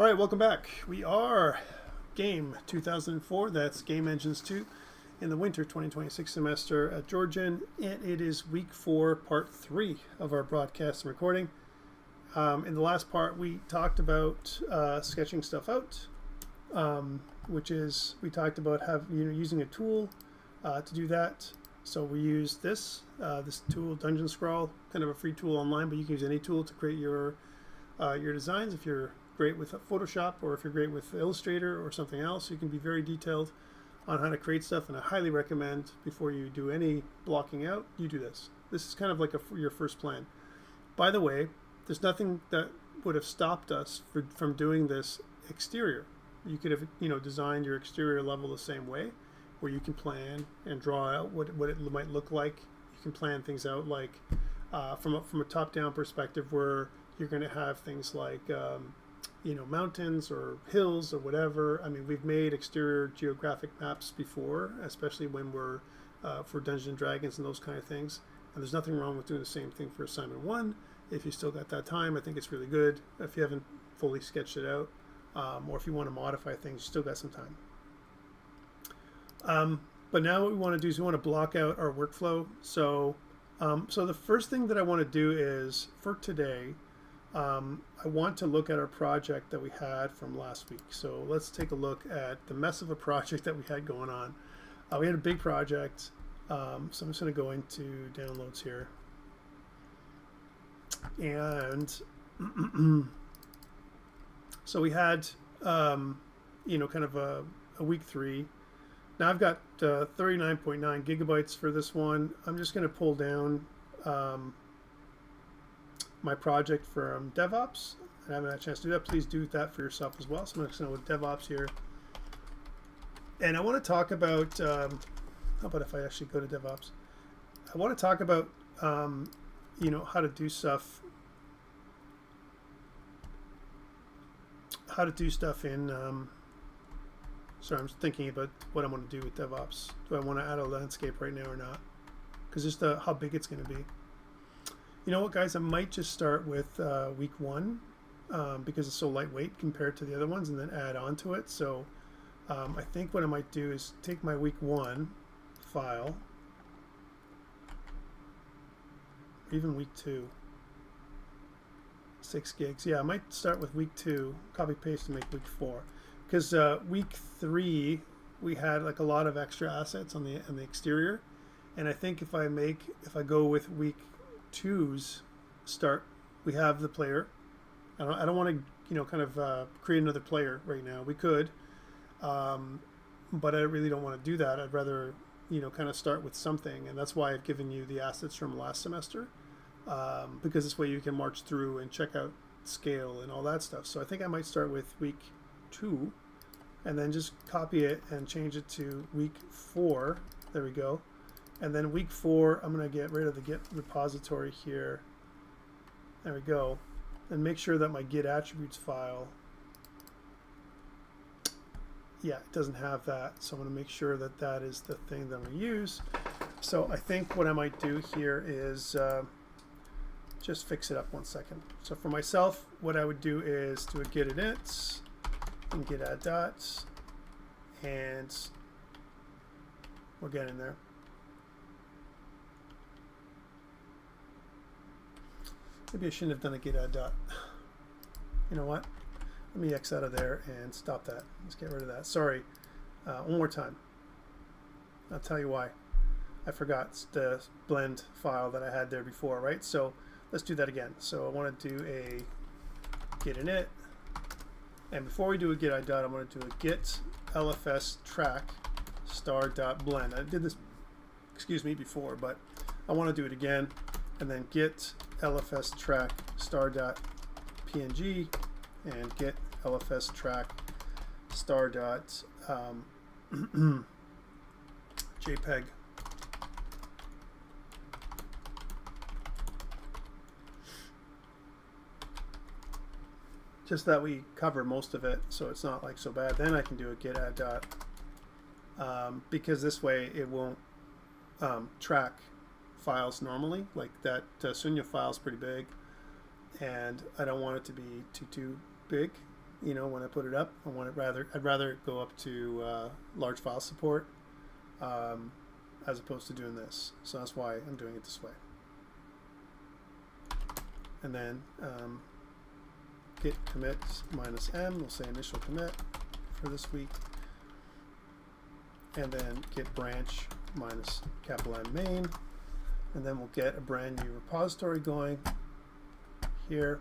All right, welcome back. We are Game 2004, that's Game Engines 2, in the winter 2026 semester at Georgian, and it is week 4, part 3 of our broadcast and recording. In the last part, we talked about sketching stuff out, which is, we talked about using a tool to do that. So we use this tool, Dungeon Scrawl, kind of a free tool online, but you can use any tool to create your designs. If you're great with Photoshop, or if you're great with Illustrator or something else, you can be very detailed on how to create stuff, and I highly recommend before you do any blocking out, you do this. This is kind of like your first plan. By the way, there's nothing that would have stopped us from doing this exterior. You could have designed your exterior level the same way, where you can plan and draw out what it might look like. You can plan things out like from a top-down perspective, where you're going to have things like mountains or hills or whatever. I mean, we've made exterior geographic maps before, especially when we're for Dungeons and Dragons and those kind of things. And there's nothing wrong with doing the same thing for assignment 1. If you still got that time, I think it's really good. If you haven't fully sketched it out, or if you want to modify things, you still got some time. But now what we want to do is we want to block out our workflow. So the first thing that I want to do is, for today, I want to look at our project that we had from last week. So let's take a look at the mess of a project that we had going on. We had a big project, so I'm just going to go into downloads here. And so we had, kind of a week 3. Now I've got 39.9 gigabytes for this one. I'm just going to pull down my project from DevOps. I haven't had a chance to do that. Please do that for yourself as well. So I'm just going to go with DevOps here. And I want to talk about, how about if I actually go to DevOps? I want to talk about, how to do stuff. How to do stuff in, sorry, I'm just thinking about what I'm going to do with DevOps. Do I want to add a landscape right now or not? Because just how big it's going to be. You know what, guys? I might just start with week 1 because it's so lightweight compared to the other ones, and then add on to it. So I think what I might do is take my week 1 file, or even week 2, 6 gigs. Yeah, I might start with week 2, copy paste and make week 4, because week 3 we had like a lot of extra assets on the exterior, and I think if I go with week 2's start, we have the player. I don't want to kind of create another player right now. We could, but I really don't want to do that. I'd rather kind of start with something, and that's why I've given you the assets from last semester, because this way you can march through and check out scale and all that stuff. So I think I might start with week 2 and then just copy it and change it to week 4. There we go. And then week 4, I'm going to get rid of the Git repository here. There we go. And make sure that my Git attributes file, yeah, it doesn't have that. So I'm going to make sure that that is the thing that I'm going to use. So I think what I might do here is just fix it up one second. So for myself, what I would do is do a git init and git add dots, and we're getting there. Maybe I shouldn't have done a git add dot. You know what? Let me X out of there and stop that. Let's get rid of that. Sorry. One more time. I'll tell you why. I forgot the blend file that I had there before, right? So let's do that again. So I want to do a git init. And before we do a git add dot, I'm going to do a git lfs track star.blend. I did this, before, but I want to do it again. And then git lfs track star.png and git lfs track star.jpeg. Just that we cover most of it, so it's not like so bad. Then I can do a git add dot, because this way it won't track files normally. Like that Sunya file is pretty big, and I don't want it to be too big. you know, when I put it up. I'd rather go up to large file support as opposed to doing this. So that's why I'm doing it this way. And then git commit -m, we'll say initial commit for this week. And then git branch -M main. And then we'll get a brand new repository going here.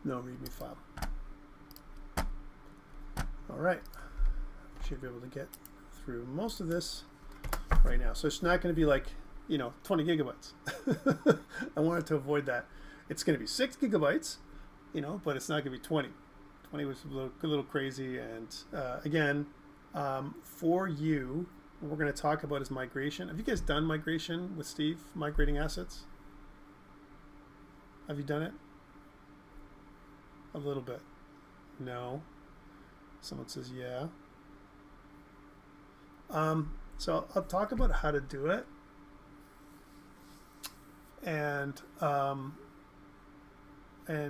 No README file. All right, should be able to get through most of this right now. So it's not going to be like, you know, 20 gigabytes. I wanted to avoid that. It's going to be 6 gigabytes, you know, but it's not going to be 20. 20 was a little crazy. And again, for you, what we're going to talk about is migration. Have you guys done migration with Steve, migrating assets? Have you done it? A little bit. No. Someone says yeah. So I'll talk about how to do it, and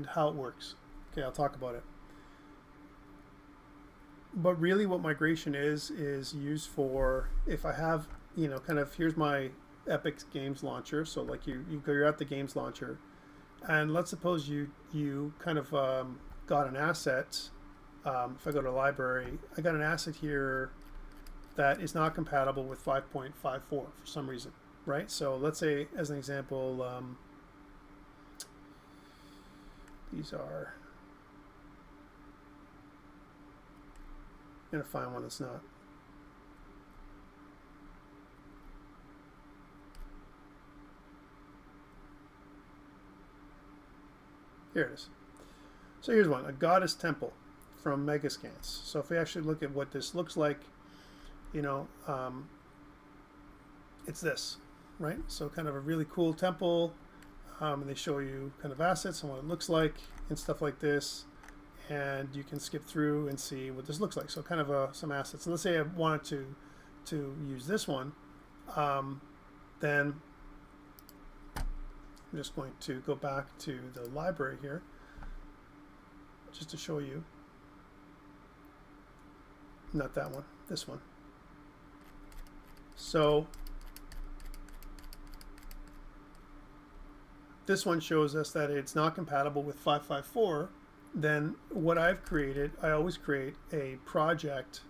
how it works. Okay, I'll talk about it. But really what migration is used for, if I have, you know, kind of, here's my Epic Games launcher. So like you're at the games launcher, and let's suppose you kind of got an asset. If I go to library, I got an asset here that is not compatible with 5.54 for some reason, right? So let's say, as an example, these are, I'm going to find one that's not. Here it is. So here's one, a goddess temple from Megascans. So if we actually look at what this looks like, you know, it's this, right? So kind of a really cool temple, and they show you kind of assets and what it looks like and stuff like this, and you can skip through and see what this looks like. So kind of some assets. And let's say I wanted to use this one, then I'm just going to go back to the library here just to show you. Not that one, this one. So this one shows us that it's not compatible with 554. Then what I've created, I always create a project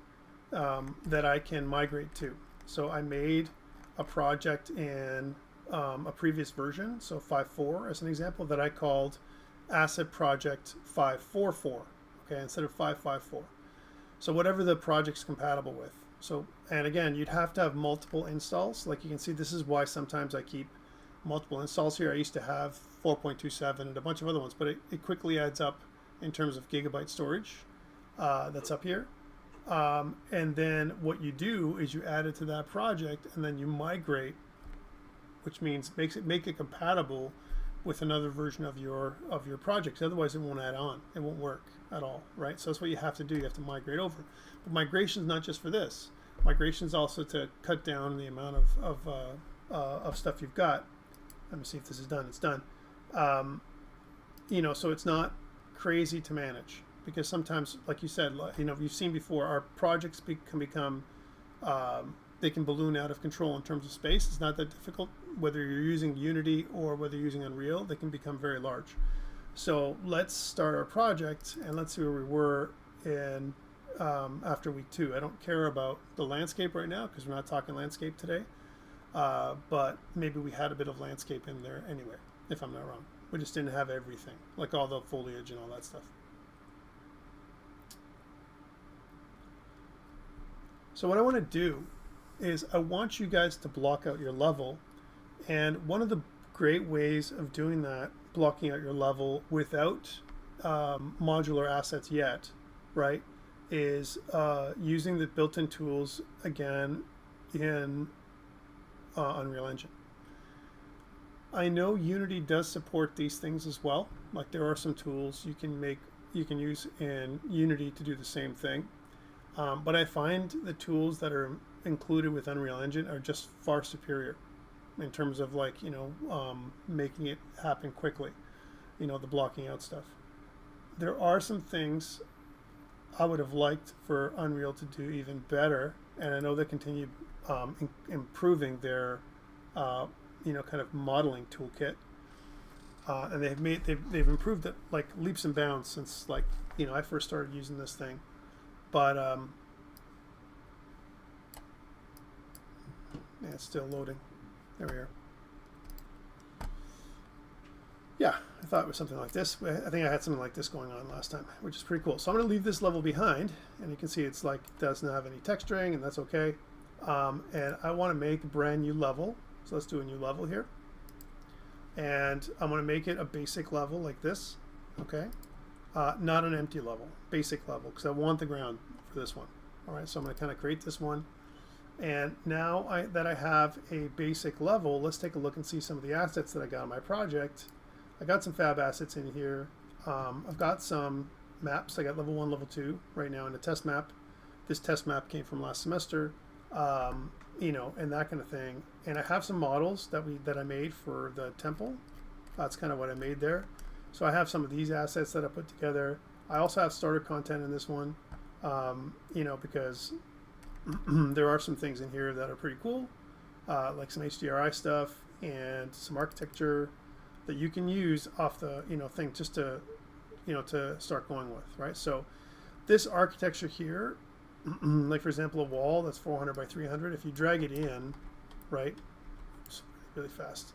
that I can migrate to. So I made a project in a previous version, so 5.4 as an example, that I called Asset Project 544, okay, instead of 554. So whatever the project's compatible with. So, and again, you'd have to have multiple installs. Like you can see, this is why sometimes I keep multiple installs here. I used to have 4.27 and a bunch of other ones, but it quickly adds up in terms of gigabyte storage that's up here. And then what you do is you add it to that project and then you migrate, which means make it compatible with another version of your project. Otherwise it won't add on. It won't work at all, right? So that's what you have to do. You have to migrate over. But migration is not just for this. Migration is also to cut down the amount of stuff you've got. Let me see if this is done. It's done. You know, so it's not crazy to manage, because sometimes, like you said, you know, you've seen before, our projects can become they can balloon out of control in terms of space. It's not that difficult. Whether you're using Unity or whether you're using Unreal, they can become very large. So let's start our project and let's see where we were in after week 2. I don't care about the landscape right now because we're not talking landscape today, but maybe we had a bit of landscape in there anyway, if I'm not wrong. We just didn't have everything, like all the foliage and all that stuff. So what I want to do is I want you guys to block out your level, and one of the great ways of doing that, blocking out your level without modular assets yet, right, is using the built-in tools again in Unreal Engine. I know Unity does support these things as well. Like there are some tools you can use in Unity to do the same thing. But I find the tools that are included with Unreal Engine are just far superior in terms of like, making it happen quickly, the blocking out stuff. There are some things I would have liked for Unreal to do even better, and I know they continue improving their, kind of modeling toolkit, and they've improved it like leaps and bounds since like I first started using this thing, but yeah, it's still loading. There we are. Yeah, I thought it was something like this. I think I had something like this going on last time, which is pretty cool. So I'm going to leave this level behind, and you can see it's like doesn't have any texturing, and that's okay. And I want to make a brand new level. So let's do a new level here. And I'm going to make it a basic level like this, okay? Not an empty level, basic level, because I want the ground for this one. All right, so I'm going to kind of create this one. And now that I have a basic level, let's take a look and see some of the assets that I got in my project. I got some fab assets in here. I've got some maps. I got level 1, level 2 right now in a test map. This test map came from last semester, and that kind of thing. And I have some models that I made for the temple. That's kind of what I made there. So I have some of these assets that I put together. I also have starter content in this one, because there are some things in here that are pretty cool, like some HDRI stuff and some architecture that you can use off the thing just to to start going with, right? So this architecture here, like for example a wall that's 400 by 300, if you drag it in, right, it's really fast,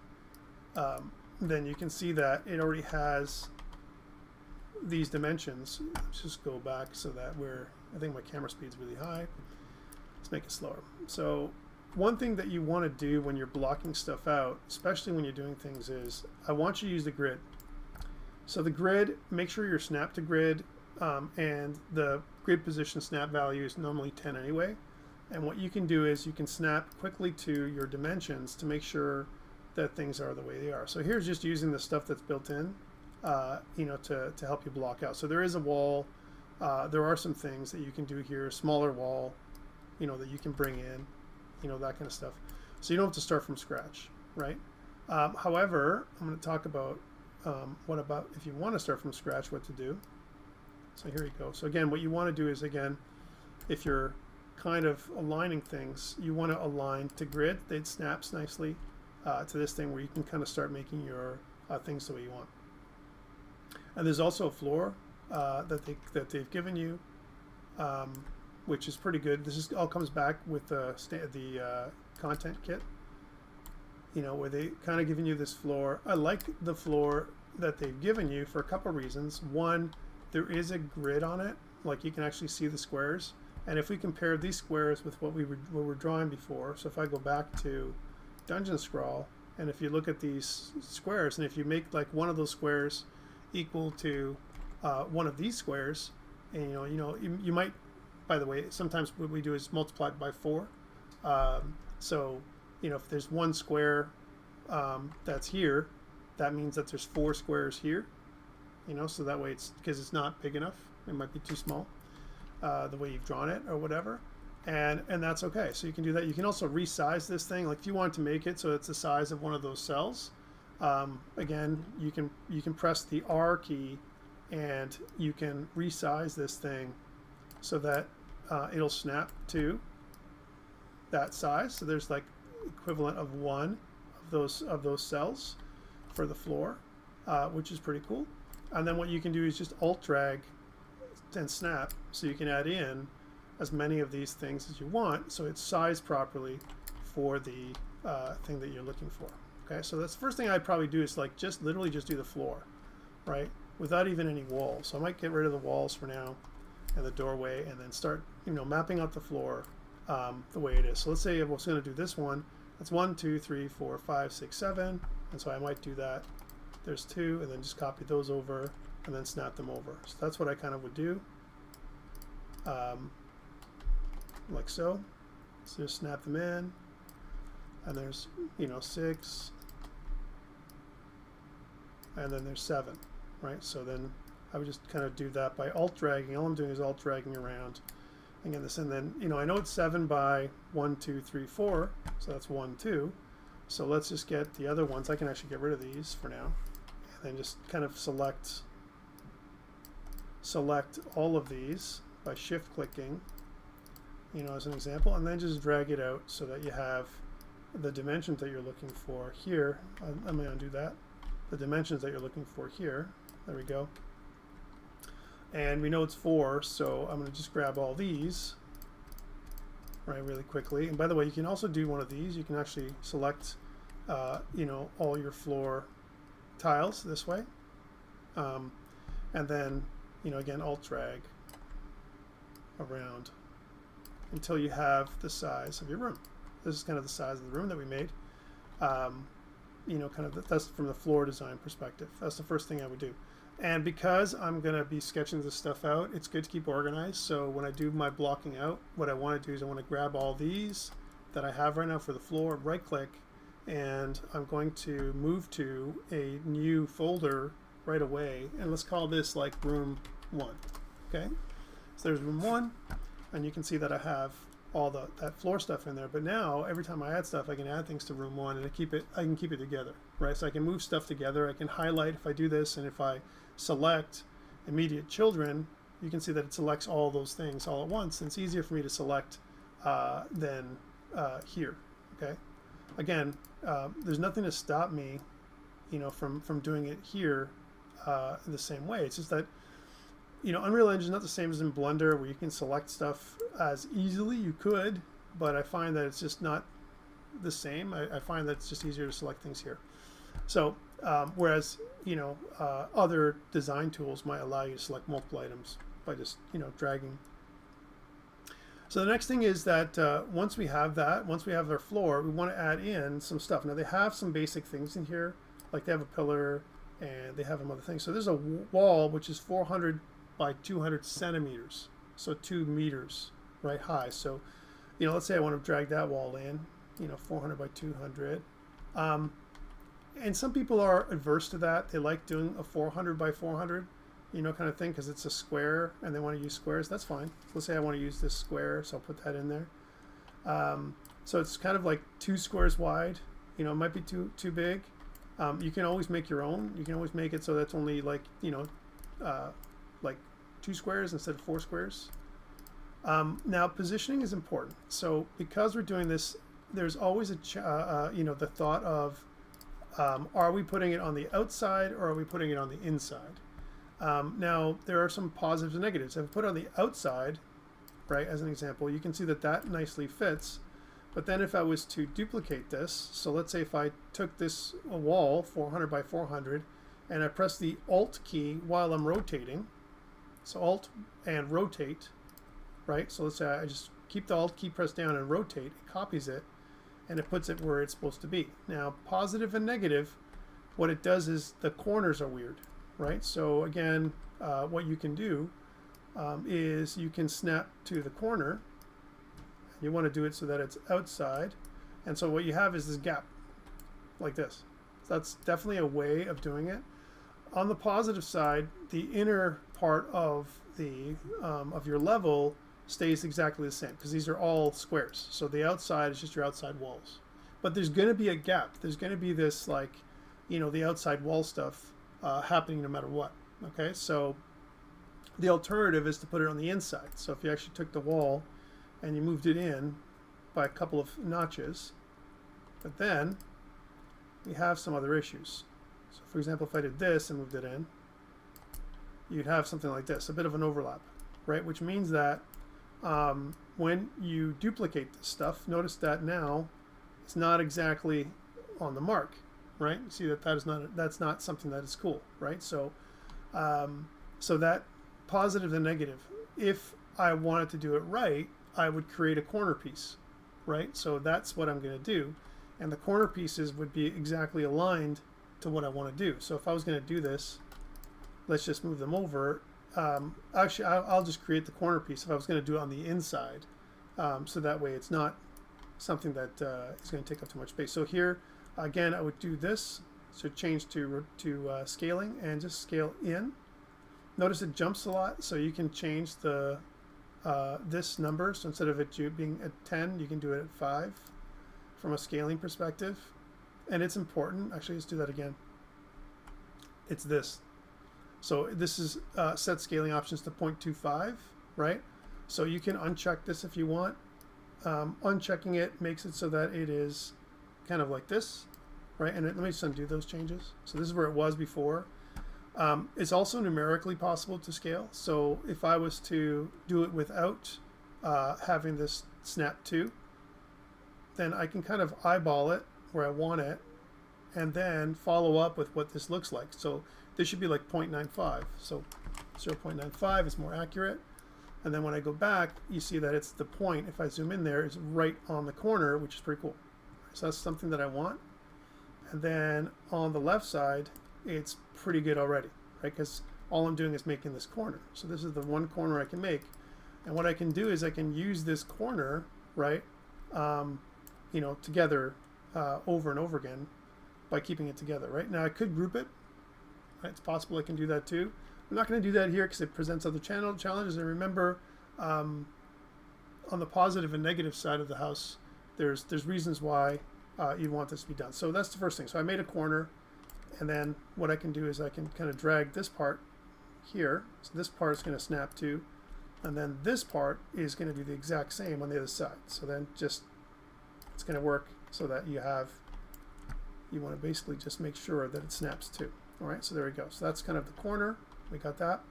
then you can see that it already has these dimensions. Let's just go back so that I think my camera speed's really high. Let's make it slower. So one thing that you want to do when you're blocking stuff out, especially when you're doing things, is I want you to use the grid. So the grid, make sure you're snap to grid, and the grid position snap value is normally 10 anyway. And what you can do is you can snap quickly to your dimensions to make sure that things are the way they are. So here's just using the stuff that's built in, to help you block out. So there is a wall. There are some things that you can do here, a smaller wall, that you can bring in, that kind of stuff. So you don't have to start from scratch, right? However, I'm going to talk about what about if you want to start from scratch, what to do. So here you go. So again, what you want to do is, again, if you're kind of aligning things, you want to align to grid. It snaps nicely to this thing where you can kind of start making your things the way you want. And there's also a floor that they've given you, which is pretty good. This all comes back with the content kit, where they kind of giving you this floor. I like the floor that they've given you for a couple reasons. One, there is a grid on it, like you can actually see the squares. And if we compare these squares with what we were drawing before, so if I go back to Dungeon Scrawl, and if you look at these squares, and if you make like one of those squares equal to one of these squares, and you might, by the way, sometimes what we do is multiply it by 4. So if there's one square that's here, that means that there's 4 squares here. So that way it's, because it's not big enough, it might be too small, the way you've drawn it or whatever, and that's okay. So you can do that. You can also resize this thing, like if you want to make it so it's the size of one of those cells. Again, you can press the R key and you can resize this thing so that it'll snap to that size. So there's like equivalent of one of those cells for the floor, which is pretty cool. And then what you can do is just alt drag and snap, so you can add in as many of these things as you want, so it's sized properly for the thing that you're looking for. Okay, so that's the first thing I'd probably do is like literally just do the floor, right, without even any walls. So I might get rid of the walls for now and the doorway, and then start mapping out the floor the way it is. So let's say I was going to do this one. That's 1, 2, 3, 4, 5, 6, 7, and so I might do that. There's 2, and then just copy those over and then snap them over. So that's what I kind of would do, like so. So just snap them in, and there's 6, and then there's 7, right? So then I would just kind of do that by alt dragging. All I'm doing is alt dragging around, Again, this, and then, I know it's 7 by 1, 2, 3, 4, so that's 1, 2. So let's just get the other ones. I can actually get rid of these for now, and then just kind of select all of these by shift clicking, as an example, and then just drag it out so that you have the dimensions that you're looking for here. I'm going to undo that. The dimensions that you're looking for here. There we go. And we know it's 4, so I'm going to just grab all these, right, really quickly. And by the way, you can also do one of these. You can actually select, all your floor tiles this way. And then, again, Alt drag around until you have the size of your room. This is kind of the size of the room that we made. That's from the floor design perspective. That's the first thing I would do. And because I'm going to be sketching this stuff out, it's good to keep organized. So when I do my blocking out, what I want to do is I want to grab all these that I have right now for the floor, right click, and I'm going to move to a new folder right away. And let's call this like room 1. Okay, so there's room 1, and you can see that I have all that floor stuff in there. But now every time I add stuff, I can add things to room 1, and I can keep it together, right? So I can move stuff together. I can highlight if I do this, and if I select immediate children, you can see that it selects all those things all at once, and it's easier for me to select than here. Okay, again, there's nothing to stop me, from doing it here in the same way. It's just that, Unreal Engine is not the same as in Blender, where you can select stuff as easily. You could, but I find that it's just not the same. I find that it's just easier to select things here. So whereas other design tools might allow you to select multiple items by just dragging. So the next thing is that once we have our floor, we want to add in some stuff. Now they have some basic things in here, like they have a pillar and they have some other things. So there's a wall which is 400 by 200 centimeters, so 2 meters, right, high. So let's say I want to drag that wall in, 400 by 200. And some people are adverse to that. They like doing a 400 by 400, kind of thing, because it's a square and they want to use squares. That's fine. Let's say I want to use this square, so I'll put that in there. So it's kind of like 2 squares wide. It might be too big. You can always make your own. You can always make it so that's only like, like 2 squares instead of 4 squares. Now positioning is important. So because we're doing this, there's always the thought of, are we putting it on the outside or are we putting it on the inside? Now there are some positives and negatives. If I put it on the outside, right, as an example, you can see that nicely fits. But then if I was to duplicate this, so let's say if I took this wall 400 by 400 and I press the Alt key while I'm rotating, so Alt and rotate, right? So let's say I just keep the Alt key pressed down and rotate, it copies it, and it puts it where it's supposed to be. Now, positive and negative, what it does is the corners are weird, right? So again, what you can do is you can snap to the corner. You want to do it so that it's outside, and so what you have is this gap, like this. So that's definitely a way of doing it. On the positive side, the inner part of the of your level stays exactly the same because these are all squares. So the outside is just your outside walls. But there's going to be a gap. There's going to be this, like, the outside wall stuff happening no matter what. Okay, so the alternative is to put it on the inside. So if you actually took the wall and you moved it in by a couple of notches, but then we have some other issues. So for example, if I did this and moved it in, you'd have something like this, a bit of an overlap, right? Which means that when you duplicate this stuff, notice that now it's not exactly on the mark, right? You see that that's not something that is cool, right? So so that positive and negative, if I wanted to do it right, I would create a corner piece, right? So that's what I'm going to do, and the corner pieces would be exactly aligned to what I want to do. So if I was going to do this, let's just move them over. Actually, I'll just create the corner piece if I was going to do it on the inside, so that way it's not something that is going to take up too much space. So here, again, I would do this, so change to scaling and just scale in. Notice it jumps a lot, so you can change the this number. So instead of it being at 10, you can do it at 5 from a scaling perspective. And it's important. Actually, let's do that again. It's this. So this is set scaling options to 0.25, right? So you can uncheck this if you want. Unchecking it makes it so that it is kind of like this, right? And let me just undo those changes. So this is where it was before. It's also numerically possible to scale. So if I was to do it without having this snap to, then I can kind of eyeball it where I want it and then follow up with what this looks like. So this should be like 0.95. So 0.95 is more accurate. And then when I go back, you see that it's the point, if I zoom in there, is right on the corner, which is pretty cool. So that's something that I want. And then on the left side, it's pretty good already, right? Because all I'm doing is making this corner. So this is the one corner I can make. And what I can do is I can use this corner, right, you know, together over and over again by keeping it together, right? Now I could group it. Right? It's possible I can do that too. I'm not going to do that here because it presents other challenges. And remember, on the positive and negative side of the house, there's reasons why you want this to be done. So that's the first thing. So I made a corner, and then what I can do is I can kind of drag this part here. So this part is going to snap to, and then this part is going to do the exact same on the other side. So then just it's going to work so that you want to basically just make sure that it snaps to. All right, so there we go. So that's kind of the corner. We got that.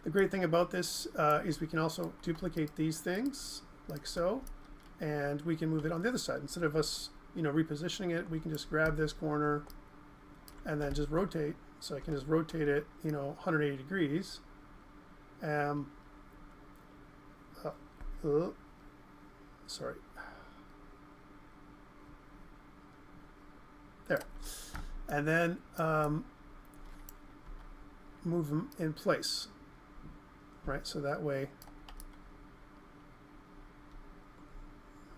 The great thing about this is we can also duplicate these things like so, and we can move it on the other side. Instead of us, you know, repositioning it, we can just grab this corner and then just rotate. So I can just rotate it, you know, 180 degrees. Sorry. There. And then move them in place, right? So that way,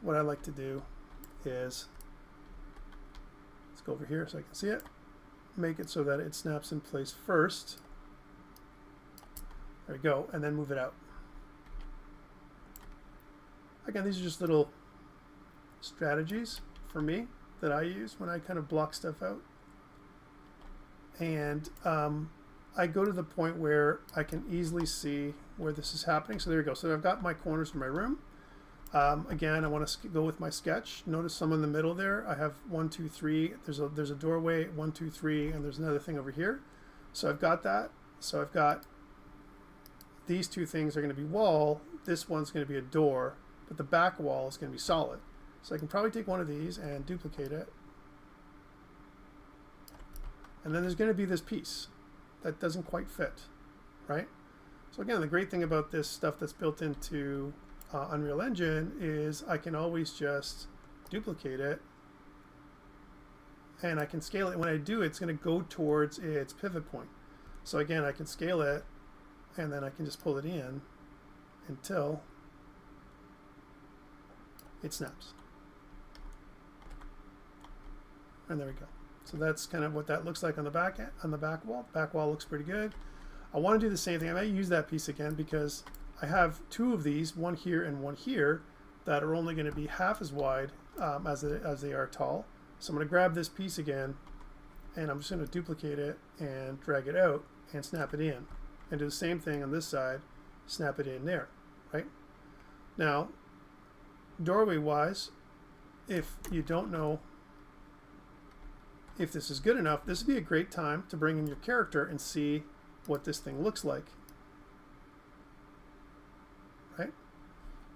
what I like to do is, let's go over here so I can see it, make it so that it snaps in place first. There we go, and then move it out. Again, these are just little strategies for me that I use when I kind of block stuff out. And I go to the point where I can easily see where this is happening. So there we go. So I've got my corners in my room. Again, I want to go with my sketch. Notice some in the middle there. I have 1, 2, 3. There's a doorway, 1, 2, 3, and there's another thing over here. So I've got that. So I've got these two things are going to be wall. This one's going to be a door, but the back wall is going to be solid. So I can probably take one of these and duplicate it. And then there's going to be this piece that doesn't quite fit, right? So again, the great thing about this stuff that's built into Unreal Engine is I can always just duplicate it, and I can scale it. When I do, it's going to go towards its pivot point. So again, I can scale it, and then I can just pull it in until it snaps. And there we go. So that's kind of what that looks like on the back wall. Back wall looks pretty good. I want to do the same thing. I might use that piece again because I have two of these, one here and one here, that are only going to be half as wide as they are tall. So I'm going to grab this piece again, and I'm just going to duplicate it and drag it out and snap it in. And do the same thing on this side, snap it in there, right? Now, doorway-wise, if you don't know if this is good enough, this would be a great time to bring in your character and see what this thing looks like, right?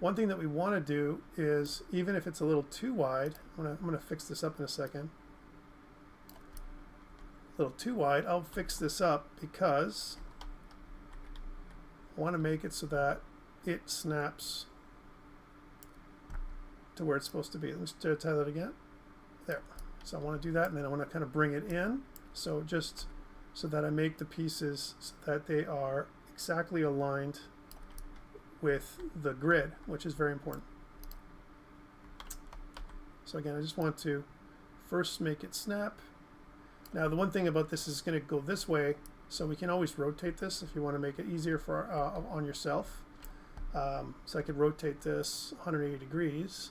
One thing that we want to do is, even if it's a little too wide, I'm gonna fix this up in a second. A little too wide, I'll fix this up because I want to make it so that it snaps to where it's supposed to be. Let's try that again. There. So I want to do that, and then I want to kind of bring it in. So just so that I make the pieces so that they are exactly aligned with the grid, which is very important. So again, I just want to first make it snap. Now the one thing about this is going to go this way, so we can always rotate this if you want to make it easier for on yourself. So I could rotate this 180 degrees.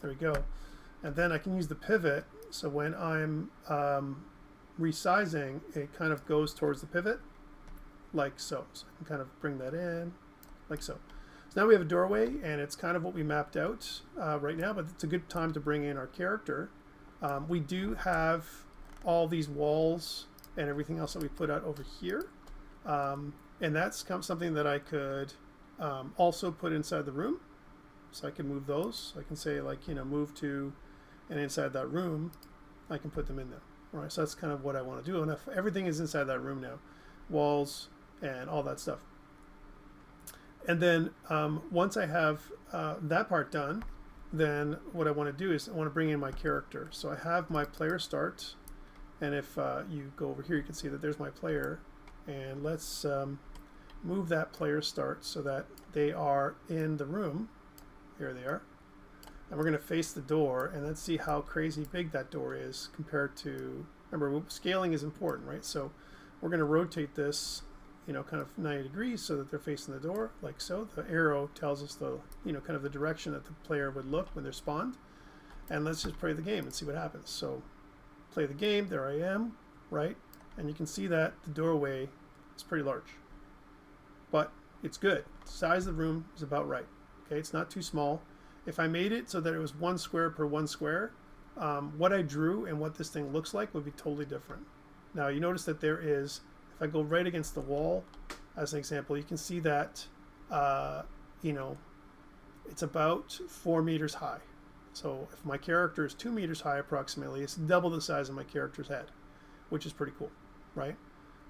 There we go. And then I can use the pivot, so when I'm resizing, it kind of goes towards the pivot, like so. So I can kind of bring that in, like so. So now we have a doorway, and it's kind of what we mapped out right now, but it's a good time to bring in our character. We do have all these walls and everything else that we put out over here. And that's something that I could also put inside the room. So I can move those. I can say, like, move to, and inside that room, I can put them in there. All right, so that's kind of what I want to do. And if everything is inside that room now, walls and all that stuff. And then once I have that part done, then what I want to do is I want to bring in my character. So I have my player start, and if you go over here, you can see that there's my player. And let's move that player start so that they are in the room. Here they are. And we're going to face the door, and let's see how crazy big that door is compared to, remember, scaling is important, right? So we're going to rotate this, kind of 90 degrees so that they're facing the door, like so. The arrow tells us the, kind of the direction that the player would look when they're spawned. And let's just play the game and see what happens. So play the game, there I am, right? And you can see that the doorway is pretty large, but it's good. The size of the room is about right. Okay, it's not too small. If I made it so that it was 1 square per 1 square, what I drew and what this thing looks like would be totally different. Now you notice that there is, if I go right against the wall, as an example, you can see that, it's about 4 meters high. So if my character is 2 meters high approximately, it's double the size of my character's head, which is pretty cool, right?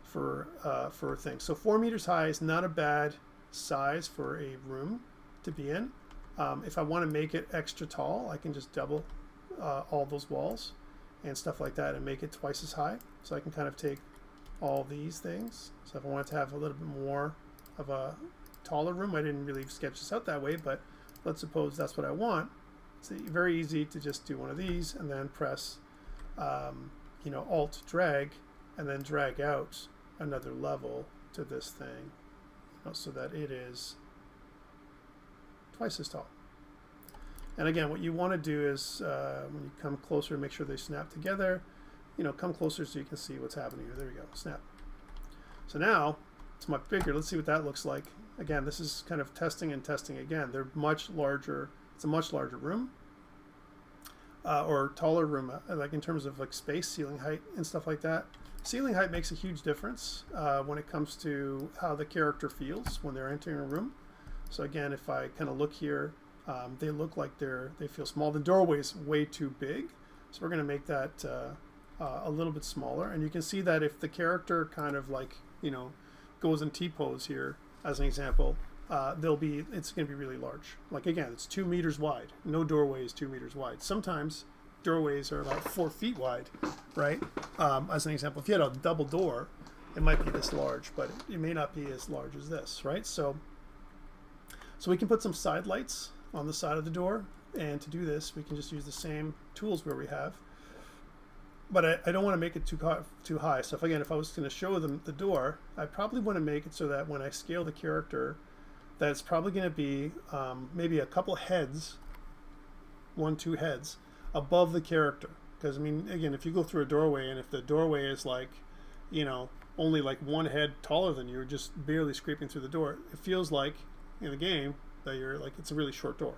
For things. So 4 meters high is not a bad size for a room to be in. If I want to make it extra tall, I can just double all those walls and stuff like that and make it twice as high. So I can kind of take all these things. So if I wanted to have a little bit more of a taller room, I didn't really sketch this out that way, but let's suppose that's what I want. It's very easy to just do one of these and then press Alt drag and then drag out another level to this thing, so that it is twice as tall. And again, what you want to do is when you come closer, make sure they snap together. Come closer so you can see what's happening here. There we go, snap. So now it's much bigger. Let's see what that looks like. Again, this is kind of testing and testing again. They're much larger. It's a much larger room or taller room, like in terms of like space, ceiling height and stuff like that. Ceiling height makes a huge difference when it comes to how the character feels when they're entering a room. So again, if I kind of look here, they look like they feel small. The doorway is way too big, so we're going to make that a little bit smaller. And you can see that if the character kind of like goes in T-pose here, as an example, it's going to be really large. Like again, it's 2 meters wide. No doorway is 2 meters wide. Sometimes doorways are about 4 feet wide, right? As an example, if you had a double door, it might be this large, but it may not be as large as this, right? So we can put some side lights on the side of the door, and to do this, we can just use the same tools where we have. But I don't want to make it too high. So if I was going to show them the door, I probably want to make it so that when I scale the character, that it's probably going to be maybe a couple heads, 1-2 heads above the character. Because I mean, again, if you go through a doorway and if the doorway is like, only like 1 head taller than you, or just barely scraping through the door, it feels like in the game that you're like, it's a really short door.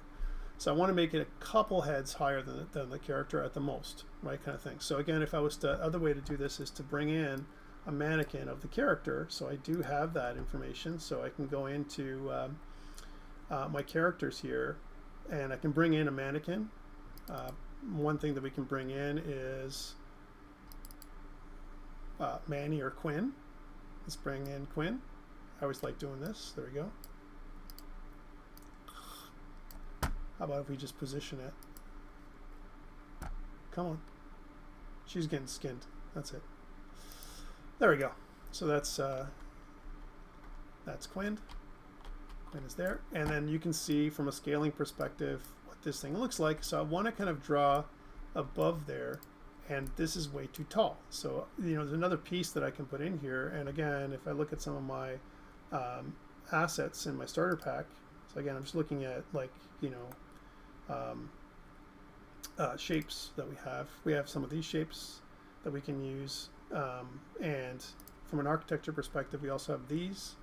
So I want to make it a couple heads higher than the character at the most, right, kind of thing. So again, if I was to, other way to do this is to bring in a mannequin of the character. So I do have that information. So I can go into my characters here, and I can bring in a mannequin. One thing that we can bring in is Manny or Quinn. Let's bring in Quinn. I always like doing this. There we go. How about if we just position it? Come on. She's getting skinned. That's it. There we go. So that's Quinn. Quinn is there. And then you can see from a scaling perspective what this thing looks like. So I want to kind of draw above there, and this is way too tall. So there's another piece that I can put in here. And again, if I look at some of my assets in my starter pack. So again, I'm just looking at like, you know, shapes that we have. We have some of these shapes that we can use, and from an architecture perspective, we also have these.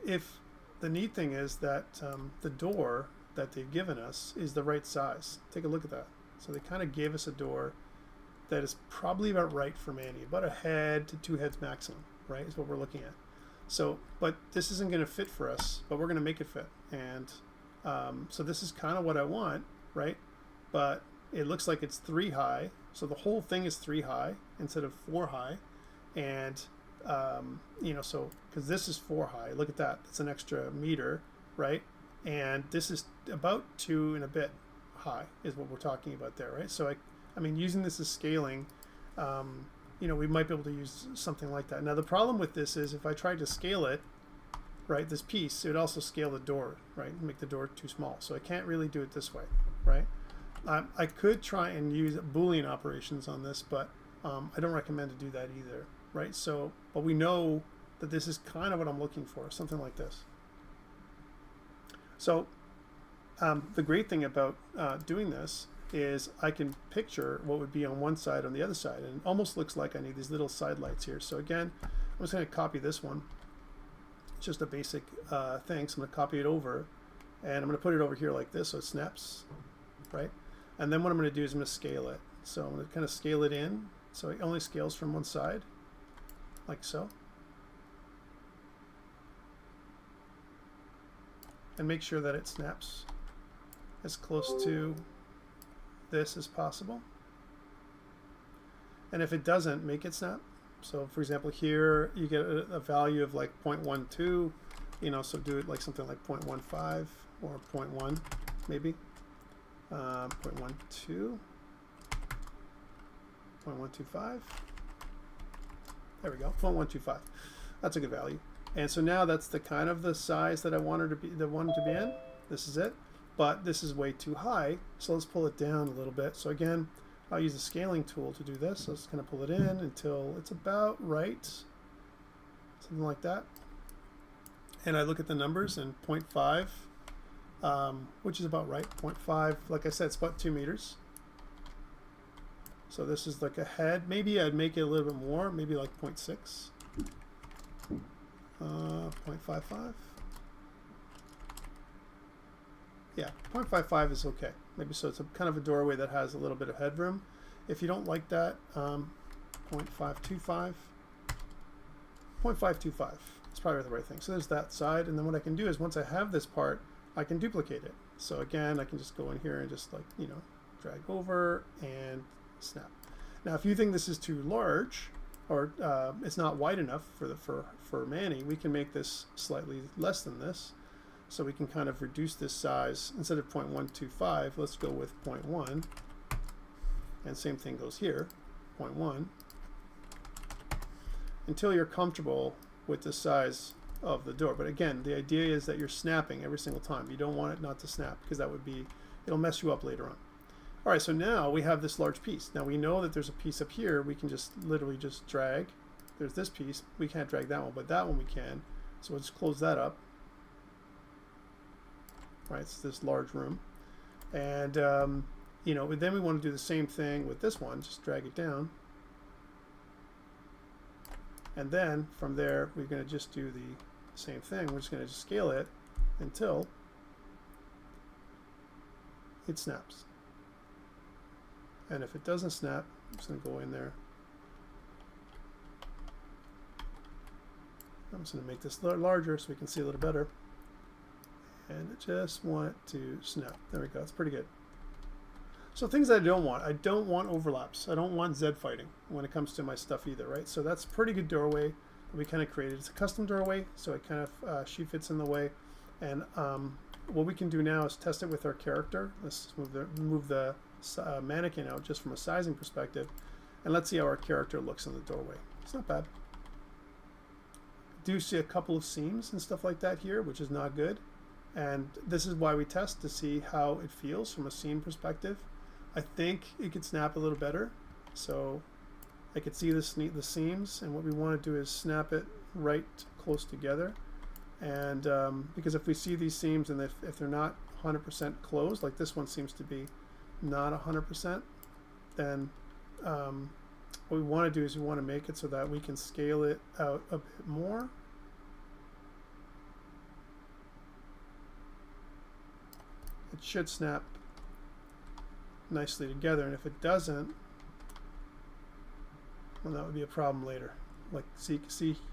If the neat thing is that the door that they've given us is the right size. Take a look at that. So they kind of gave us a door that is probably about right for Manny, about a head to 2 heads maximum, right, is what we're looking at. So, but this isn't going to fit for us, but we're going to make it fit. And so this is kind of what I want, right? But it looks like it's 3 high. So the whole thing is 3 high instead of 4 high. And, you know, so, because this is 4 high, look at that. That's an extra meter, right? And this is about 2 and a bit high is what we're talking about there, right? So I mean, using this as scaling, you know, we might be able to use something like that. Now, the problem with this is if I tried to scale it, right, this piece, it would also scale the door, right, make the door too small. So I can't really do it this way, right? I could try and use Boolean operations on this, but I don't recommend to do that either, right? So, but we know that this is kind of what I'm looking for, something like this. So the great thing about doing this is I can picture what would be on one side on the other side, and it almost looks like I need these little side lights here. So again, I'm just going to copy this one. It's just a basic thing, so I'm going to copy it over, and I'm going to put it over here like this so it snaps, right? And then what I'm going to do is I'm going to scale it. So I'm going to kind of scale it in so it only scales from one side, like so. And make sure that it snaps as close to this as possible. And if it doesn't, make it snap. So for example, here you get a value of like 0.12, you know, so do it like something like 0.15 or 0.1 maybe. 0.12, 0.125. There we go, 0.125. That's a good value. And so now that's the kind of the size that I wanted to be, in. This is it. But this is way too high, so let's pull it down a little bit. So again, I'll use the scaling tool to do this. So let's kind of pull it in until it's about right, something like that. And I look at the numbers, and 0.5, which is about right. 0.5, like I said, it's about 2 meters. So this is like a head. Maybe I'd make it a little bit more, maybe like 0.6, 0.55. Yeah, 0.55 is okay. Maybe so it's a kind of a doorway that has a little bit of headroom. If you don't like that, 0.525. 0.525 is probably the right thing. So there's that side, and then what I can do is once I have this part, I can duplicate it. So again, I can just go in here and just like, you know, drag over and snap. Now, if you think this is too large or it's not wide enough for Manny, we can make this slightly less than this. So we can kind of reduce this size. Instead of 0.125, let's go with 0.1. And same thing goes here, 0.1. Until you're comfortable with the size of the door. But again, the idea is that you're snapping every single time. You don't want it not to snap because that would be, it'll mess you up later on. All right, so now we have this large piece. Now we know that there's a piece up here. We can just literally just drag. There's this piece. We can't drag that one, but that one we can. So let's close that up. Right, it's this large room, and you know, then we want to do the same thing with this one. Just drag it down, and then from there we're going to just do the same thing. We're just going to just scale it until it snaps. And if it doesn't snap, I'm just going to go in there. I'm just going to make this larger so we can see a little better. And I just want to snap. There we go. It's pretty good. So things that I don't want overlaps. I don't want Z fighting when it comes to my stuff either, right? So that's a pretty good doorway that we kind of created. It's a custom doorway, so it kind of she fits in the way. And what we can do now is test it with our character. Let's move the mannequin out just from a sizing perspective, and let's see how our character looks in the doorway. It's not bad. Do see a couple of seams and stuff like that here, which is not good. And this is why we test to see how it feels from a seam perspective. I think it could snap a little better. So I could see the seams, and what we want to do is snap it right close together. And because if we see these seams and if they're not 100% closed, like this one seems to be not 100%, then what we want to do is we want to make it so that we can scale it out a bit more. It should snap nicely together, and if it doesn't, well, that would be a problem later. Like you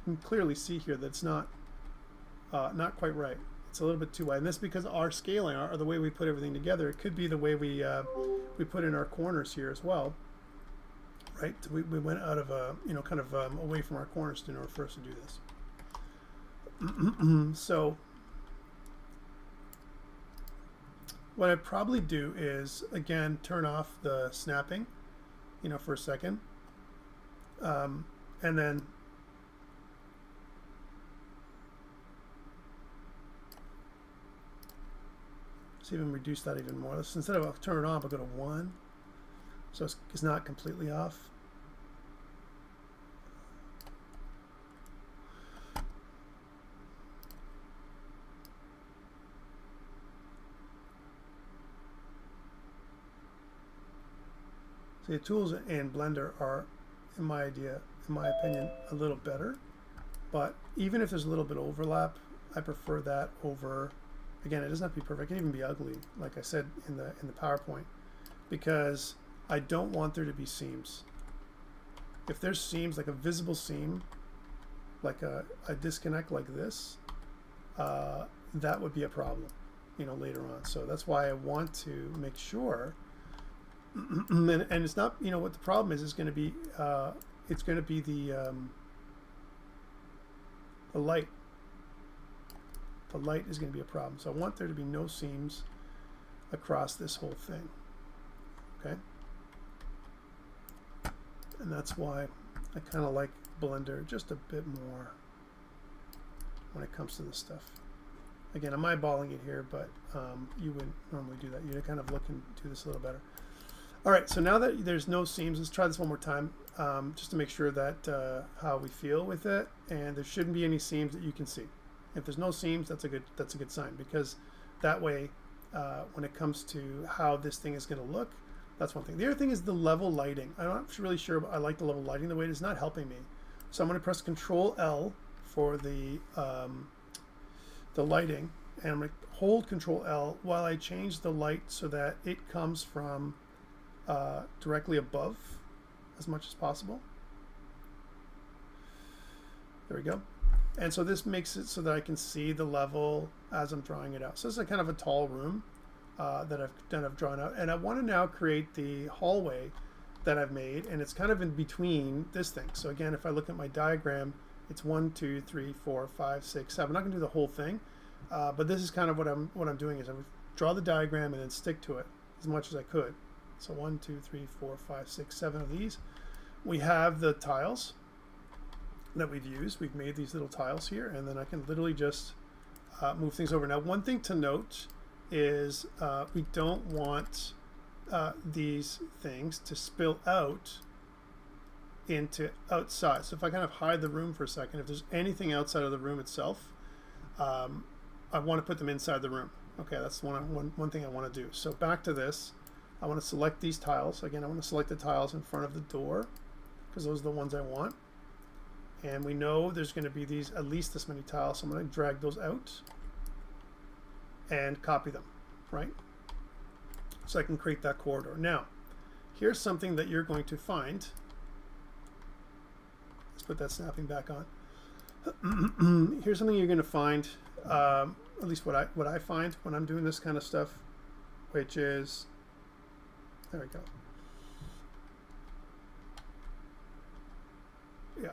can clearly see here that it's not quite right. It's a little bit too wide, and this is because our scaling, or the way we put everything together. It could be the way we put in our corners here as well, right? We went out of kind of away from our corners in order for us to do this. So what I'd probably do is, again, turn off the snapping, for a second, and then let's even reduce that even more. Instead of turn it on, I'll go to 1, so it's not completely off. See, the tools in Blender are, in my opinion, a little better. But even if there's a little bit of overlap, I prefer that over. Again, it doesn't have to be perfect. It can even be ugly, like I said in the PowerPoint, because I don't want there to be seams. If there's seams, like a visible seam, like a disconnect like this, that would be a problem, later on. So that's why I want to make sure. And it's not, what the problem is going to be, it's going to be the light. The light is going to be a problem. So I want there to be no seams across this whole thing. Okay? And that's why I kind of like Blender just a bit more when it comes to this stuff. Again, I'm eyeballing it here, but you wouldn't normally do that. You'd kind of look and do this a little better. All right, so now that there's no seams, let's try this one more time, just to make sure that how we feel with it, and there shouldn't be any seams that you can see. If there's no seams, that's a good sign, because that way, when it comes to how this thing is going to look, that's one thing. The other thing is the level lighting. I'm not really sure I like the level lighting the way it is. Not helping me. So I'm going to press Control L for the lighting, and I'm going to hold Control L while I change the light so that it comes from directly above as much as possible. There we go. And so this makes it so that I can see the level as I'm drawing it out. So this is kind of a tall room that I've drawn out, and I want to now create the hallway that I've made, and it's kind of in between this thing. So again, if I look at my diagram, it's 1, 2, 3, 4, 5, 6, 7. I'm not going to do the whole thing, but this is kind of what I'm doing is I would draw the diagram and then stick to it as much as I could. So 1, 2, 3, 4, 5, 6, 7 of these. We have the tiles that we've used. We've made these little tiles here, and then I can literally just move things over. Now, one thing to note is we don't want these things to spill out into outside. So if I kind of hide the room for a second, if there's anything outside of the room itself, I want to put them inside the room. Okay, that's one thing I want to do. So back to this. I want to select these tiles. Again, I want to select the tiles in front of the door because those are the ones I want. And we know there's going to be these, at least this many tiles, so I'm going to drag those out and copy them, right? So I can create that corridor. Now, here's something that you're going to find. Let's put that snapping back on. Here's something you're going to find, at least what I find when I'm doing this kind of stuff, which is, there we go. Yeah.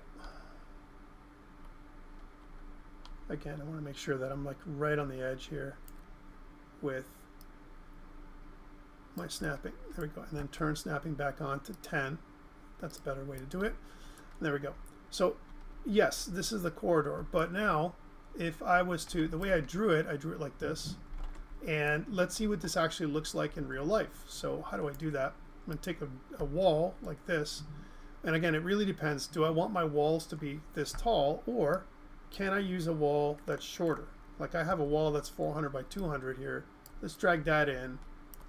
Again, I want to make sure that I'm like right on the edge here with my snapping. There we go. And then turn snapping back on to 10. That's a better way to do it. There we go. So yes, this is the corridor. But now if I was to, the way I drew it like this. And let's see what this actually looks like in real life. So how do I do that? I'm going to take a wall like this. And again, it really depends. Do I want my walls to be this tall, or can I use a wall that's shorter? Like I have a wall that's 400 by 200 here. Let's drag that in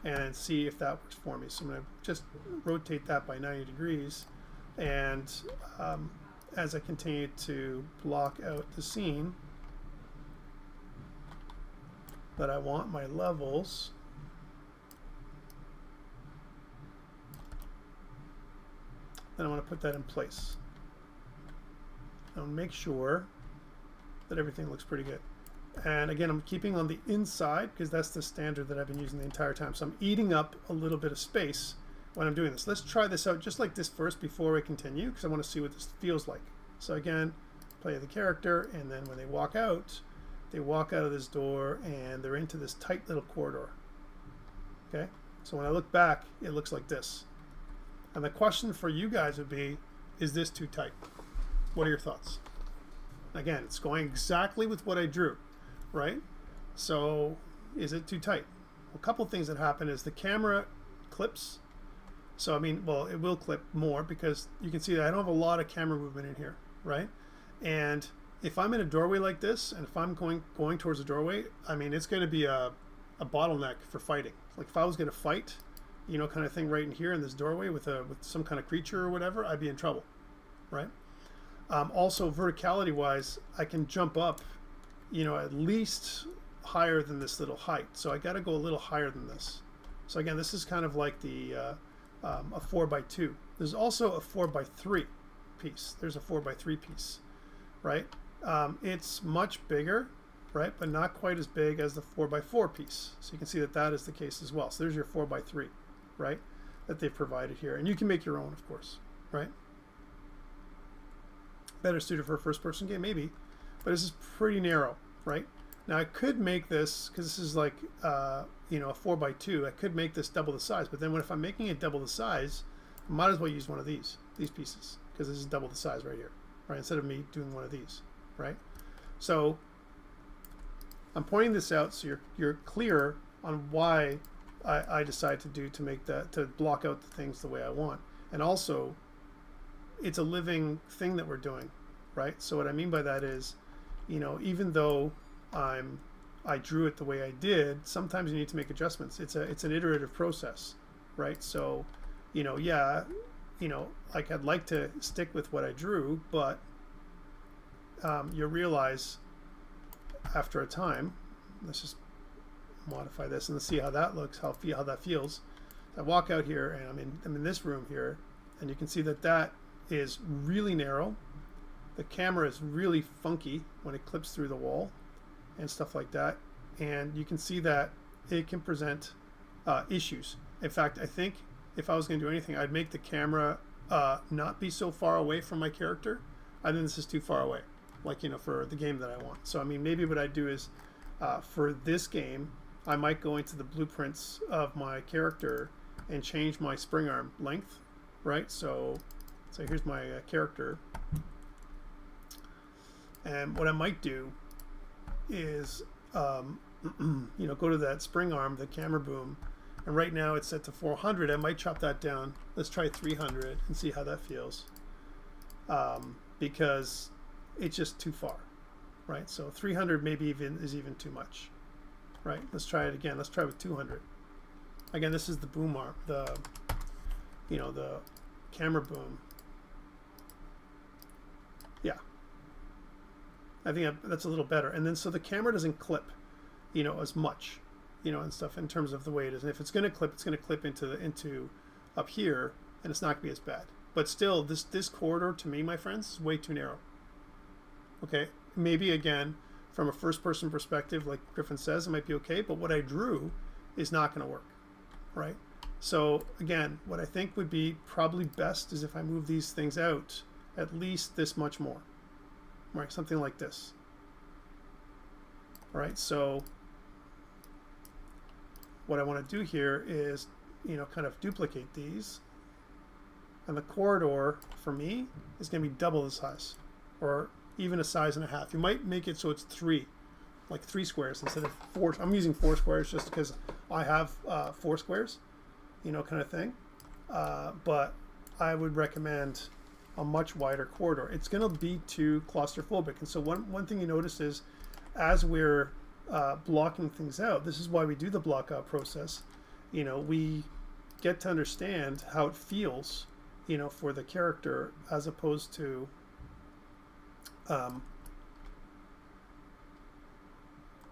and see if that works for me. So I'm going to just rotate that by 90 degrees. And as I continue to block out the scene that I want, my levels, then I want to put that in place. I'll make sure that everything looks pretty good. And again, I'm keeping on the inside because that's the standard that I've been using the entire time. So I'm eating up a little bit of space when I'm doing this. Let's try this out just like this first before I continue, because I want to see what this feels like. So again, play the character, and then when they walk out of this door and they're into this tight little corridor. Okay, so when I look back, it looks like this. And the question for you guys would be, is this too tight? What are your thoughts? Again, it's going exactly with what I drew, right? So is it too tight? A couple things that happen is the camera clips. So I mean, well, it will clip more because you can see that I don't have a lot of camera movement in here, right? And if I'm in a doorway like this, and if I'm going towards a doorway, I mean, it's going to be a bottleneck for fighting. Like if I was going to fight, you know, kind of thing right in here in this doorway with some kind of creature or whatever, I'd be in trouble, right? Also, verticality wise, I can jump up, you know, at least higher than this little height. So I got to go a little higher than this. So again, this is kind of like the a 4x2. There's also a 4x3 piece. There's a 4x3 piece, right? It's much bigger, right? But not quite as big as the 4x4 piece. So you can see that that is the case as well. So there's your 4x3, right? That they've provided here. And you can make your own, of course, right? Better suited for a first-person game, maybe, but this is pretty narrow, right? Now I could make this, because this is like, you know, a 4x2. I could make this double the size, but then if I'm making it double the size, I might as well use one of these pieces, because this is double the size right here, right? Instead of me doing one of these, right? So I'm pointing this out so you're clear on why I decide to block out the things the way I want, and also, it's a living thing that we're doing, right? So what I mean by that is, you know, even though I drew it the way I did, sometimes you need to make adjustments. It's an iterative process, right? So, you know, yeah, you know, like I'd like to stick with what I drew, but you realize after a time, let's just modify this and let's see how that looks, how that feels. I walk out here and I'm in this room here, and you can see that is really narrow. The camera is really funky when it clips through the wall and stuff like that, and you can see that it can present issues. In fact, I think if I was going to do anything, I'd make the camera not be so far away from my character. I think this is too far away, like, you know, for the game that I want. So I mean, maybe what I'd do is for this game, I might go into the blueprints of my character and change my spring arm length, right? So here's my character, and what I might do is, you know, go to that spring arm, the camera boom, and right now it's set to 400. I might chop that down. Let's try 300 and see how that feels, because it's just too far, right? So 300 maybe is even too much, right? Let's try it again. Let's try with 200. Again, this is the boom arm, you know, the camera boom. Yeah, I think that's a little better. And then so the camera doesn't clip, you know, as much, you know, and stuff in terms of the way it is. And if it's going to clip, it's going to clip into up here, and it's not going to be as bad. But still, this corridor to me, my friends, is way too narrow. Okay, maybe again from a first-person perspective, like Griffin says, it might be okay. But what I drew is not going to work, right? So again, what I think would be probably best is if I move these things out at least this much more, right? Something like this. All right, so what I want to do here is, you know, kind of duplicate these, and the corridor for me is going to be double the size, or even a size and a half. You might make it so it's like three squares instead of 4. I'm using 4 squares just because I have 4 squares, you know, kind of thing. But I would recommend a much wider corridor. It's going to be too claustrophobic. And so one thing you notice is as we're blocking things out, this is why we do the block out process. You know, we get to understand how it feels, you know, for the character as opposed to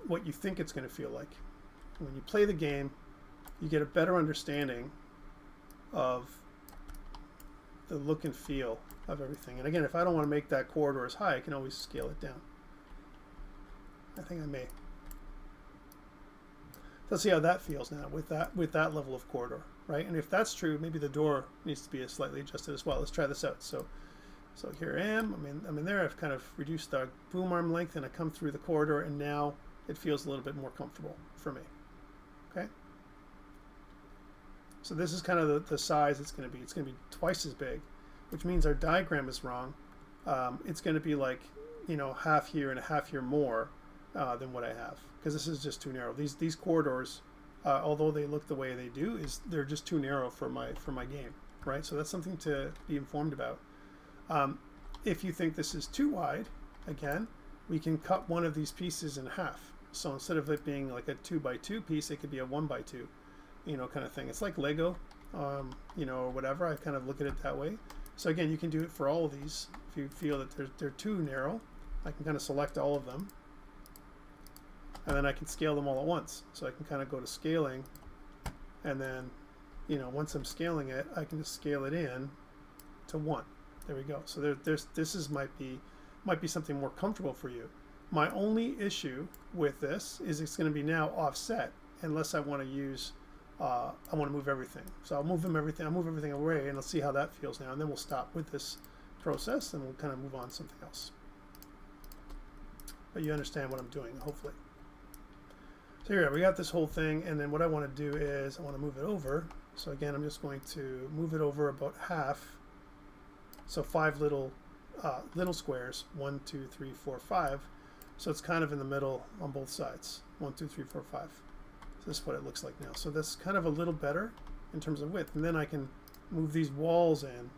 what you think it's going to feel like. When you play the game, you get a better understanding of the look and feel of everything. And again, if I don't want to make that corridor as high, I can always scale it down. I think I may. Let's see how that feels now with that level of corridor, right? And if that's true, maybe the door needs to be slightly adjusted as well. Let's try this out. So here I am. I'm in there. I've kind of reduced the boom arm length, and I come through the corridor, and now it feels a little bit more comfortable for me. Okay. So this is kind of the size it's going to be. It's going to be twice as big, which means our diagram is wrong. It's going to be like, you know, half here and a half here more than what I have, because this is just too narrow. These corridors, although they look the way they do, they're just too narrow for my game, right? So that's something to be informed about. If you think this is too wide, again, we can cut one of these pieces in half. So instead of it being like a 2x2 piece, it could be a 1x2. You know, kind of thing. It's like Lego, you know, or whatever. I kind of look at it that way. So again, you can do it for all of these. If you feel that they're too narrow, I can kind of select all of them, and then I can scale them all at once. So I can kind of go to scaling, and then, you know, once I'm scaling it, I can just scale it in to 1. There we go. So this might be something more comfortable for you. My only issue with this is it's going to be now offset unless I want to use. I want to move everything. So I'll move everything away, and I'll see how that feels now. And then we'll stop with this process, and we'll kind of move on to something else. But you understand what I'm doing, hopefully. So here we got this whole thing, and then what I want to do is I want to move it over. So again, I'm just going to move it over about half. So 5 little squares, 1, 2, 3, 4, 5. So it's kind of in the middle on both sides. 1, 2, 3, 4, 5. So this is what it looks like now. So that's kind of a little better in terms of width. And then I can move these walls in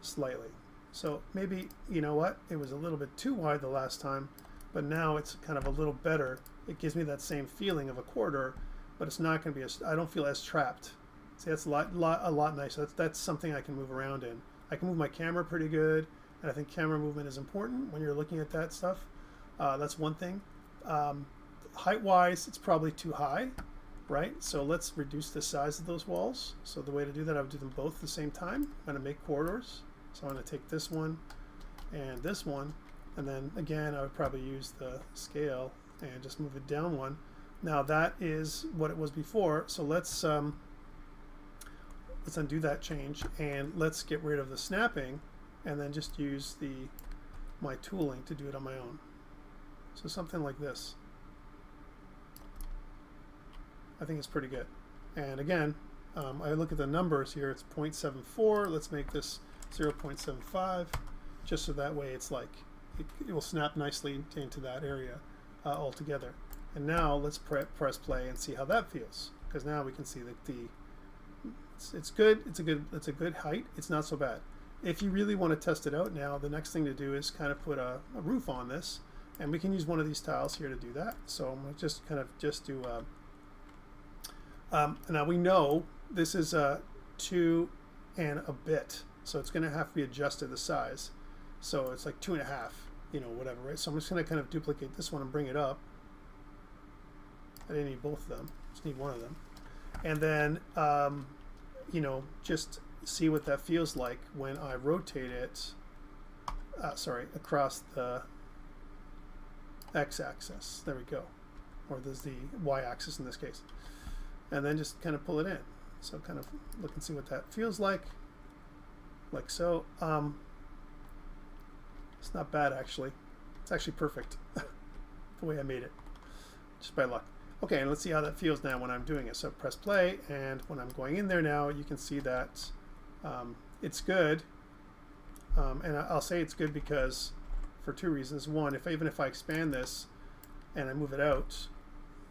slightly. So maybe, you know what, it was a little bit too wide the last time, but now it's kind of a little better. It gives me that same feeling of a corridor, but it's not going to be I don't feel as trapped. See, that's a lot nicer. That's something I can move around in. I can move my camera pretty good, and I think camera movement is important when you're looking at that stuff. That's one thing. Height-wise, it's probably too high, right? So let's reduce the size of those walls. So the way to do that, I would do them both at the same time. I'm going to make corridors. So I'm going to take this one and this one, and then again, I would probably use the scale and just move it down one. Now that is what it was before. So let's undo that change, and let's get rid of the snapping, and then just use my tooling to do it on my own. So something like this. I think it's pretty good. And again, I look at the numbers here. It's 0.74. Let's make this 0.75, just so that way it's like it will snap nicely into that area altogether. And now let's press play and see how that feels, because now we can see that it's good. It's a good height. It's not so bad. If you really want to test it out now, the next thing to do is kind of put a roof on this, and we can use one of these tiles here to do that. So I'm going to just do. Now we know this is 2 and a bit, so it's going to have to be adjusted the size. So it's like 2.5, you know, whatever, right? So I'm just going to kind of duplicate this one and bring it up. I didn't need both of them; just need one of them. And then, you know, just see what that feels like when I rotate it. Across the x-axis. There we go, or there's the y-axis in this case. And then just kind of pull it in. So kind of look and see what that feels like so. It's not bad, actually. It's actually perfect the way I made it, just by luck. Okay, and let's see how that feels now when I'm doing it. So press play, and when I'm going in there now, you can see that it's good. And I'll say it's good because for 2 reasons. One, even if I expand this and I move it out,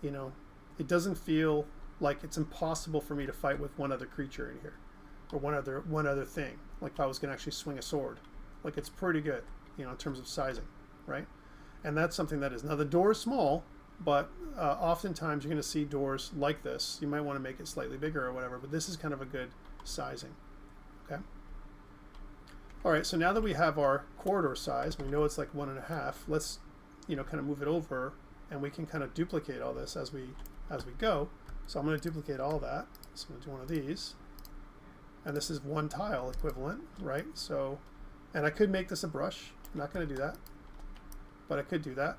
you know, it doesn't feel like it's impossible for me to fight with one other creature in here, or one other thing. Like if I was going to actually swing a sword, Like it's pretty good, you know, in terms of sizing, right? And that's something that is. Now the door is small, but oftentimes you're going to see doors like this. You might want to make it slightly bigger or whatever, but this is kind of a good sizing, okay? All right, so now that we have our corridor size, we know it's like 1.5, let's, you know, kind of move it over, and we can kind of duplicate all this as we go. So I'm going to duplicate all that. So I'm going to do one of these. And this is one tile equivalent, right? So, and I could make this a brush. I'm not going to do that, but I could do that.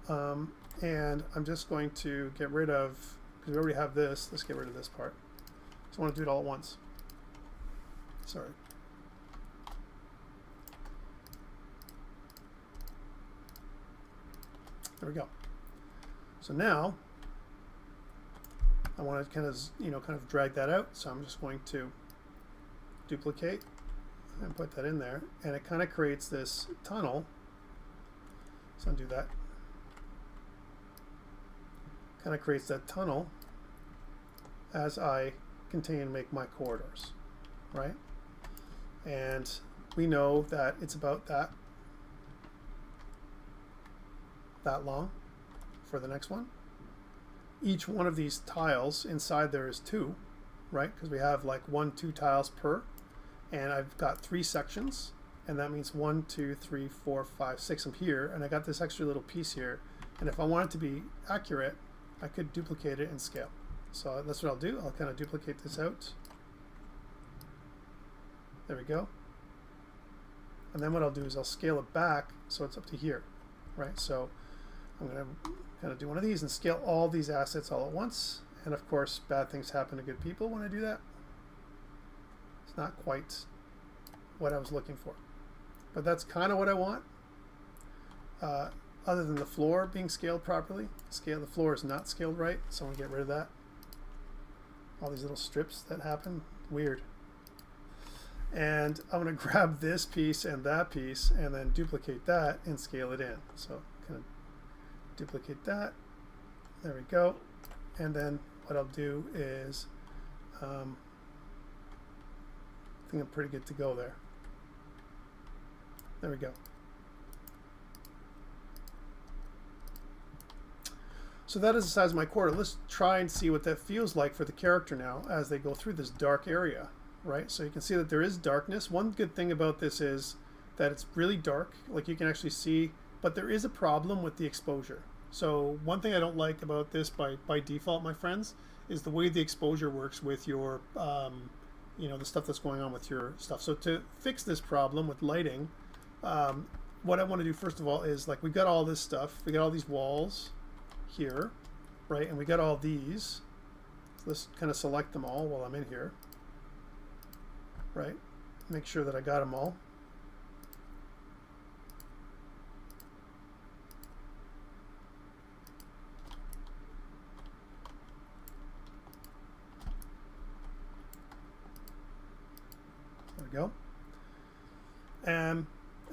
And I'm just going to get rid of, because we already have this, let's get rid of this part. So I want to do it all at once. Sorry. There we go. So now I want to kind of, you know, kind of drag that out. So I'm just going to duplicate and put that in there, and it kind of creates this tunnel. So undo that. Kind of creates that tunnel as I continue to make my corridors, right? And we know that it's about that long for the next one. Each one of these tiles inside there is 2, right? Because we have like 1, 2 tiles per, and I've got 3 sections, and that means 1, 2, 3, 4, 5, 6 up here, and I got this extra little piece here. And if I want it to be accurate, I could duplicate it and scale. So that's what I'll do. I'll kind of duplicate this out. There we go. And then what I'll do is I'll scale it back so it's up to here, right? So I'm going to kind of do one of these and scale all these assets all at once. And of course, bad things happen to good people when I do that. It's not quite what I was looking for, but that's kind of what I want. Other than the floor being scaled properly, the floor is not scaled right, so I'm going to get rid of that. All these little strips that happen, weird. And I'm going to grab this piece and that piece and then duplicate that and scale it in. So kind of duplicate that. There we go. And then what I'll do is, I think I'm pretty good to go there. There we go. So that is the size of my corridor. Let's try and see what that feels like for the character now as they go through this dark area, right? So you can see that there is darkness. One good thing about this is that it's really dark, like you can actually see, but there is a problem with the exposure. So one thing I don't like about this by default, my friends, is the way the exposure works with your, you know, the stuff that's going on with your stuff. So to fix this problem with lighting, what I want to do first of all is, like, we've got all this stuff. We got all these walls here, right? And we got all these. So let's kind of select them all while I'm in here, right? Make sure that I got them all. There we go.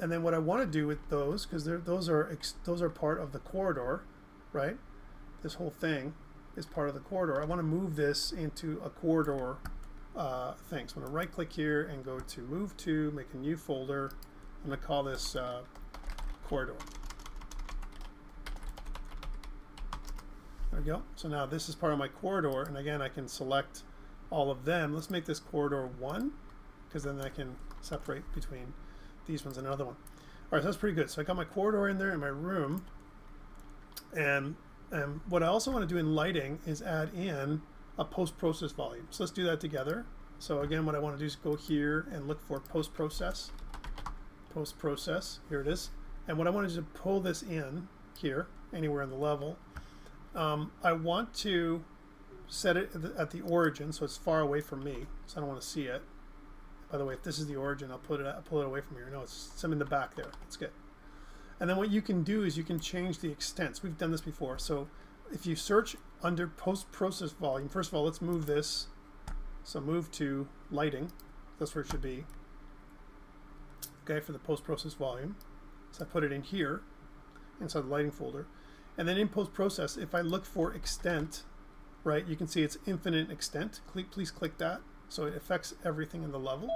And then what I want to do with those, because those are part of the corridor, right? This whole thing is part of the corridor. I want to move this into a corridor thing. So I'm going to right click here and go to move to, make a new folder. I'm going to call this corridor. There we go. So now this is part of my corridor, and again I can select all of them. Let's make this corridor 1, because then I can separate between these ones and another one. All right, so that's pretty good. So I got my corridor in there in my room. And what I also want to do in lighting is add in a post-process volume. So let's do that together. So again, what I want to do is go here and look for post-process. Post-process, here it is. And what I want to do is pull this in here, anywhere in the level. I want to set it at the origin, so it's far away from me, so I don't want to see it. By the way, if this is the origin, I'll pull it away from here. No, it's in the back there. That's good. And then what you can do is you can change the extents. We've done this before. So if you search under post-process volume, first of all, let's move this. So move to lighting. That's where it should be. Okay, for the post-process volume. So I put it in here, inside the lighting folder. And then in post-process, if I look for extent, right, you can see it's infinite extent. Please click that. So it affects everything in the level.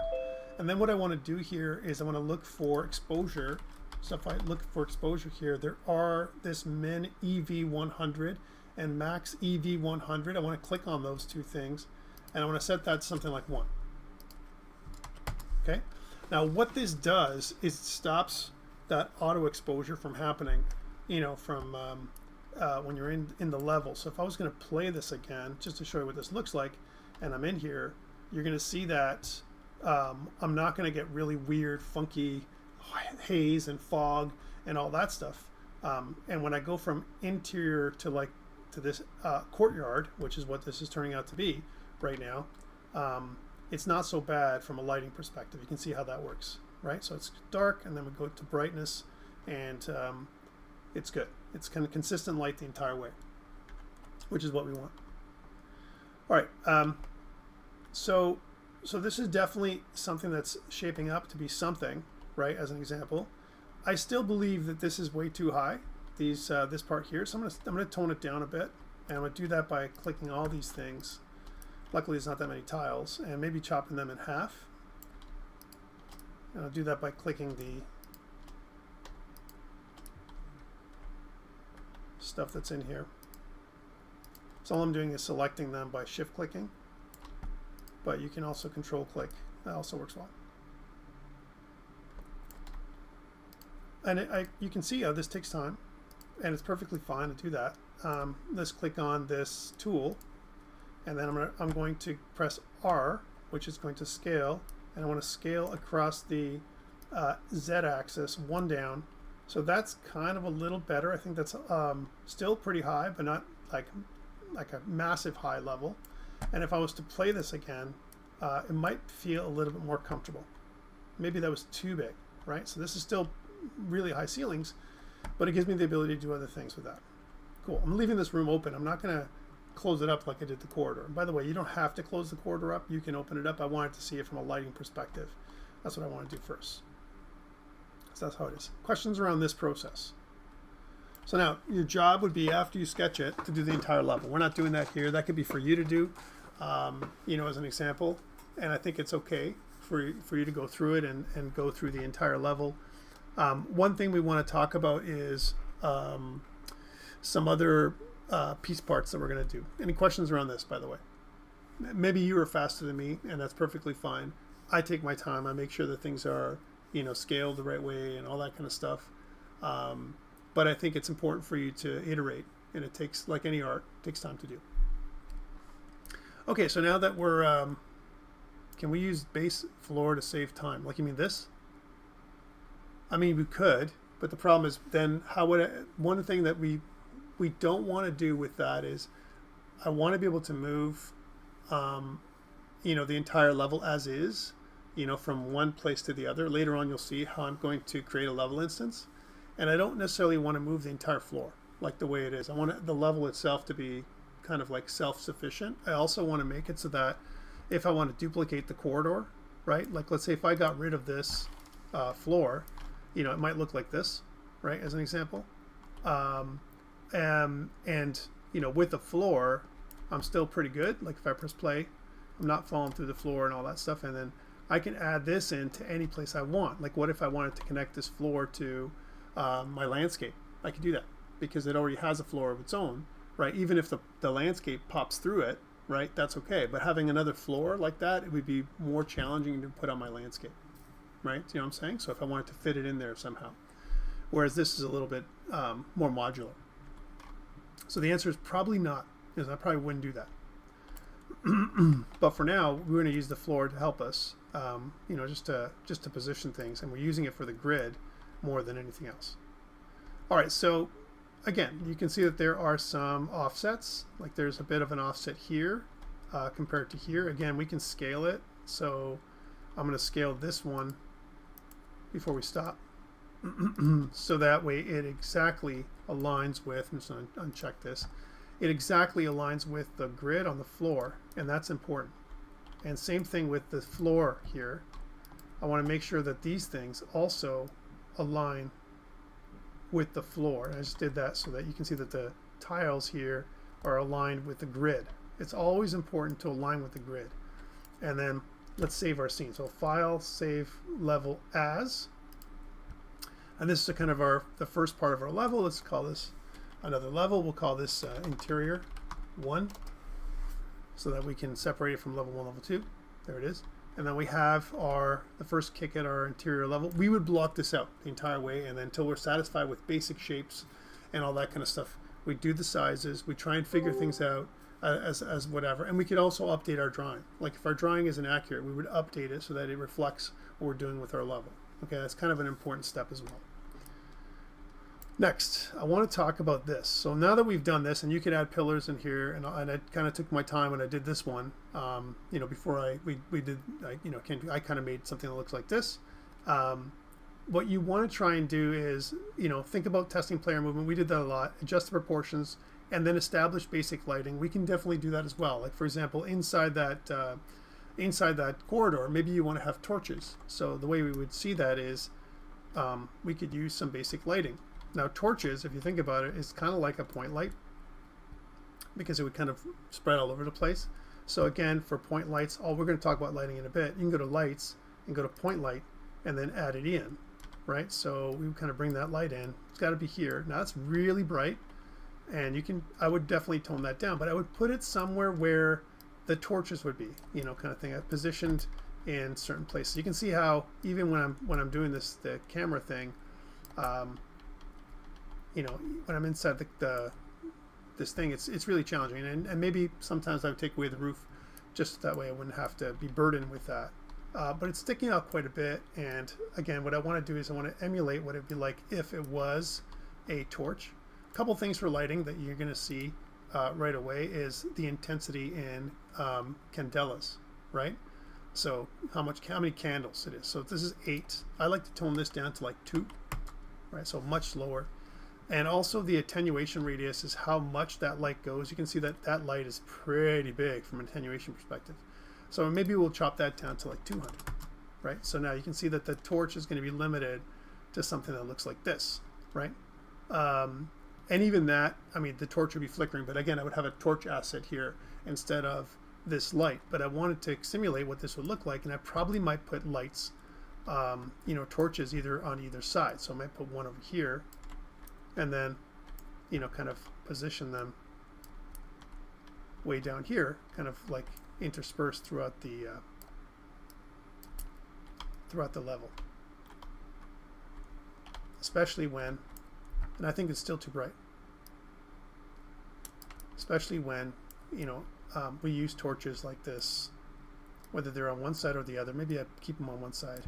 And then what I want to do here is I want to look for exposure. So if I look for exposure here, there are this min EV100 and max EV100. I want to click on those two things, and I want to set that to something like 1. Okay. Now what this does is it stops that auto exposure from happening, you know, from when you're in the level. So if I was going to play this again, just to show you what this looks like, and I'm in here, you're going to see that I'm not going to get really weird, funky haze and fog and all that stuff. And when I go from interior to this courtyard, which is what this is turning out to be right now, it's not so bad from a lighting perspective. You can see how that works, right? So it's dark, and then we go to brightness, and it's good. It's kind of consistent light the entire way, which is what we want. All right. So this is definitely something that's shaping up to be something, right? As an example, I still believe that this is way too high. This part here. So I'm gonna tone it down a bit, and I'm gonna do that by clicking all these things. Luckily, there's not that many tiles, and maybe chopping them in half. And I'll do that by clicking the stuff that's in here. So all I'm doing is selecting them by shift clicking, but you can also control click. That also works well. And you can see how this takes time, and it's perfectly fine to do that. Let's click on this tool, and then I'm going to press R, which is going to scale, and I want to scale across the Z-axis 1 down. So that's kind of a little better. I think that's still pretty high, but not like a massive high level. And if I was to play this again, it might feel a little bit more comfortable. Maybe that was too big, right? So this is still really high ceilings, but it gives me the ability to do other things with that. Cool. I'm leaving this room open. I'm not going to close it up like I did the corridor. And by the way, you don't have to close the corridor up. You can open it up. I wanted to see it from a lighting perspective. That's what I want to do first. So that's how it is. Questions around this process? So now your job would be, after you sketch it, to do the entire level. We're not doing that here. That could be for you to do, you know, as an example. And I think it's okay for you to go through it and go through the entire level. One thing we want to talk about is some other piece parts that we're going to do. Any questions around this, by the way? Maybe you are faster than me, and that's perfectly fine. I take my time. I make sure that things are, you know, scaled the right way and all that kind of stuff. But I think it's important for you to iterate, and it takes, like any art, it takes time to do. Okay, so now that we're, can we use base floor to save time? Like, you mean this? I mean, we could, but the problem is then how would one thing that we don't want to do with that is I want to be able to move, you know, the entire level as is, you know, from one place to the other. Later on, you'll see how I'm going to create a level instance. And I don't necessarily want to move the entire floor like the way it is. I want the level itself to be kind of like self-sufficient. I also want to make it so that if I want to duplicate the corridor, right? Like, let's say if I got rid of this floor, you know, it might look like this, right? As an example. And you know, with the floor, I'm still pretty good. Like if I press play, I'm not falling through the floor and all that stuff. And then I can add this into any place I want. Like, what if I wanted to connect this floor to my landscape? I could do that because it already has a floor of its own, right? Even if the landscape pops through it, right? That's okay. But having another floor like that, it would be more challenging to put on my landscape, right? You know what I'm saying? So if I wanted to fit it in there somehow, whereas this is a little bit more modular. So the answer is probably not, because I probably wouldn't do that. But for now, we're going to use the floor to help us, you know, just to position things, and we're using it for the grid more than anything else. All right, so again, you can see that there are some offsets. Like there's a bit of an offset here compared to here. Again, we can scale it. So I'm going to scale this one before we stop. So that way it exactly aligns with, I'm just going to uncheck this, it exactly aligns with the grid on the floor, and that's important. And same thing with the floor here. I want to make sure that these things also align with the floor. And I just did that so that you can see that the tiles here are aligned with the grid. It's always important to align with the grid. And then let's save our scene. So file, save level as, and this is kind of the first part of our level. Let's call this another level. We'll call this interior 1, so that we can separate it from level 1, level 2. There it is. And then we have the first kick at our interior level. We would block this out the entire way, and then until we're satisfied with basic shapes and all that kind of stuff. We do the sizes, we try and figure things out as whatever, and we could also update our drawing. Like if our drawing is inaccurate, we would update it so that it reflects what we're doing with our level. Okay, that's kind of an important step as well. Next, I want to talk about this. So now that we've done this, and you could add pillars in here, and I kind of took my time when I did this one. You know, before I kind of made something that looks like this. What you want to try and do is, you know, think about testing player movement. We did that a lot. Adjust the proportions, and then establish basic lighting. We can definitely do that as well. Like for example, inside that corridor, maybe you want to have torches. So the way we would see that is, we could use some basic lighting. Now torches, if you think about it, is kind of like a point light because it would kind of spread all over the place. So again, for point lights, we're going to talk about lighting in a bit. You can go to lights and go to point light and then add it in, right? So we would kind of bring that light in. It's got to be here. Now it's really bright, and I would definitely tone that down, but I would put it somewhere where the torches would be, you know, kind of thing, positioned in certain places. You can see how even when I'm doing the camera thing, you know, when I'm inside this thing, it's really challenging, and maybe sometimes I would take away the roof just that way I wouldn't have to be burdened with that. But it's sticking out quite a bit, and again, what I want to do is I want to emulate what it'd be like if it was a torch. A couple things for lighting that you're going to see right away is the intensity in candelas, right? So how many candles it is. So if this is 8, I like to tone this down to like 2, right? So much slower. And also the attenuation radius is how much that light goes. You can see that that light is pretty big from an attenuation perspective. So maybe we'll chop that down to like 200, right? So now you can see that the torch is going to be limited to something that looks like this, right? And even that, I mean, the torch would be flickering, but again, I would have a torch asset here instead of this light. But I wanted to simulate what this would look like, and I probably might put lights, you know, torches either on either side. So I might put one over here, and then, you know, kind of position them way down here, kind of like interspersed throughout the level. Especially when, and I think it's still too bright, especially when, you know, we use torches like this, whether they're on one side or the other. Maybe I keep them on one side,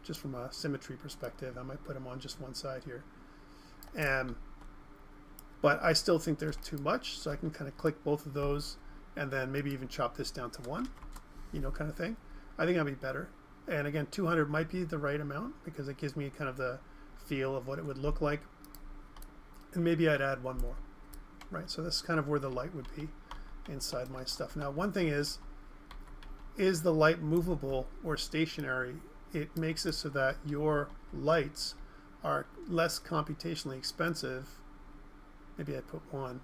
just from a symmetry perspective. I might put them on just one side here. But I still think there's too much, so I can kind of click both of those and then maybe even chop this down to 1, you know, kind of thing. I think that'd be better. And again, 200 might be the right amount because it gives me kind of the feel of what it would look like. And maybe I'd add 1 more, right? So that's kind of where the light would be inside my stuff. Now, one thing is the light movable or stationary? It makes it so that your lights are less computationally expensive. Maybe I put 1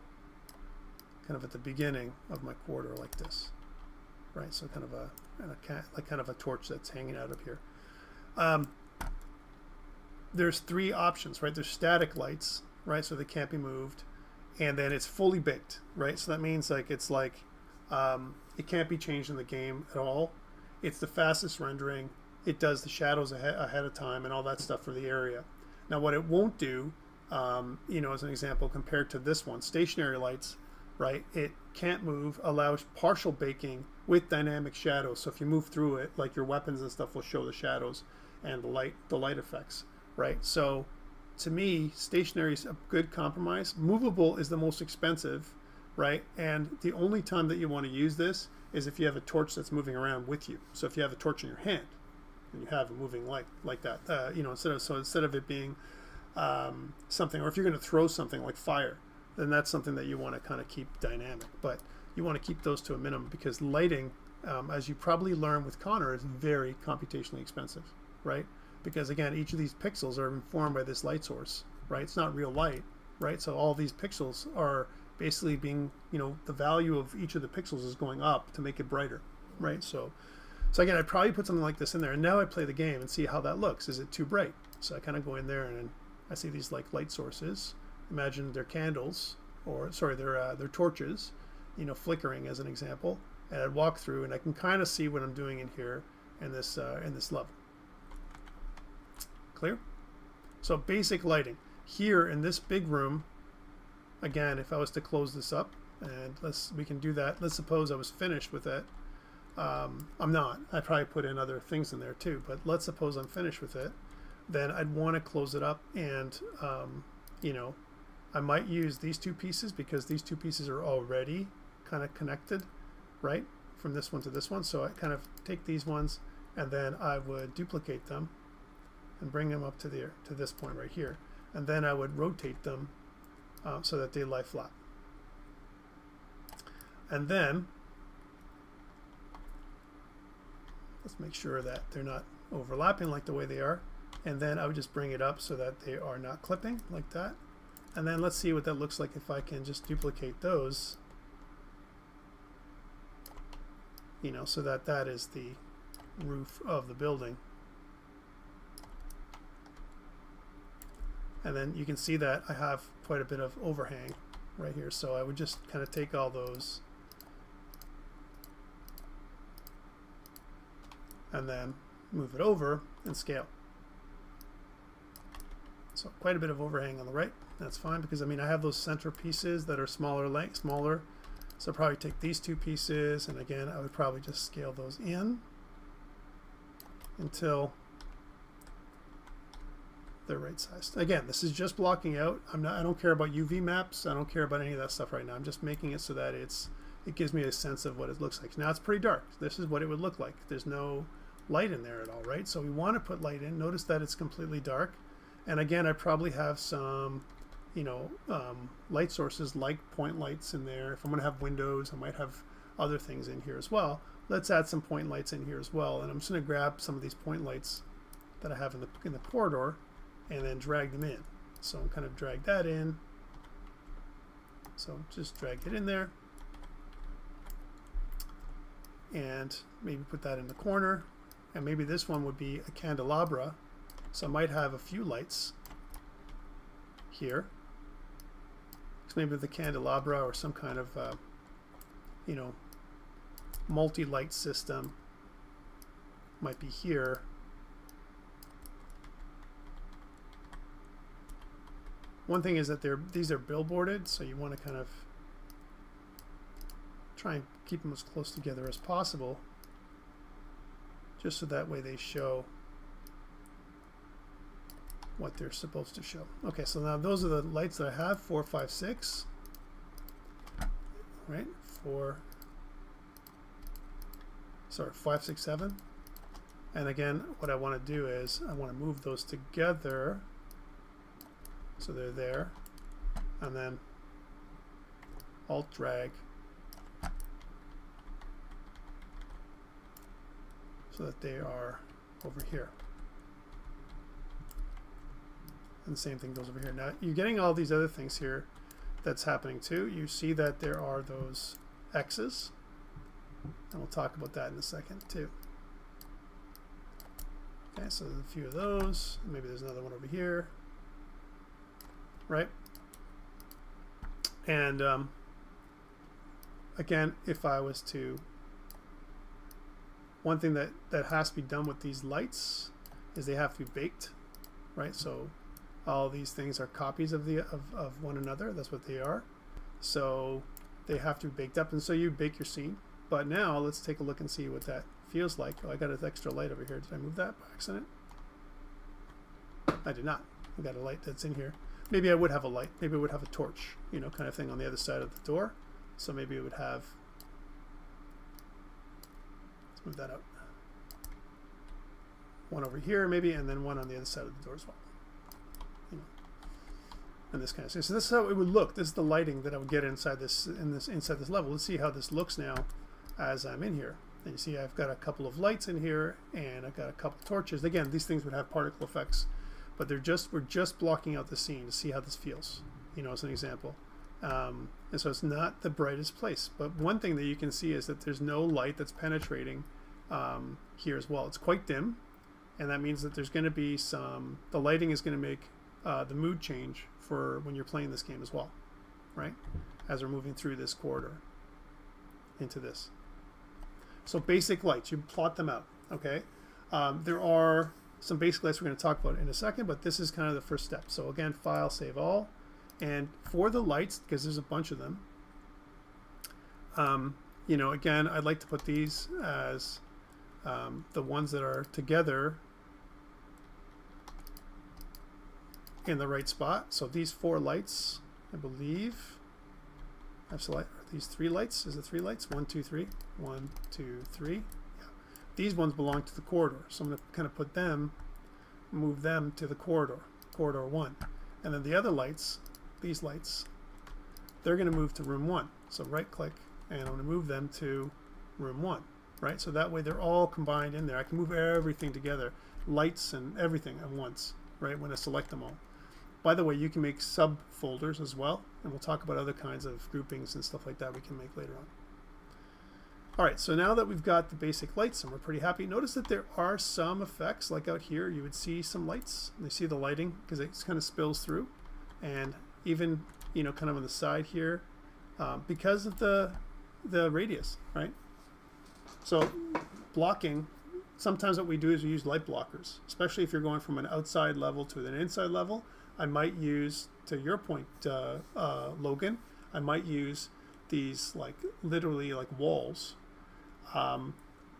kind of at the beginning of my corridor like this, right? So kind of a torch that's hanging out of here. There's 3 options, right? There's static lights, right? So they can't be moved, and then it's fully baked, right? So that means like it's like it can't be changed in the game at all. It's the fastest rendering. It does the shadows ahead of time and all that stuff for the area. Now, what it won't do, you know, as an example, compared to this one, stationary lights, right? It can't move, allows partial baking with dynamic shadows. So if you move through it, like your weapons and stuff will show the shadows and the light effects, right? So to me, stationary is a good compromise. Movable is the most expensive, right? And the only time that you want to use this is if you have a torch that's moving around with you. So if you have a torch in your hand and you have a moving light like that, you know, instead of it being something, or if you're going to throw something like fire, then that's something that you want to kind of keep dynamic. But you want to keep those to a minimum because lighting, as you probably learn with Connor, is very computationally expensive, right? Because again, each of these pixels are informed by this light source, right? It's not real light, right? So all these pixels are basically being, you know, the value of each of the pixels is going up to make it brighter, right? So So again, I'd probably put something like this in there, and now I play the game and see how that looks. Is it too bright? So I kind of go in there and I see these like light sources. Imagine they're candles, or sorry, they're torches, you know, flickering as an example. And I'd walk through and I can kind of see what I'm doing in here in this level. Clear? So basic lighting. Here in this big room, again, if I was to close this up, and we can do that. Let's suppose I was finished with it. I'm not. I probably put in other things in there too, but let's suppose I'm finished with it. Then I'd want to close it up, and you know, I might use these two pieces because these two pieces are already kind of connected, right, from this one to this one. So I kind of take these ones, and then I would duplicate them and bring them up to this point right here, and then I would rotate them so that they lie flat. And then let's make sure that they're not overlapping like the way they are. And then I would just bring it up so that they are not clipping like that. And then let's see what that looks like if I can just duplicate those, you know, so that that is the roof of the building. And then you can see that I have quite a bit of overhang right here. So I would just kind of take all those and then move it over and scale. So quite a bit of overhang on the right. That's fine because I mean I have those center pieces that are smaller. So I'll probably take these two pieces, and again I would probably just scale those in until they're right sized. Again, this is just blocking out. I don't care about UV maps. I don't care about any of that stuff right now. I'm just making it so that it gives me a sense of what it looks like. Now it's pretty dark. This is what it would look like. There's no light in there at all, right? So we want to put light in. Notice that it's completely dark. And again, I probably have some, you know, light sources like point lights in there. If I'm going to have windows, I might have other things in here as well. Let's add some point lights in here as well. And I'm just going to grab some of these point lights that I have in the corridor and then drag them in. So I'm kind of drag that in. So just drag it in there. And maybe put that in the corner. And maybe this one would be a candelabra. So I might have a few lights here. So maybe the candelabra or some kind of, you know, multi-light system might be here. One thing is that these are billboarded, so you want to kind of try and keep them as close together as possible, just so that way they show what they're supposed to show. Okay, so now those are the lights that I have, 4, 5, 6. Right? 5, 6, 7. And again, what I want to do is I want to move those together so they're there, and then Alt drag so that they are over here. And the same thing goes over here. Now you're getting all these other things here that's happening too. You see that there are those X's, and we'll talk about that in a second too. Okay, so there's a few of those. Maybe there's another one over here, right? And again, if I was to, one thing that has to be done with these lights is they have to be baked, right? So all these things are copies of one another. That's what they are. So they have to be baked up, and so you bake your scene. But now let's take a look and see what that feels like. Oh, I got an extra light over here. Did I move that by accident? I did not. I got a light that's in here. Maybe I would have a light. Maybe I would have a torch, you know, kind of thing on the other side of the door. So maybe it would have, let's move that out. One over here maybe, and then one on the other side of the door as well. You know, and this kind of thing. So this is how it would look. This is the lighting that I would get inside this level. Let's see how this looks now as I'm in here. And you see I've got a couple of lights in here, and I've got a couple of torches. Again, these things would have particle effects, but we're just blocking out the scene to see how this feels, you know, as an example. And so it's not the brightest place. But one thing that you can see is that there's no light that's penetrating here as well. It's quite dim, and that means that there's going to be the lighting is going to make the mood change for when you're playing this game as well, right? As we're moving through this corridor into this. So basic lights, you plot them out, okay? There are some basic lights we're going to talk about in a second, but this is kind of the first step. So again, file, save all. And for the lights, because there's a bunch of them, you know, again, I'd like to put these as the ones that are together in the right spot. So these 4 lights, I believe, are these 3 lights? Is it 3 lights? 1, 2, 3. 1, 2, 3. Yeah. These ones belong to the corridor. So I'm going to kind of put them, move them to the corridor 1. And then the other lights, these lights, they're going to move to room 1. So right click, and I'm going to move them to room 1, right? So that way they're all combined in there. I can move everything together, lights and everything at once, right, when I select them all. By the way, you can make subfolders as well, and we'll talk about other kinds of groupings and stuff like that we can make later on. All right, so now that we've got the basic lights and we're pretty happy, notice that there are some effects, like out here, you would see some lights. You see the lighting because it kind of spills through, and even, you know, kind of on the side here, because of the radius, right? So blocking, sometimes what we do is we use light blockers, especially if you're going from an outside level to an inside level. I might use, to your point, Logan, I might use these like literally like walls on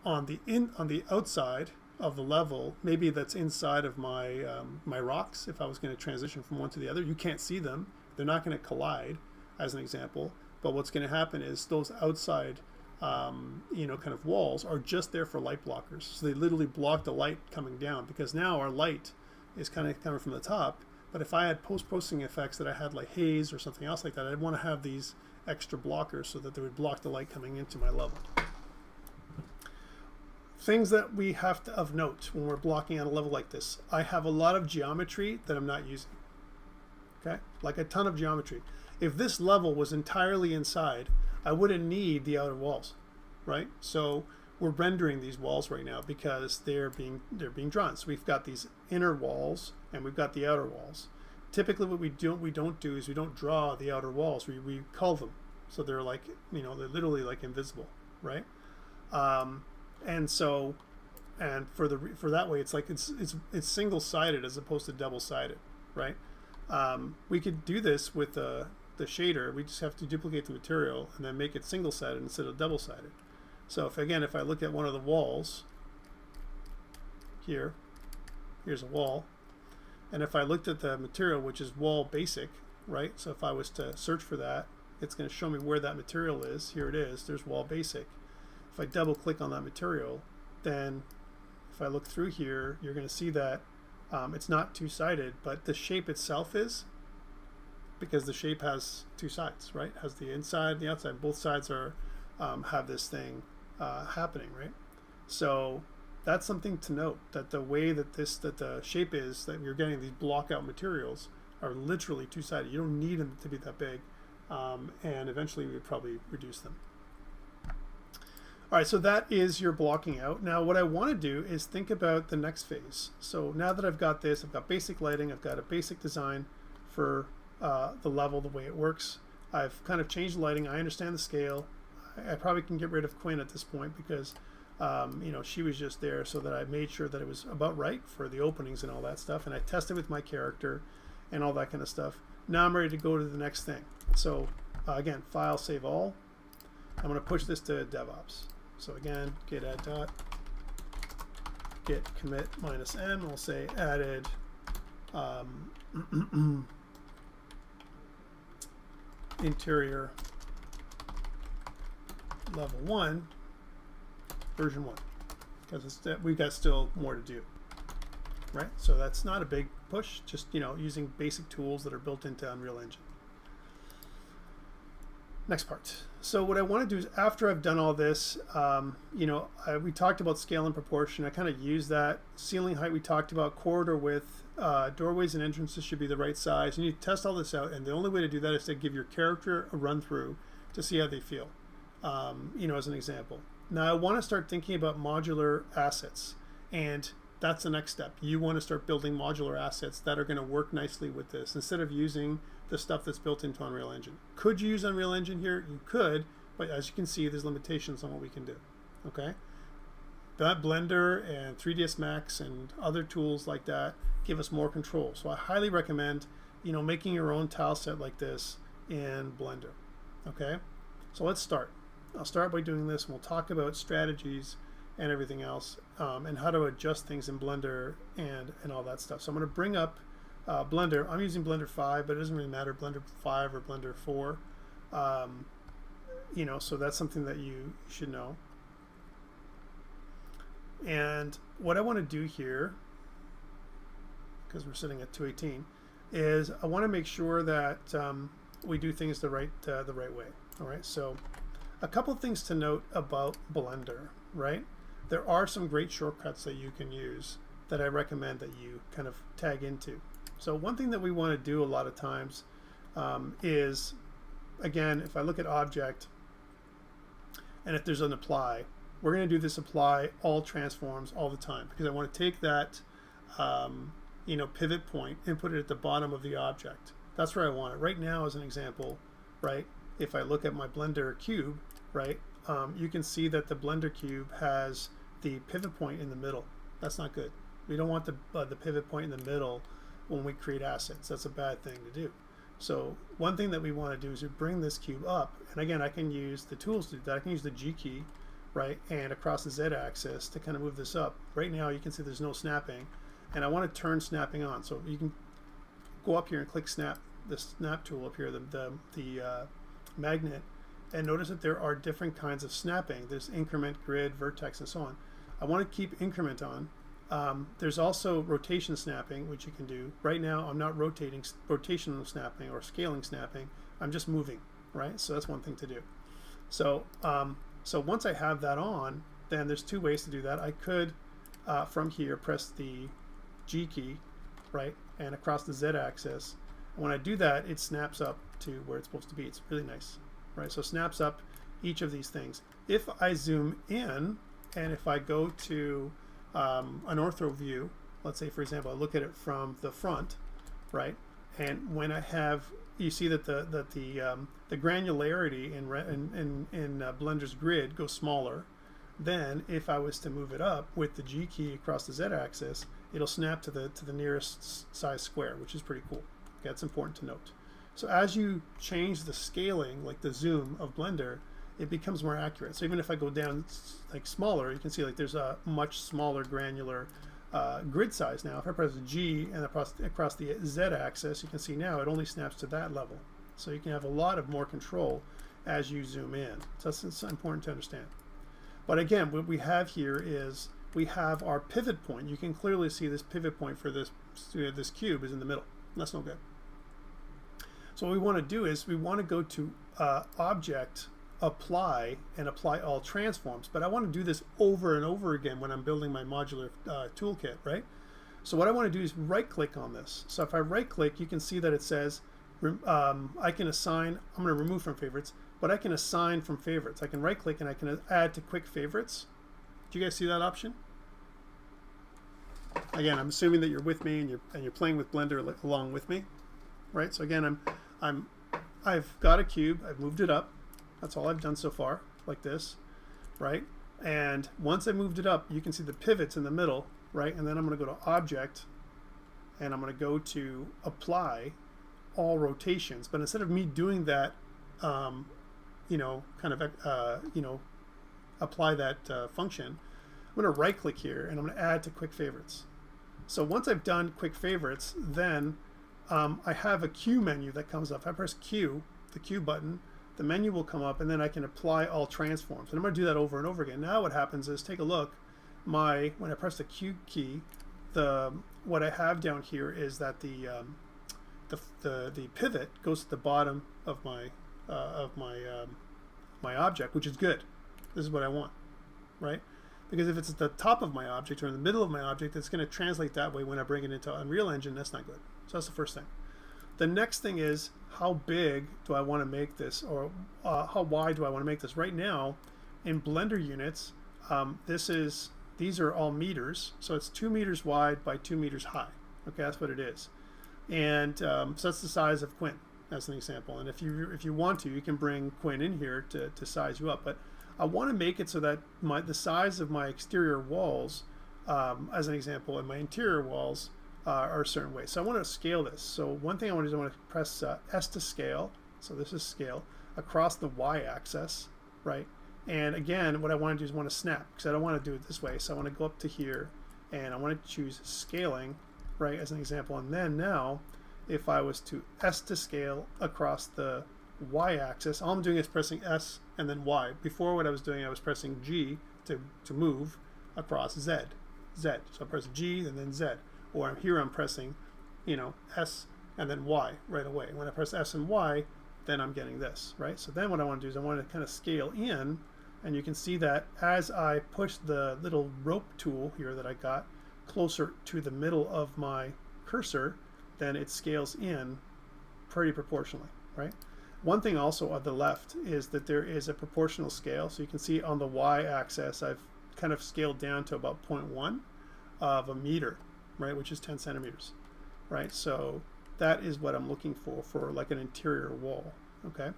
the outside of the level. Maybe that's inside of my my rocks. If I was going to transition from one to the other, you can't see them. They're not going to collide, as an example. But what's going to happen is those outside, you know, kind of walls are just there for light blockers. So they literally block the light coming down, because now our light is kind of coming from the top. But if I had post-processing effects that I had like haze or something else like that, I'd want to have these extra blockers so that they would block the light coming into my level. Things that we have to of note when we're blocking on a level like this. I have a lot of geometry that I'm not using. Okay, like a ton of geometry. If this level was entirely inside, I wouldn't need the outer walls, right? So we're rendering these walls right now because they're being drawn. So we've got these inner walls and we've got the outer walls. Typically what we don't do is we don't draw the outer walls. We cull them. So they're like, you know, they're literally like invisible, right? And so, and for that way, it's like it's single-sided as opposed to double-sided, right? We could do this with the shader. We just have to duplicate the material and then make it single-sided instead of double-sided. So if I look at one of the walls here, here's a wall, and if I looked at the material, which is wall basic, right? So if I was to search for that, it's going to show me where that material is. Here it is. There's wall basic. If I double click on that material, then if I look through here, you're going to see that it's not two-sided, but the shape itself is, because the shape has 2 sides, right? It has the inside and the outside. Both sides are have this thing happening, right? So that's something to note, that the way that the shape is, that you're getting these block out materials are literally 2-sided. You don't need them to be that big, and eventually we would probably reduce them. All right, so that is your blocking out. Now what I want to do is think about the next phase. So now that I've got this, I've got basic lighting, I've got a basic design for the level, the way it works. I've kind of changed the lighting. I understand the scale. I probably can get rid of Quinn at this point because you know, she was just there, so that I made sure that it was about right for the openings and all that stuff. And I tested with my character and all that kind of stuff. Now I'm ready to go to the next thing. So again, file, save all. I'm going to push this to DevOps. So again, git add dot, git commit -n. We'll say added interior level 1, version 1, because we've got still more to do, right? So that's not a big push, just, you know, using basic tools that are built into Unreal Engine. Next part. So what I want to do is, after I've done all this, you know, we talked about scale and proportion. I kind of use that. Ceiling height we talked about, corridor width, doorways and entrances should be the right size. You need to test all this out, and the only way to do that is to give your character a run through to see how they feel. You know, as an example. Now I want to start thinking about modular assets, and that's the next step. You want to start building modular assets that are going to work nicely with this instead of using the stuff that's built into Unreal Engine. Could you use Unreal Engine here? You could, but as you can see, there's limitations on what we can do. Okay, that Blender and 3ds Max and other tools like that give us more control. So I highly recommend, making your own tile set like this in Blender. Okay, so let's start. I'll start by doing this, and we'll talk about strategies and everything else, and how to adjust things in Blender and all that stuff. So I'm going to bring up Blender. I'm using Blender 5, but it doesn't really matter, Blender 5 or Blender 4. So that's something that you should know. And what I want to do here, because we're sitting at 218, is I want to make sure that we do things the right way. All right, so a couple things to note about Blender, right? There are some great shortcuts that you can use that I recommend that you kind of tag into. So one thing that we want to do a lot of times is, again, if I look at object, and if there's an apply, we're going to do this apply all transforms all the time, because I want to take that pivot point and put it at the bottom of the object. That's where I want it. Right now, as an example, right, if I look at my Blender cube, right, you can see that the Blender cube has the pivot point in the middle. That's not good. We don't want the pivot point in the middle when we create assets. That's a bad thing to do. So one thing that we want to do is we bring this cube up, and again, I can use the tools to do that. I can use the G key, right, and across the Z axis to kind of move this up. Right now you can see there's no snapping, and I want to turn snapping on. So you can go up here and click snap, the snap tool up here, the magnet, and notice that there are different kinds of snapping. There's increment, grid, vertex, and so on. I want to keep increment on. There's also rotation snapping, which you can do. Right now I'm not rotating rotational snapping or scaling snapping. I'm just moving, right? So that's one thing to do. So so once I have that on, then there's two ways to do that. I could from here press the G key, right, and across the Z axis. When I do that, it snaps up to where it's supposed to be. It's really nice, right? So it snaps up each of these things. If I zoom in, and if I go to an ortho view, let's say, for example, I look at it from the front, right, and when I have, you see that the granularity in Blender's grid goes smaller. Then if I was to move it up with the G key across the Z axis, it'll snap to the nearest size square, which is pretty cool. Okay, that's important to note. So as you change the scaling, like the zoom of Blender, it becomes more accurate. So even if I go down like smaller, you can see like there's a much smaller granular grid size now. If I press G and across the Z axis, you can see now it only snaps to that level. So you can have a lot of more control as you zoom in. So that's important to understand. But again, what we have here is we have our pivot point. You can clearly see this pivot point for this cube is in the middle. That's no good. So what we want to do is we want to go to Object, Apply, and apply all transforms. But I want to do this over and over again when I'm building my modular toolkit, right? So what I want to do is right-click on this. So if I right-click, you can see that it says I can assign. I'm going to remove from favorites, but I can assign from favorites. I can right-click and I can add to quick favorites. Do you guys see that option? Again, I'm assuming that you're with me and you're playing with Blender along with me, right? So again, I've got a cube. I've moved it up. That's all I've done so far, like this, right? And once I moved it up, you can see the pivots in the middle, right? And then I'm going to go to Object, and I'm going to go to Apply All Rotations. But instead of me doing that, kind of, apply that function, I'm going to right-click here, and I'm going to add to Quick Favorites. So once I've done Quick Favorites, then I have a Q menu that comes up. If I press Q, the Q button, the menu will come up, and then I can apply all transforms. And I'm going to do that over and over again. Now what happens is, take a look, when I press the Q key, what I have down here is that the pivot goes to the bottom of my my object, which is good. This is what I want, right? Because if it's at the top of my object or in the middle of my object, it's going to translate that way when I bring it into Unreal Engine. That's not good. So that's the first thing. The next thing is, how big do I want to make this, or how wide do I want to make this? Right now, in Blender units, these are all meters, so it's 2 meters wide by 2 meters high. Okay, that's what it is. And so that's the size of Quinn, as an example. And if you want to, you can bring Quinn in here to size you up. But I want to make it so that the size of my exterior walls, as an example, and my interior walls are a certain way. So I want to scale this. So one thing I want to do is I want to press S to scale. So this is scale across the y-axis, right? And again, what I want to do is I want to snap, because I don't want to do it this way. So I want to go up to here, and I want to choose scaling, right, as an example. And then now, if I was to S to scale across the y-axis, all I'm doing is pressing S and then Y. Before, what I was doing, I was pressing G to move across Z. So I press G and then Z. Or here I'm pressing, S and then Y right away. When I press S and Y, then I'm getting this, right? So then what I want to do is I want to kind of scale in, and you can see that as I push the little rope tool here that I got closer to the middle of my cursor, then it scales in pretty proportionally, right? One thing also on the left is that there is a proportional scale. So you can see on the y-axis, I've kind of scaled down to about 0.1 of a meter, right, which is 10 centimeters, right? So that is what I'm looking for like an interior wall, okay?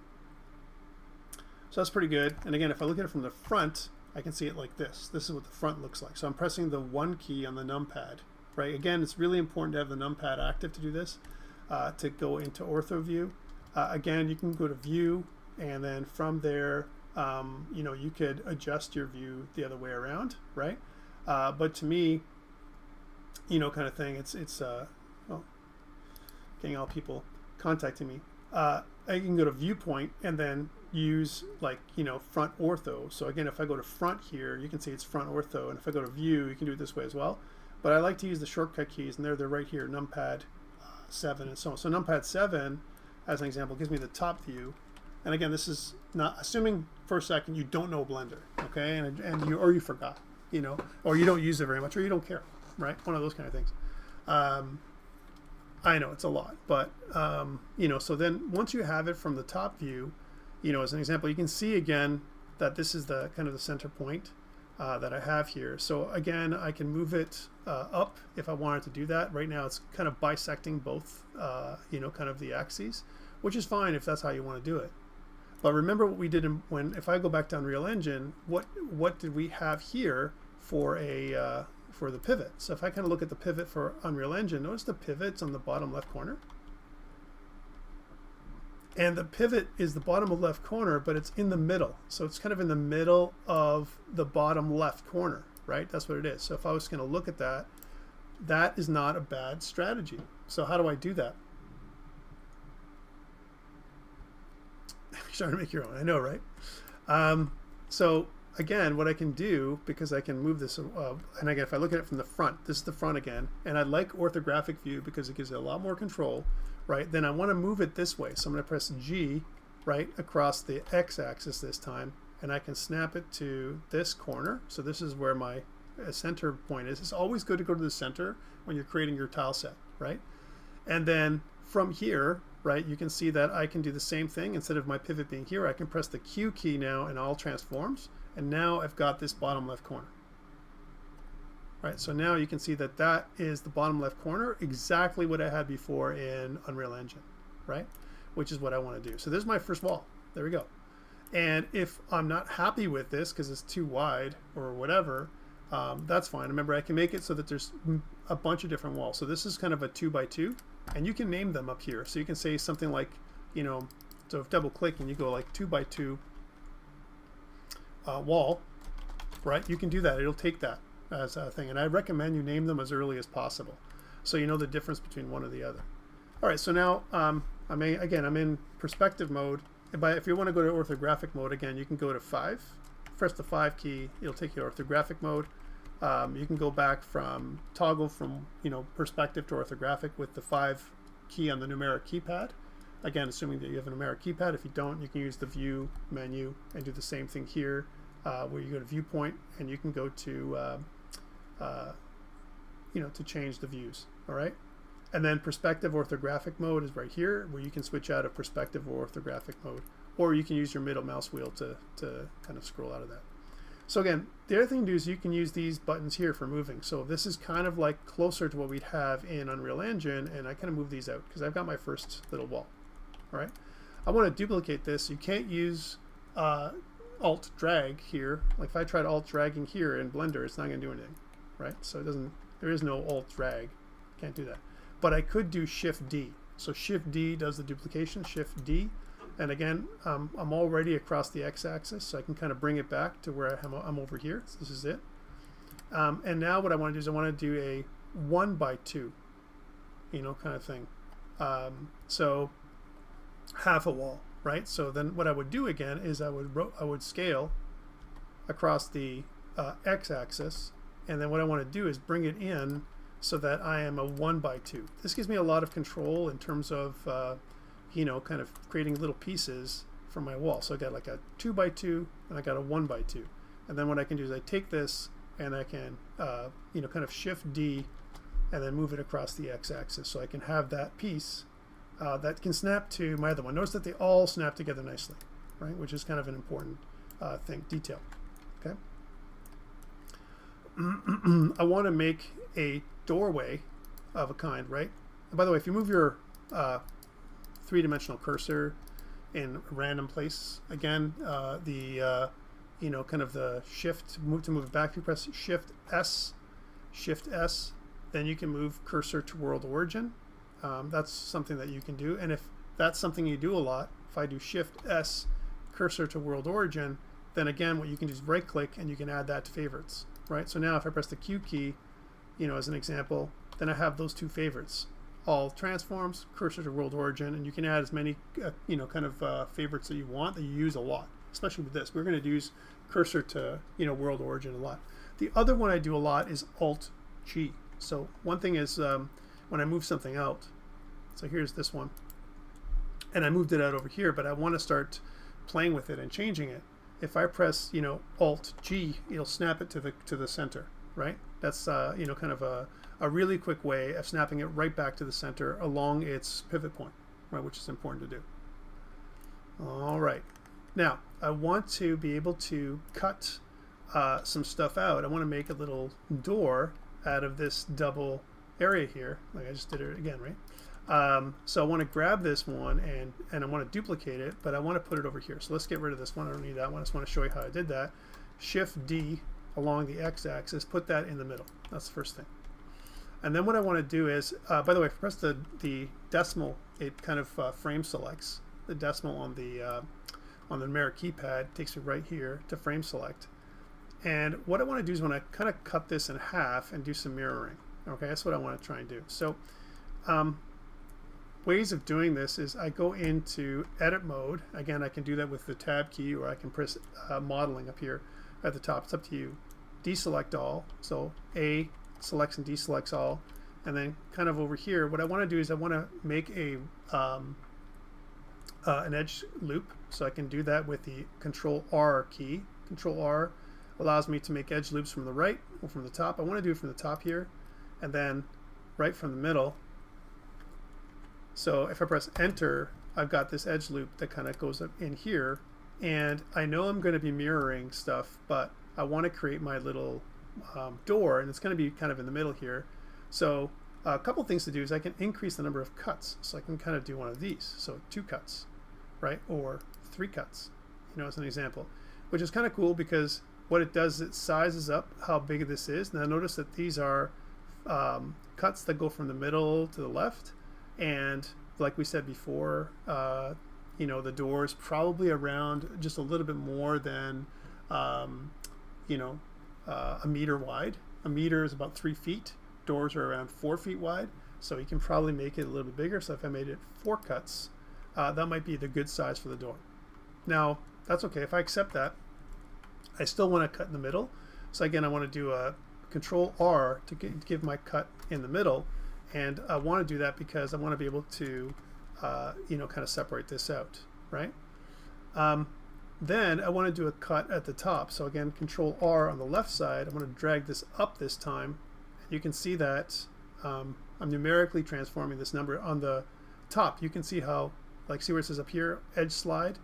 So that's pretty good. And again, if I look at it from the front, I can see it like this. This is what the front looks like. So I'm pressing the 1 key on the numpad, right? Again, it's really important to have the numpad active to do this, to go into ortho view. Again, you can go to view, and then from there, you could adjust your view the other way around, right? But to me, kind of thing, it's well, getting all people contacting me. I can go to viewpoint and then use front ortho. So again, if I go to front here, you can see it's front ortho, and if I go to view, you can do it this way as well. But I like to use the shortcut keys, and they're right here, numpad 7 and so on. So numpad 7, as an example, gives me the top view. And again, this is not assuming for a second you don't know Blender, okay, and you forgot, or you don't use it very much, or you don't care, right? One of those kind of things. I know it's a lot, but so then once you have it from the top view, as an example, you can see again that this is the kind of the center point that I have here. So again, I can move it up if I wanted to do that. Right now it's kind of bisecting both, kind of the axes, which is fine if that's how you want to do it. But remember what we did if I go back to Unreal Engine, what did we have here for for the pivot? So if I kind of look at the pivot for Unreal Engine, notice the pivot's on the bottom left corner. And the pivot is the bottom of left corner, but it's in the middle. So it's kind of in the middle of the bottom left corner, right? That's what it is. So if I was going to look at that, that is not a bad strategy. So how do I do that? You're starting to make your own, I know, right? So again, what I can do, because I can move this, and again, if I look at it from the front, this is the front again, and I like orthographic view because it gives it a lot more control, right? Then I want to move it this way. So I'm going to press G, right, across the x-axis this time, and I can snap it to this corner. So this is where my center point is. It's always good to go to the center when you're creating your tile set, right? And then from here, right, you can see that I can do the same thing. Instead of my pivot being here, I can press the Q key now and all transforms. And now I've got this bottom left corner. Right, so now you can see that that is the bottom left corner, exactly what I had before in Unreal Engine, right? Which is what I want to do. So this is my first wall. There we go. And if I'm not happy with this because it's too wide or whatever, that's fine. Remember, I can make it so that there's a bunch of different walls. So this is kind of a 2x2, and you can name them up here. So you can say something like, so if double click and you go like 2x2 wall, right? You can do that. It'll take that as a thing, and I recommend you name them as early as possible, so you know the difference between one or the other. All right, so now I'm in perspective mode. But if you want to go to orthographic mode, again, you can go to 5. Press the 5 key. It'll take you to orthographic mode. You can go back from toggle from perspective to orthographic with the 5 key on the numeric keypad. Again, assuming that you have a numeric keypad. If you don't, you can use the view menu and do the same thing here, where you go to viewpoint and you can go to to change the views. All right, and then perspective orthographic mode is right here, where you can switch out of perspective or orthographic mode, or you can use your middle mouse wheel to kind of scroll out of that. So again, the other thing to do is you can use these buttons here for moving. So this is kind of like closer to what we'd have in Unreal Engine, and I kind of move these out because I've got my first little wall. All right, I want to duplicate this. You can't use Alt drag here. Like if I tried Alt dragging here in Blender, it's not going to do anything, right? So it doesn't. There is no Alt drag. Can't do that. But I could do Shift D. So Shift D does the duplication. Shift D. And again, I'm already across the x-axis, so I can kind of bring it back to where I'm over here. So this is it. And now what I want to do is I want to do a 1x2, kind of thing. So half a wall, right? So then what I would do again is I would scale across the x-axis, and then what I want to do is bring it in so that I am a 1x2. This gives me a lot of control in terms of kind of creating little pieces from my wall. So I got like a 2x2 and I got a 1x2. And then what I can do is I take this and I can, kind of Shift D and then move it across the x-axis. So I can have that piece that can snap to my other one. Notice that they all snap together nicely, right? Which is kind of an important detail. Okay. I want to make a doorway of a kind, right? And by the way, if you move your three-dimensional cursor in a random place, again, kind of the shift to move it back, you press Shift S, then you can move cursor to world origin. That's something that you can do, and if that's something you do a lot, if I do Shift S, cursor to world origin, then again what you can do is right click and you can add that to favorites, right? So now if I press the Q key, as an example, then I have those two favorites. All transforms, cursor to world origin, and you can add as many favorites that you want that you use a lot, especially with this. We're going to use cursor to world origin a lot. The other one I do a lot is Alt G. So one thing is when I move something out, so here's this one, and I moved it out over here, but I want to start playing with it and changing it. If I press Alt G, it'll snap it to the center, right? That's kind of a really quick way of snapping it right back to the center along its pivot point, right, which is important to do. All right. Now, I want to be able to cut some stuff out. I want to make a little door out of this double area here, like I just did it again, right? So I want to grab this one and I want to duplicate it, but I want to put it over here. So let's get rid of this one. I don't need that one. I just want to show you how I did that. Shift D along the x-axis, put that in the middle. That's the first thing. And then what I want to do is, by the way, if I press the decimal, it kind of frame selects the decimal on the numeric keypad, takes me right here to frame select. And what I want to do is when I kind of cut this in half and do some mirroring. Okay, that's what I want to try and do. So ways of doing this is I go into edit mode. Again, I can do that with the tab key, or I can press modeling up here at the top. It's up to you. Deselect all. So A selects and deselects all, and then kind of over here what I want to do is I want to make a an edge loop, so I can do that with the Control R key. Control R allows me to make edge loops from the right or from the top. I want to do it from the top here, and then right from the middle. So if I press enter, I've got this edge loop that kind of goes up in here, and I know I'm going to be mirroring stuff, but I want to create my little door, and it's going to be kind of in the middle here. So a couple things to do is I can increase the number of cuts, so I can kind of do one of these, so 2 cuts, right, or 3 cuts, as an example, which is kind of cool because what it does is it sizes up how big this is. Now notice that these are cuts that go from the middle to the left, and like we said before, the door is probably around just a little bit more than a meter wide. A meter is about 3 feet. Doors are around 4 feet wide, so you can probably make it a little bit bigger. So if I made it 4 cuts, that might be the good size for the door. Now that's okay. If I accept that, I still want to cut in the middle. So again, I want to do a Control R to give my cut in the middle, and I want to do that because I want to be able to kind of separate this out, right? Then I want to do a cut at the top. So again, Control R on the left side. I want to drag this up this time. You can see that I'm numerically transforming this number on the top. You can see how, like, see where it says up here, edge slide.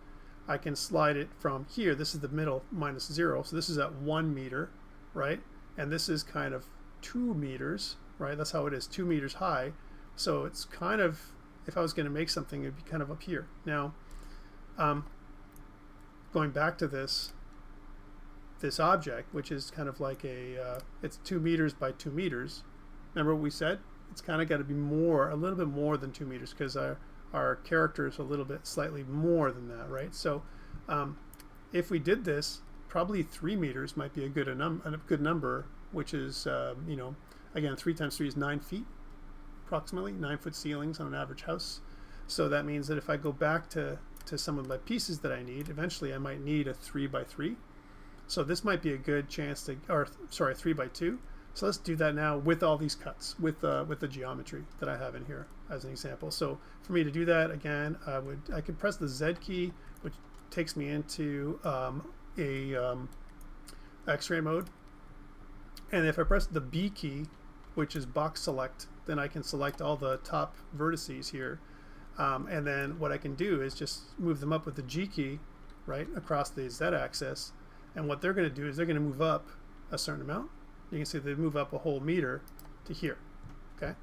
I can slide it from here. This is the middle minus 0, so this is at 1 meter, right? And this is kind of 2 meters, right? That's how it is, 2 meters high. So it's kind of, if I was going to make something, it'd be kind of up here. Now, going back to this object, which is kind of like it's 2 meters by 2 meters. Remember what we said? It's kind of got to be a little bit more than 2 meters, because our character is a little bit slightly more than that, right? So if we did this, probably 3 meters might be a good number, which is, you know, again, 3 times 3 is 9 feet, approximately 9-foot ceilings on an average house. So that means that if I go back to some of my pieces that I need, eventually I might need a 3 by 3. So this might be a good chance to, or sorry, 3 by 2. So let's do that now with all these cuts, with the geometry that I have in here as an example. So for me to do that, again, I could press the Z key, which takes me into X-ray mode. And if I press the B key, which is box select, then I can select all the top vertices here. And then what I can do is just move them up with the G key, right, across the Z axis. And what they're going to do is they're going to move up a certain amount. You can see they move up a whole meter to here. Okay.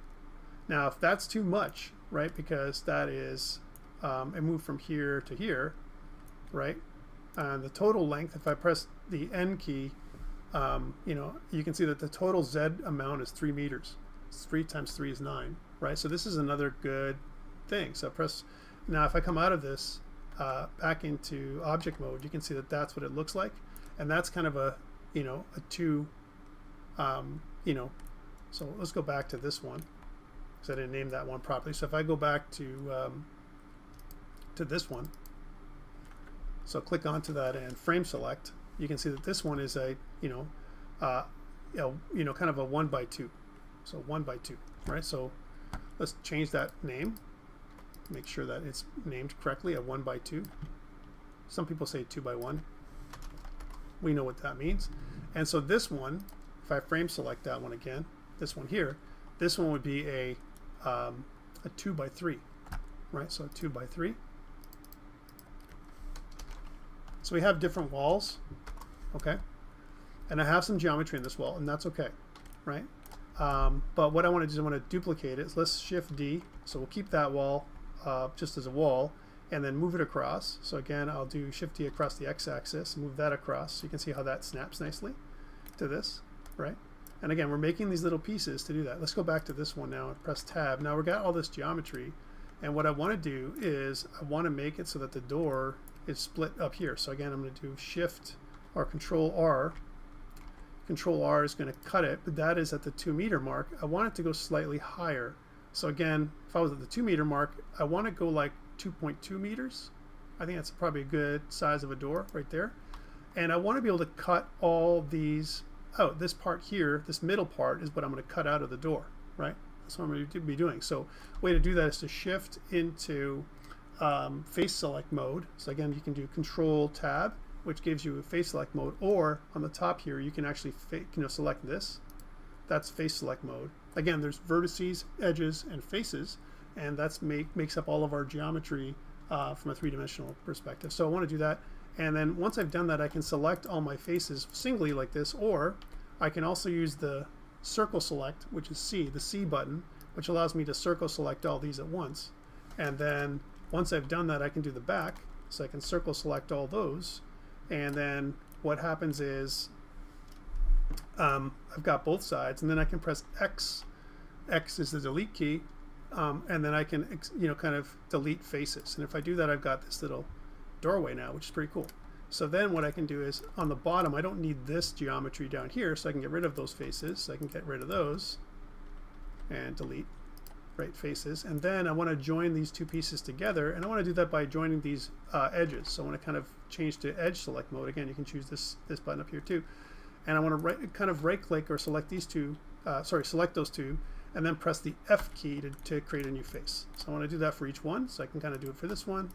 Now, if that's too much, right, because that is a move from here to here, right, and the total length, if I press the N key, you know, you can see that the total Z amount is 3 meters. 3 times 3 is 9, right? So this is another good thing. So press, now if I come out of this back into object mode, you can see that that's what it looks like. And that's kind of a, you know, a 2, you know, so let's go back to this one, because I didn't name that one properly. So if I go back to this one, so click onto that and frame select, you can see that this one is a, you know, kind of a 1 by 2. So 1 by 2, right? So let's change that name. Make sure that it's named correctly, a 1 by 2. Some people say 2 by 1. We know what that means. And so this one, if I frame select that one again, this one here, this one would be a 2 by 3, right? So 2 by 3. So we have different walls, okay? And I have some geometry in this wall, and that's okay, right? But what I want to do is I want to duplicate it. So let's Shift D. So we'll keep that wall just as a wall, and then move it across. So again, I'll do Shift D across the X-axis, move that across. So you can see how that snaps nicely to this, right? And again, we're making these little pieces to do that. Let's go back to this one now and press Tab. Now we've got all this geometry, and what I want to do is I want to make it so that the door is split up here. So again, I'm going to do Shift or Control R. Control R is going to cut it, but that is at the 2 meter mark. I want it to go slightly higher. So again, if I was at the 2 meter mark, I want to go like 2.2 meters. I think that's probably a good size of a door right there. And I want to be able to cut all these out. This part here, this middle part, is what I'm going to cut out of the door, right? That's what I'm going to be doing. So way to do that is to shift into face select mode. So again, you can do Control Tab, which gives you a face select mode, or on the top here, you can actually select this. That's face select mode. Again, there's vertices, edges, and faces, and that's makes up all of our geometry from a three-dimensional perspective. So I want to do that, and then once I've done that, I can select all my faces singly like this, or I can also use the circle select, which is C, the C button, which allows me to circle select all these at once. And then once I've done that, I can do the back, so I can circle select all those. And then what happens is I've got both sides, and then I can press X. X is the delete key, and then I can kind of delete faces. And if I do that, I've got this little doorway now, which is pretty cool. So then what I can do is on the bottom, I don't need this geometry down here, so I can get rid of those faces. So I can get rid of those and delete faces. And then I want to join these two pieces together, and I want to do that by joining these edges. So I want to kind of change to edge select mode. Again, you can choose this button up here too. And I want to right click or select these two, select those two, and then press the F key to create a new face. So I want to do that for each one. So I can kind of do it for this one,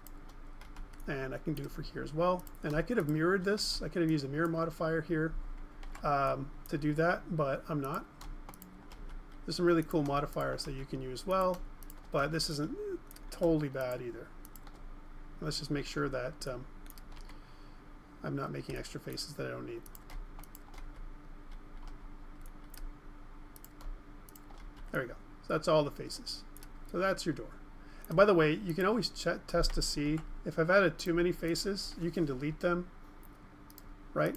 and I can do it for here as well. And I could have mirrored this. I could have used a mirror modifier here to do that, but I'm not. There's some really cool modifiers that you can use as well, but this isn't totally bad either. Let's just make sure that I'm not making extra faces that I don't need. There we go. So that's all the faces. So that's your door. And by the way, you can always test to see if I've added too many faces, you can delete them, right?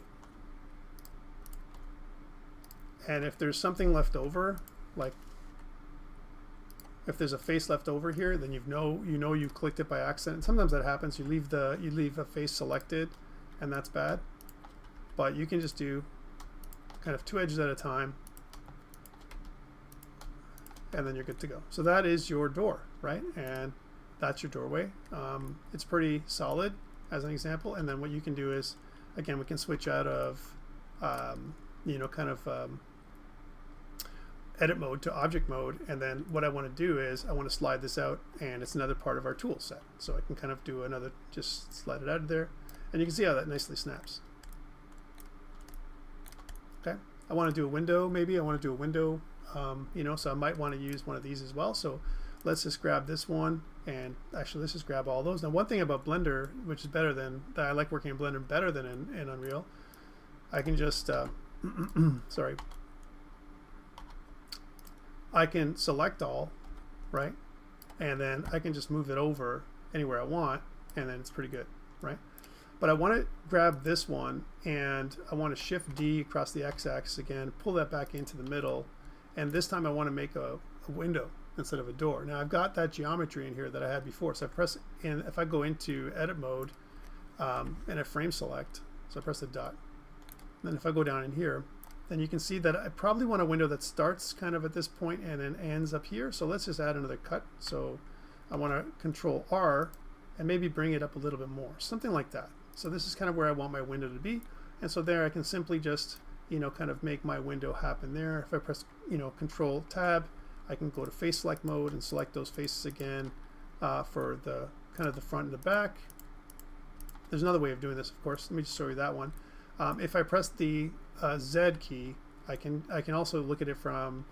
And if there's something left over, like if there's a face left over here, then you know you clicked it by accident. Sometimes that happens. You leave a face selected, and that's bad. But you can just do kind of 2 edges at a time, and then you're good to go. So that is your door, right? And that's your doorway. It's pretty solid as an example. And then what you can do is, again, we can switch out of edit mode to object mode, and then what I want to do is I want to slide this out, and it's another part of our tool set. So I can kind of do another, just slide it out of there, and you can see how that nicely snaps. Okay, I want to do a window, maybe I want to do a window, so I might want to use one of these as well. So let's just grab this one, and actually let's just grab all those. Now one thing about Blender, which is better than, that I like working in Blender better than in Unreal, I can just, sorry, I can select all, right? And then I can just move it over anywhere I want, and then it's pretty good, right? But I want to grab this one, and I want to Shift D across the x-axis again, pull that back into the middle, and this time I want to make a window instead of a door. Now I've got that geometry in here that I had before, so I press, and if I go into edit mode and I frame select, so I press the dot, and then if I go down in here, then you can see that I probably want a window that starts kind of at this point and then ends up here. So let's just add another cut. So I want to Control R and maybe bring it up a little bit more, something like that. So this is kind of where I want my window to be. And so there I can simply just, kind of make my window happen there. If I press, Control Tab, I can go to face select mode and select those faces again for the kind of the front and the back. There's another way of doing this, of course. Let me just show you that one. If I press the Z key, I can also look at it from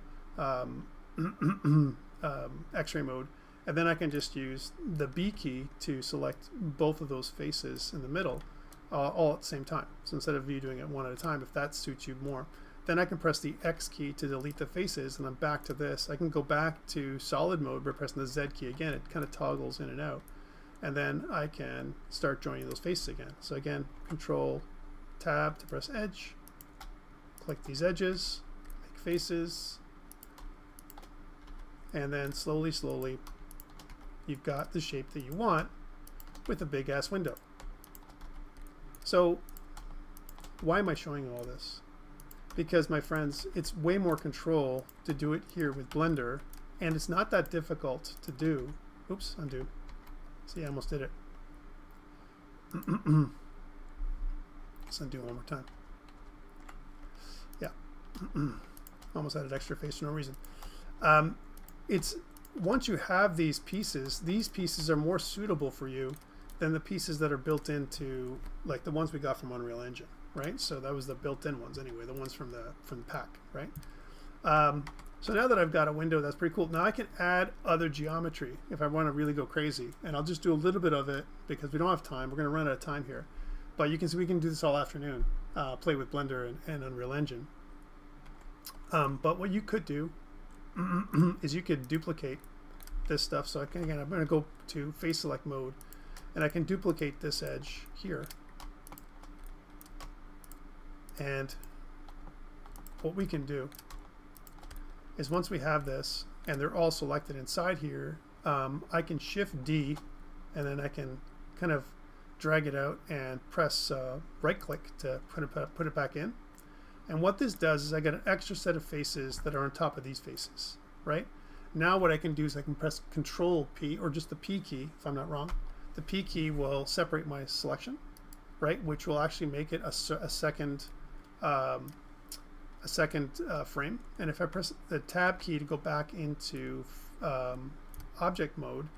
X-ray mode, and then I can just use the B key to select both of those faces in the middle all at the same time. So instead of you doing it one at a time, if that suits you more, then I can press the X key to delete the faces, and I'm back to this. I can go back to solid mode by pressing the Z key again. It kind of toggles in and out, and then I can start joining those faces again. So again, Control Tab to press edge, click these edges, make faces, and then slowly you've got the shape that you want with a big ass window. So why am I showing all this? Because, my friends, it's way more control to do it here with Blender, and it's not that difficult to do. Oops, undo. See, I almost did it. Let's undo one more time. Yeah. Almost added extra face for no reason. It's once you have these pieces are more suitable for you than the pieces that are built into, like the ones we got from Unreal Engine, right? So that was the built-in ones anyway, the ones from the pack, right? So now that I've got a window, that's pretty cool. Now I can add other geometry if I want to really go crazy, and I'll just do a little bit of it because we don't have time. We're going to run out of time here. But you can see we can do this all afternoon, play with Blender and Unreal Engine. But what you could do is you could duplicate this stuff. So I'm going to go to face select mode, and I can duplicate this edge here. And what we can do is once we have this, and they're all selected inside here, I can Shift D, and then I can kind of drag it out and press right click to put it back in. And what this does is I get an extra set of faces that are on top of these faces, right? Now what I can do is I can press Control P, or just the P key if I'm not wrong. The P key will separate my selection, right? Which will actually make it a second frame. And if I press the Tab key to go back into object mode,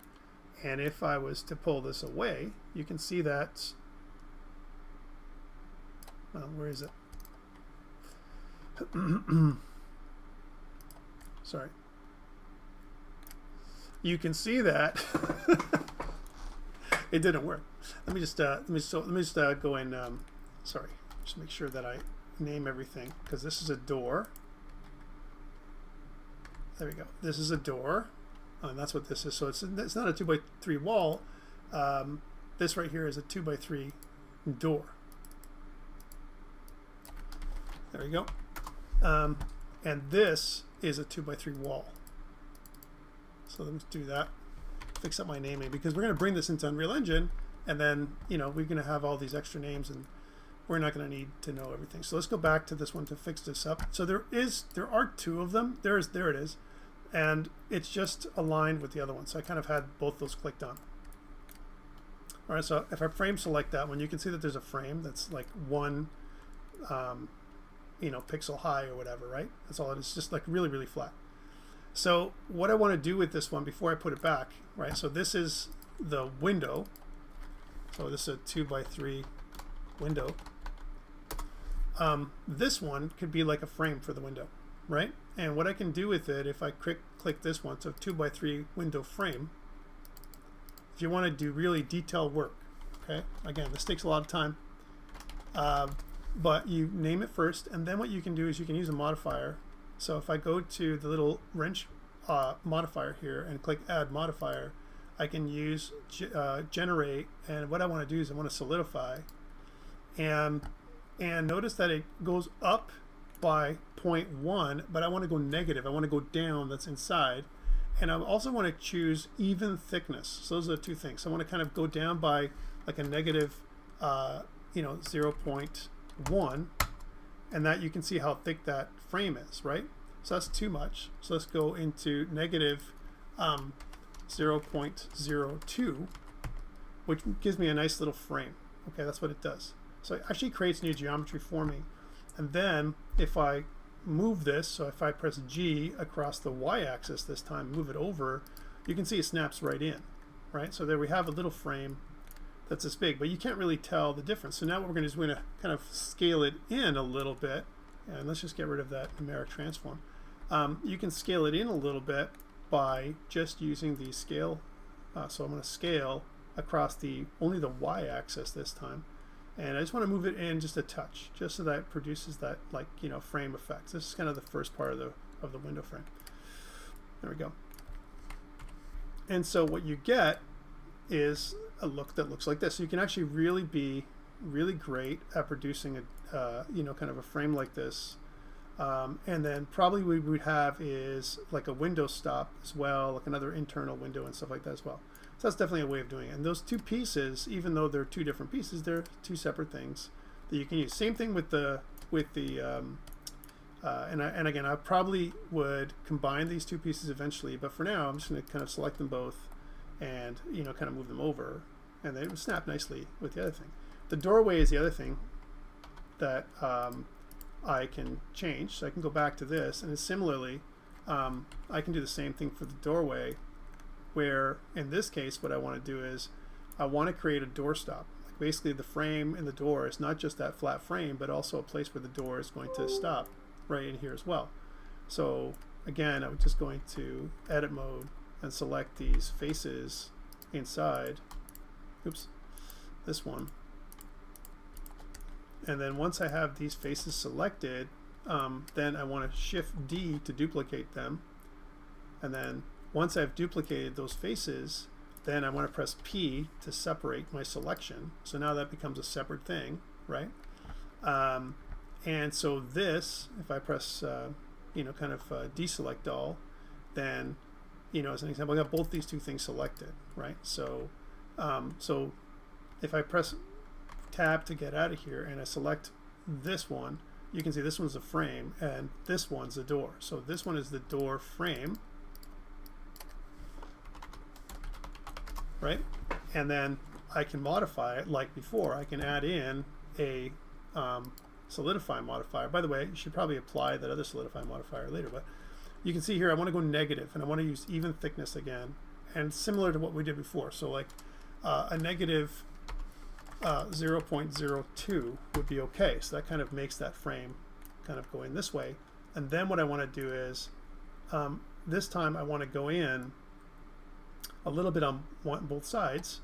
and if I was to pull this away, you can see that, where is it? Sorry. You can see that it didn't work. Let me just go in sorry, just make sure that I name everything, because this is a door. There we go. This is a door, and that's what this is. So it's not a 2x3 wall. This right here is a 2x3 door. There we go. And this is a 2x3 wall. So let me do that. Fix up my naming, because we're going to bring this into Unreal Engine, and then we're going to have all these extra names, and we're not going to need to know everything. So let's go back to this one to fix this up. So there are two of them. There it is, and it's just aligned with the other one. So I kind of had both those clicked on. All right. So if I frame select that one, you can see that there's a frame that's like one, pixel high or whatever. Right. That's all it is. Just like really, really flat. So what I want to do with this one before I put it back, right? So this is the window. So this is a 2x3 window. This one could be like a frame for the window, right? And what I can do with it, if I click this one, so 2x3 window frame, if you want to do really detailed work, okay? Again, this takes a lot of time, but you name it first, and then what you can do is you can use a modifier. So if I go to the little wrench modifier here and click add modifier, I can use generate, and what I want to do is I want to solidify, and notice that it goes up by 0.1, but I want to go negative. I want to go down, that's inside, and I also want to choose even thickness. So those are the two things. So I want to kind of go down by like a negative 0.1, and that you can see how thick that frame is, right? So that's too much. So let's go into negative 0.02, which gives me a nice little frame. Okay, that's what it does. So it actually creates new geometry for me. And then if I move this, so if I press G across the Y-axis this time, move it over, you can see it snaps right in, right? So there we have a little frame that's this big, but you can't really tell the difference. So now what we're going to do is we're going to kind of scale it in a little bit, and let's just get rid of that numeric transform. You can scale it in a little bit by just using the scale. So I'm going to scale across only the Y-axis this time, and I just want to move it in just a touch, just so that it produces that frame effect. This is kind of the first part of the window frame. There we go. And so what you get is a look that looks like this. So you can actually really be really great at producing a kind of a frame like this. And then probably what we would have is like a window stop as well, like another internal window and stuff like that as well. So that's definitely a way of doing it. And those two pieces, even though they're two different pieces, they're two separate things that you can use. Same thing with and again, I probably would combine these two pieces eventually, but for now I'm just going to kind of select them both and kind of move them over, and they would snap nicely with the other thing. The doorway is the other thing that I can change. So I can go back to this, and similarly I can do the same thing for the doorway, where in this case what I want to do is I want to create a door stop. Like basically the frame in the door is not just that flat frame, but also a place where the door is going to stop right in here as well. So again, I'm just going to edit mode and select these faces inside. Oops, this one. And then once I have these faces selected, then I want to shift D to duplicate them. And then once I've duplicated those faces, then I want to press P to separate my selection. So now that becomes a separate thing, right? And so this, if I press, kind of deselect all, then, as an example, I got both these two things selected, right? So, so if I press Tab to get out of here and I select this one, you can see this one's a frame and this one's a door. So this one is the door frame, right? And then I can modify it like before. I can add in a solidify modifier. By the way, you should probably apply that other solidify modifier later, but you can see here I want to go negative and I want to use even thickness again, and similar to what we did before. So like a negative 0.02 would be okay. So that kind of makes that frame kind of going this way. And then what I want to do is this time I want to go in a little bit on both sides.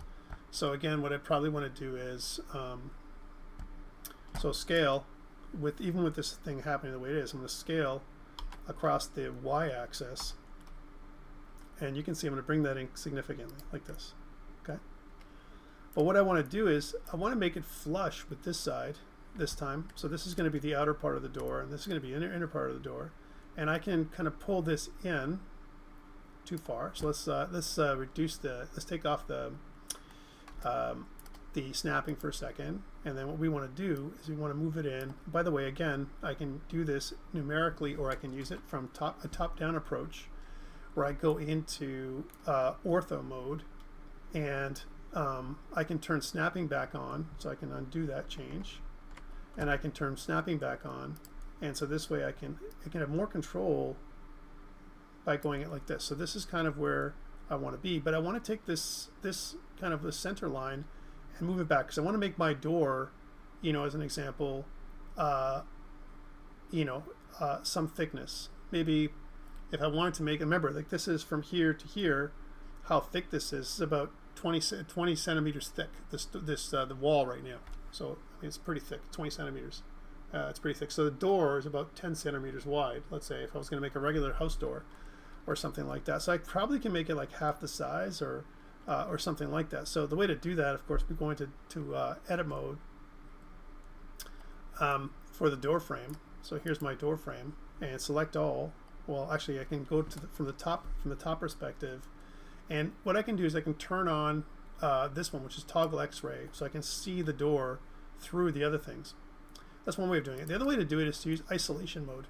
So again, what I probably want to do is So scale, even with this thing happening the way it is, I'm going to scale across the y-axis, and you can see I'm going to bring that in significantly like this. Okay. But what I want to do is I want to make it flush with this side this time. So this is going to be the outer part of the door, and this is going to be the inner part of the door, and I can kind of pull this in too far. So let's reduce let's take off the snapping for a second, and then what we want to do is we want to move it in. By the way, again, I can do this numerically, or I can use it from a top-down approach, where I go into ortho mode, and I can turn snapping back on, so I can undo that change, and I can turn snapping back on, and so this way I can have more control by going it like this. So this is kind of where I want to be, but I want to take this kind of the center line and move it back, because I want to make my door, you know, as an example, some thickness. Maybe if I wanted to make, remember, like this is from here to here, how thick this is about 20 centimeters thick, the wall right now. So I mean, it's pretty thick, 20 centimeters. It's pretty thick. So the door is about 10 centimeters wide, let's say, if I was going to make a regular house door or something like that. So I probably can make it like half the size, or something like that. So the way to do that, of course, we're going to edit mode for the door frame. So here's my door frame, and select all. Well, actually, I can go to from the top perspective, and what I can do is I can turn on this one, which is toggle X-ray, so I can see the door through the other things. That's one way of doing it. The other way to do it is to use isolation mode.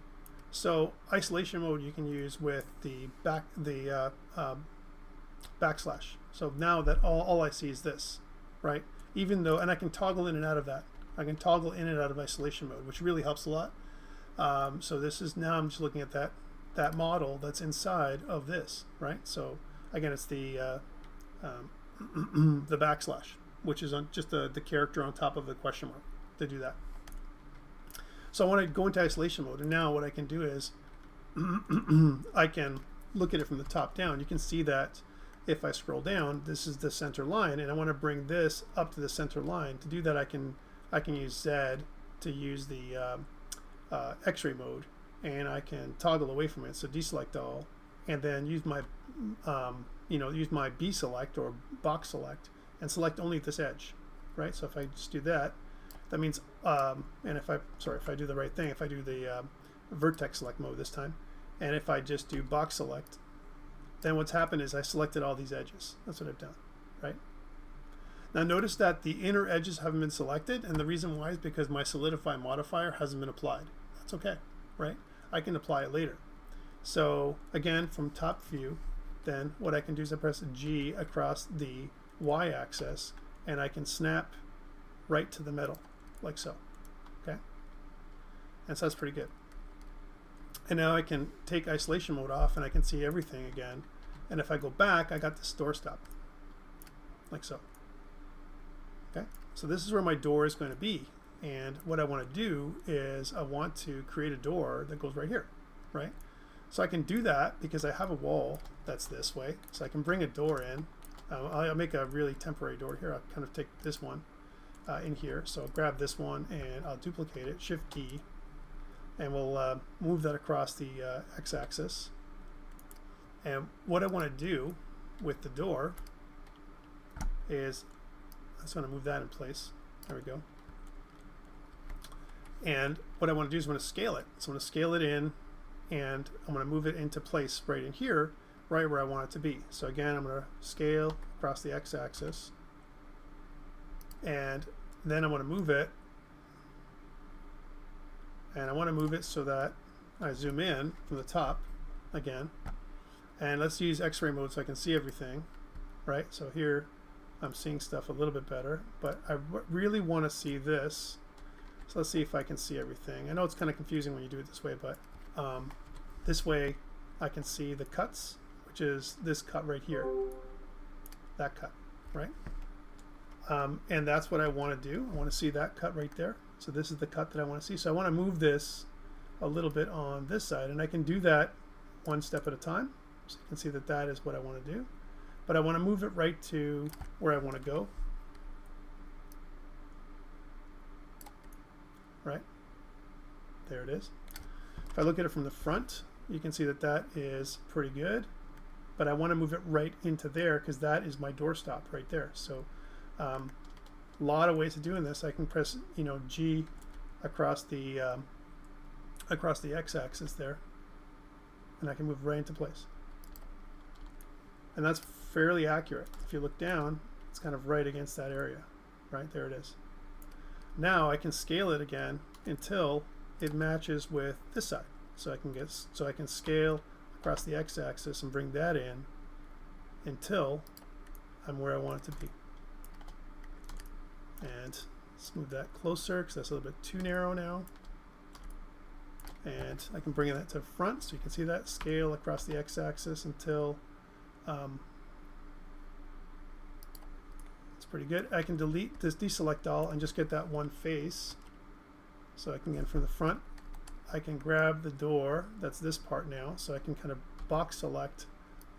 So isolation mode you can use with the backslash. So now that all I see is this, right? Even though, and I can toggle in and out of that. I can toggle in and out of isolation mode, which really helps a lot. So this is, now I'm just looking at that model that's inside of this, right? So again, it's the the backslash, which is on just the character on top of the question mark to do that. So I want to go into isolation mode, and now what I can do is I can look at it from the top down. You can see that if I scroll down, this is the center line, and I want to bring this up to the center line. To do that, I can use Z to use the X-ray mode, and I can toggle away from it. So deselect all, and then use my use my B select or box select, and select only this edge, right? So if I just do that, that means and if I do the right thing, if I do the vertex select mode this time, and if I just do box select, then what's happened is I selected all these edges. That's what I've done, right? Now notice that the inner edges haven't been selected, and the reason why is because my solidify modifier hasn't been applied. That's okay, right? I can apply it later. So again, from top view, then what I can do is I press G across the y-axis, and I can snap right to the middle, like so, okay? And so that's pretty good. And now I can take isolation mode off, and I can see everything again. And if I go back, I got this door stop, like so. Okay, so this is where my door is going to be. And what I want to do is I want to create a door that goes right here, right? So I can do that because I have a wall that's this way. So I can bring a door in. I'll make a really temporary door here. I'll kind of take this one in here. So I'll grab this one and I'll duplicate it, Shift-D, and we'll move that across the x-axis. And what I want to do with the door is I just want to move that in place. There we go. And what I want to do is I want to scale it. So I'm going to scale it in, and I'm going to move it into place right in here, right where I want it to be. So again, I'm going to scale across the x-axis, and then I want to move it, and I want to move it so that I zoom in from the top again. And let's use X-ray mode so I can see everything, right? So here I'm seeing stuff a little bit better, but I really want to see this. So let's see if I can see everything. I know it's kind of confusing when you do it this way, but this way I can see the cuts, which is this cut right here, that cut, right? And that's what I want to do. I want to see that cut right there. So this is the cut that I want to see. So I want to move this a little bit on this side, and I can do that one step at a time. So you can see that that is what I want to do. But I want to move it right to where I want to go. right? There it is. If I look at it from the front, you can see that that is pretty good, but I want to move it right into there because that is my doorstop right there. So a lot of ways of doing this. I can press, you know, G across the x-axis there, and I can move right into place. And that's fairly accurate. If you look down, it's kind of right against that area. Right, there it is. Now I can scale it again until it matches with this side. So I can scale across the x-axis and bring that in until I'm where I want it to be. And let's move that closer because that's a little bit too narrow now. And I can bring that to the front so you can see that scale across the x-axis until it's pretty good. I can delete this, deselect all, and just get that one face. So I can get from the front. I can grab the door, that's this part now, so I can kind of box select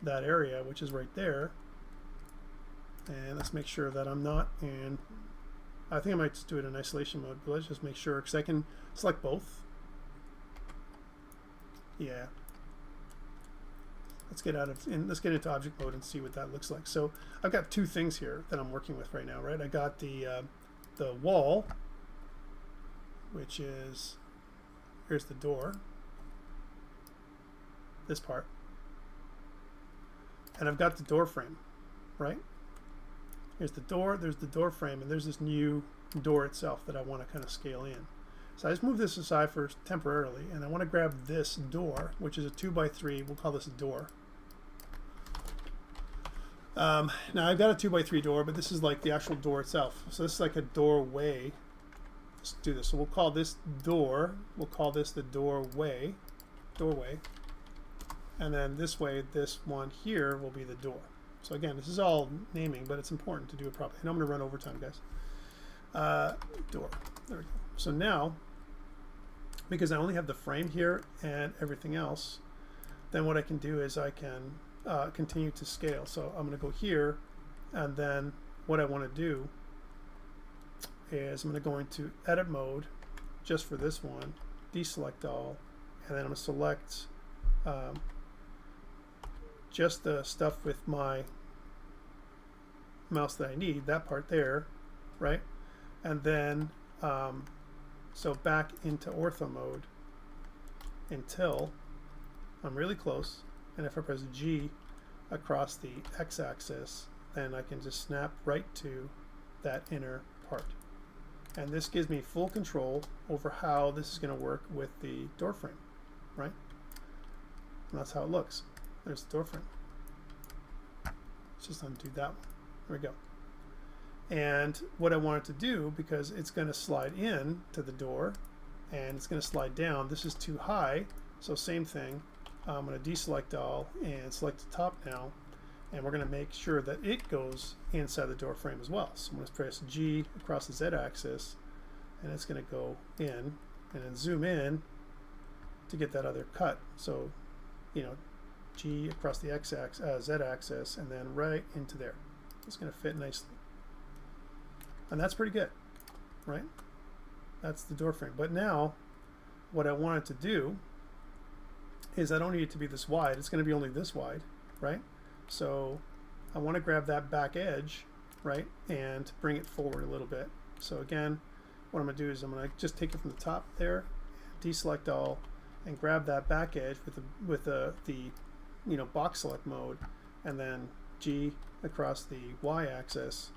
that area, which is right there. And let's make sure that I'm not in, I think I might just do it in isolation mode, but let's just make sure, because I can select both. Yeah. Let's get into object mode and see what that looks like. So I've got two things here that I'm working with right now, right? I got the wall, which is, here's the door, this part, and I've got the door frame, right? Here's the door, there's the door frame, and there's this new door itself that I want to kind of scale in. So I just move this aside for temporarily, and I want to grab this door, which is a 2x3. We'll call this a door. Now I've got a 2x3 door, but this is like the actual door itself. So this is like a doorway. Let's do this. So we'll call this door. We'll call this the doorway. And then this way, this one here will be the door. So again, this is all naming, but it's important to do it properly. And I'm going to run overtime, guys. Door. There we go. So now, because I only have the frame here and everything else, then what I can do is I can continue to scale. So I'm going to go here, and then what I want to do is I'm going to go into edit mode just for this one, deselect all, and then I'm going to select just the stuff with my mouse that I need, that part there, right? And then so back into ortho mode until I'm really close, and if I press G across the x-axis, then I can just snap right to that inner part. And this gives me full control over how this is going to work with the door frame, right? And that's how it looks. There's the door frame. Let's just undo that one. There we go. And what I want it to do, because it's going to slide in to the door and it's going to slide down, this is too high, so same thing. I'm going to deselect all and select the top now, and we're going to make sure that it goes inside the door frame as well. So I'm going to press G across the Z-axis, and it's going to go in, and then zoom in to get that other cut. So, you know, G across the Z-axis, and then right into there. It's going to fit nicely. And that's pretty good, right? That's the door frame. But now, what I want it to do is I don't need it to be this wide. It's going to be only this wide, right? So I want to grab that back edge, right, and bring it forward a little bit. So again, what I'm going to do is I'm going to just take it from the top there, deselect all, and grab that back edge with the you know, box select mode, and then G across the y-axis,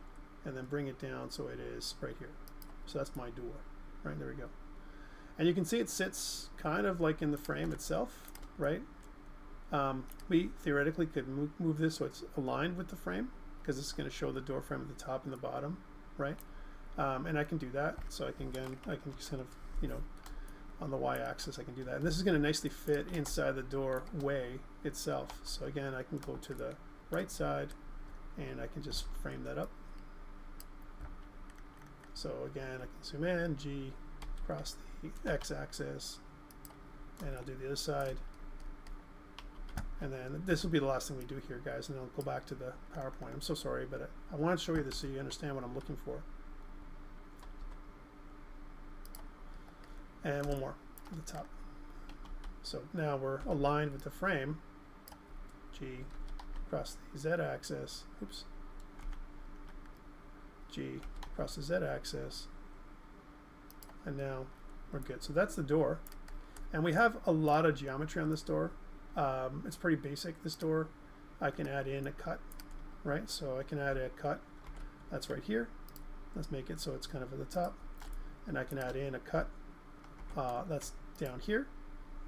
and then bring it down so it is right here. So that's my door, right? There we go. And you can see it sits kind of like in the frame itself, right? We theoretically could move this so it's aligned with the frame, because it's going to show the door frame at the top and the bottom, right? And I can do that. So I can just kind of, you know, on the y-axis I can do that. And this is going to nicely fit inside the doorway itself. So again, I can go to the right side and I can just frame that up. So again, I can zoom in, G across the x-axis, and I'll do the other side. And then this will be the last thing we do here, guys, and then I'll go back to the PowerPoint. I'm so sorry, but I want to show you this so you understand what I'm looking for. and one more at the top. So now we're aligned with the frame. G across the z-axis. Oops. G across the z-axis. And now we're good. So that's the door. And we have a lot of geometry on this door. It's pretty basic, this door. I can add in a cut, right? So I can add a cut. That's right here. Let's make it so it's kind of at the top. And I can add in a cut. That's down here.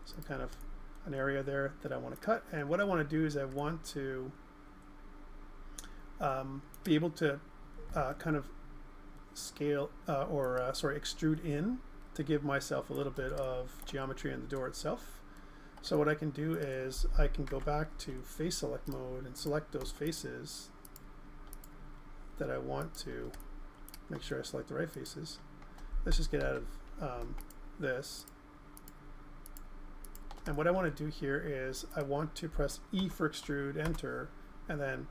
So kind of an area there that I want to cut. And what I want to do is I want to be able to kind of scale extrude in to give myself a little bit of geometry in the door itself. So what I can do is I can go back to face select mode and select those faces that I want to make sure I select the right faces. Let's just get out of this. And what I want to do here is I want to press E for extrude, enter, and then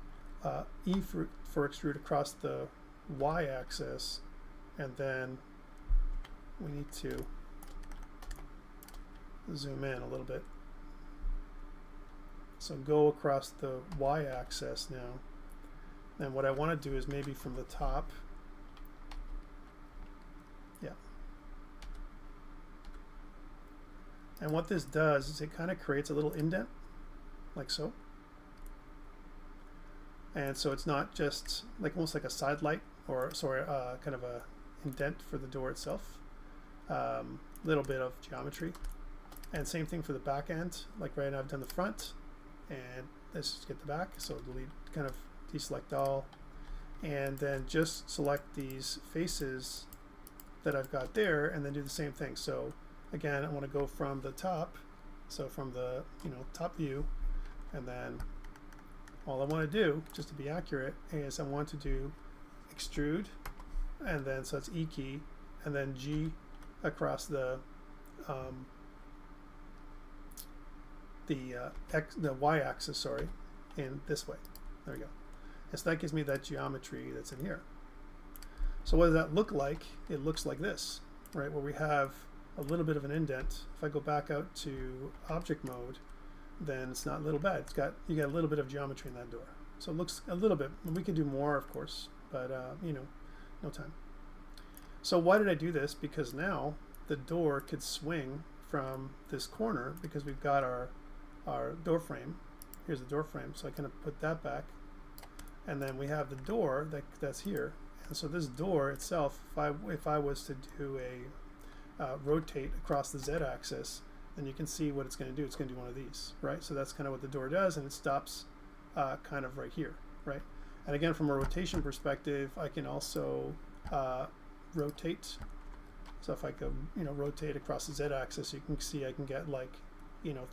E for extrude across the y-axis, and then we need to zoom in a little bit. So go across the y-axis now. And what I want to do is maybe from the top. Yeah. And what this does is it kind of creates a little indent, like so. And so it's not just like almost like a side light, or sorry, kind of a indent for the door itself. Little bit of geometry. And same thing for the back end. Like right now I've done the front, and let's just get the back. So delete, kind of deselect all, and then just select these faces that I've got there, and then do the same thing. So again, I want to go from the top, so from the top view, and then all I want to do, just to be accurate, is I want to do extrude, and then so it's E key, and then G across the y-axis, sorry, in this way. There we go. And so that gives me that geometry that's in here. So what does that look like? It looks like this, right? Where we have a little bit of an indent. If I go back out to object mode, then it's not a little bad. You got a little bit of geometry in that door. So it looks a little bit. We can do more, of course, but no time. So why did I do this? Because now the door could swing from this corner, because we've got our door frame. Here's the door frame, so I kind of put that back, and then we have the door that's here. And so this door itself, if I was to do a rotate across the z-axis, then you can see what it's going to do. It's going to do one of these, right? So that's kind of what the door does, and it stops kind of right here, right? And again, from a rotation perspective, I can also rotate. So if I go, rotate across the z-axis, you can see I can get like,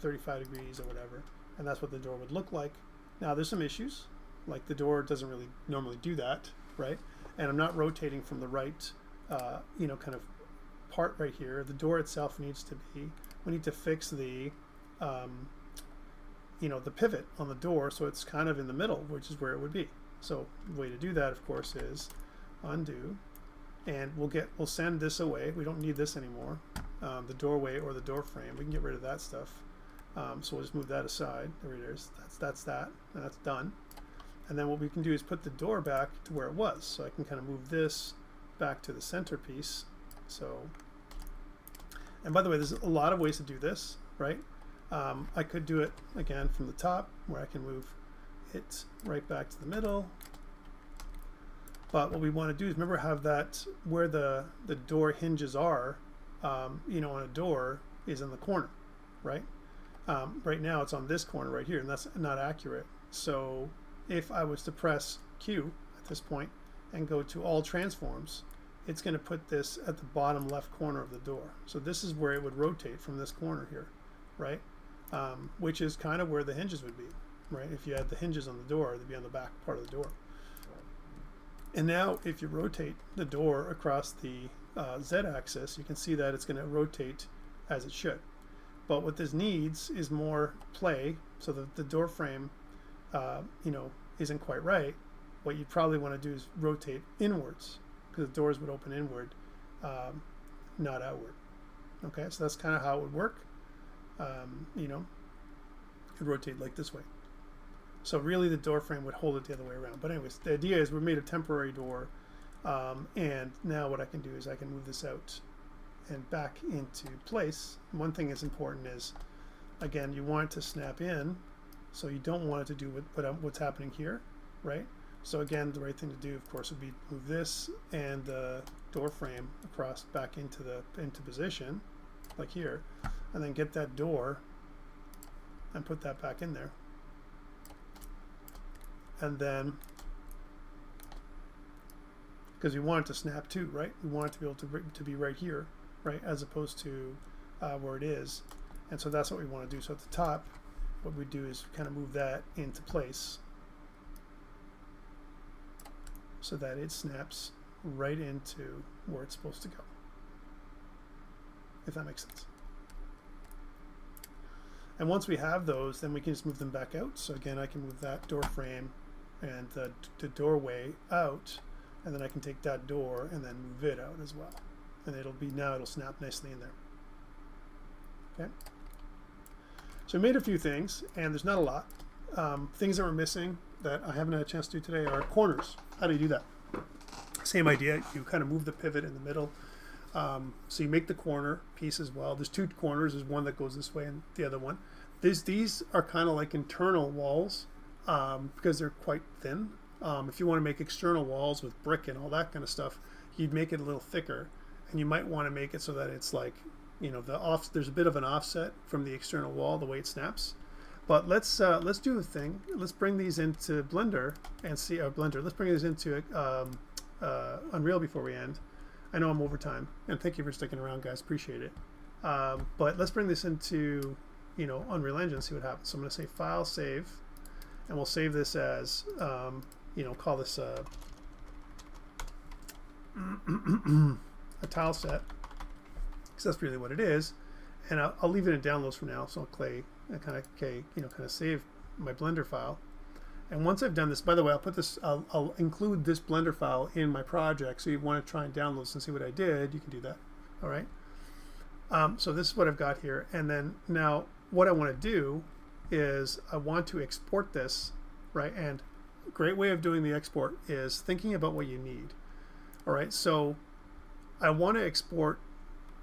35 degrees or whatever, and that's what the door would look like. Now there's some issues, like the door doesn't really normally do that, right? And I'm not rotating from the right, kind of part right here. The door itself needs to be, we need to fix the, the pivot on the door so it's kind of in the middle, which is where it would be. So the way to do that, of course, is undo, and we'll send this away. We don't need this anymore. The doorway or the door frame, we can get rid of that stuff. So we'll just move that aside. There it is. That's that, and that's done. And then what we can do is put the door back to where it was. So I can kind of move this back to the centerpiece. So, and by the way, there's a lot of ways to do this, right? I could do it again from the top, where I can move it right back to the middle. But what we want to do is remember, have that where the door hinges are, on a door is in the corner, right? Right now it's on this corner right here, and that's not accurate. So if I was to press Q at this point and go to all transforms, it's going to put this at the bottom left corner of the door. So this is where it would rotate from this corner here, right? Which is kind of where the hinges would be, right? If you had the hinges on the door, they'd be on the back part of the door. And now if you rotate the door across the z-axis, you can see that it's going to rotate as it should. But what this needs is more play, so that the door frame isn't quite right. What you'd probably want to do is rotate inwards, because the doors would open inward, not outward. Okay, so that's kind of how it would work. You know, it would rotate like this way. So really the door frame would hold it the other way around. But anyways, the idea is we made a temporary door, and now what I can do is I can move this out and back into place. One thing that's important is, again, you want it to snap in, so you don't want it to do what's happening here, right? So again, the right thing to do, of course, would be move this and the door frame across back into position, like here, and then get that door and put that back in there. And then, because you want it to snap too, right? We want it to be able to be right here, right, as opposed to where it is. And so that's what we want to do. So at the top, what we do is kind of move that into place so that it snaps right into where it's supposed to go, if that makes sense. And once we have those, then we can just move them back out. So again, I can move that door frame and the doorway out, and then I can take that door and then move it out as well. And it'll snap nicely in there. Okay. So we made a few things, and there's not a lot. Things that we're missing that I haven't had a chance to do today are corners. How do you do that? Same idea. You kind of move the pivot in the middle. So you make the corner piece as well. There's two corners. There's one that goes this way and the other one. These are kind of like internal walls because they're quite thin. If you want to make external walls with brick and all that kind of stuff, you'd make it a little thicker, and you might want to make it so that it's like, you know, there's a bit of an offset from the external wall, the way it snaps. But let's do a thing. Let's bring these into Blender and see our Blender. Let's bring these into Unreal before we end. I know I'm over time, and thank you for sticking around, guys. Appreciate it. But let's bring this into, you know, Unreal Engine and see what happens. So I'm going to say File, Save, and we'll save this as, you know, call this a tile set, because that's really what it is. And I'll leave it in downloads for now. So I'll kind of save my Blender file. And once I've done this, by the way, I'll include this Blender file in my project. So you want to try and download this and see what I did, you can do that. All right. So this is what I've got here. And then now what I want to do is I want to export this, right? And a great way of doing the export is thinking about what you need. All right. So I want to export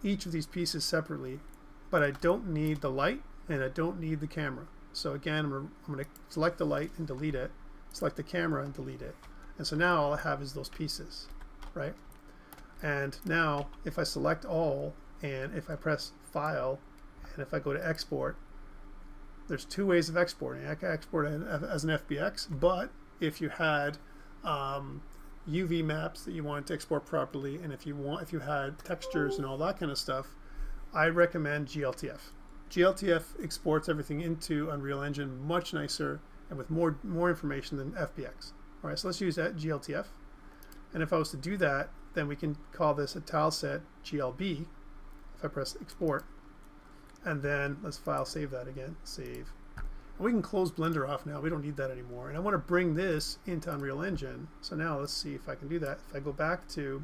each of these pieces separately, but I don't need the light and I don't need the camera. So again, I'm going to select the light and delete it, select the camera and delete it. And so now all I have is those pieces, right? And now if I select all, and if I press File, and if I go to Export, there's two ways of exporting. I can export it as an FBX, but if you had UV maps that you wanted to export properly, and if you had textures and all that kind of stuff, I recommend GLTF. GLTF exports everything into Unreal Engine much nicer and with more information than FBX. All right, so let's use that GLTF. And if I was to do that, then we can call this a tile set GLB. If I press Export, and then let's file save that again, save. And we can close Blender off now. We don't need that anymore. And I want to bring this into Unreal Engine. So now let's see if I can do that. If I go back to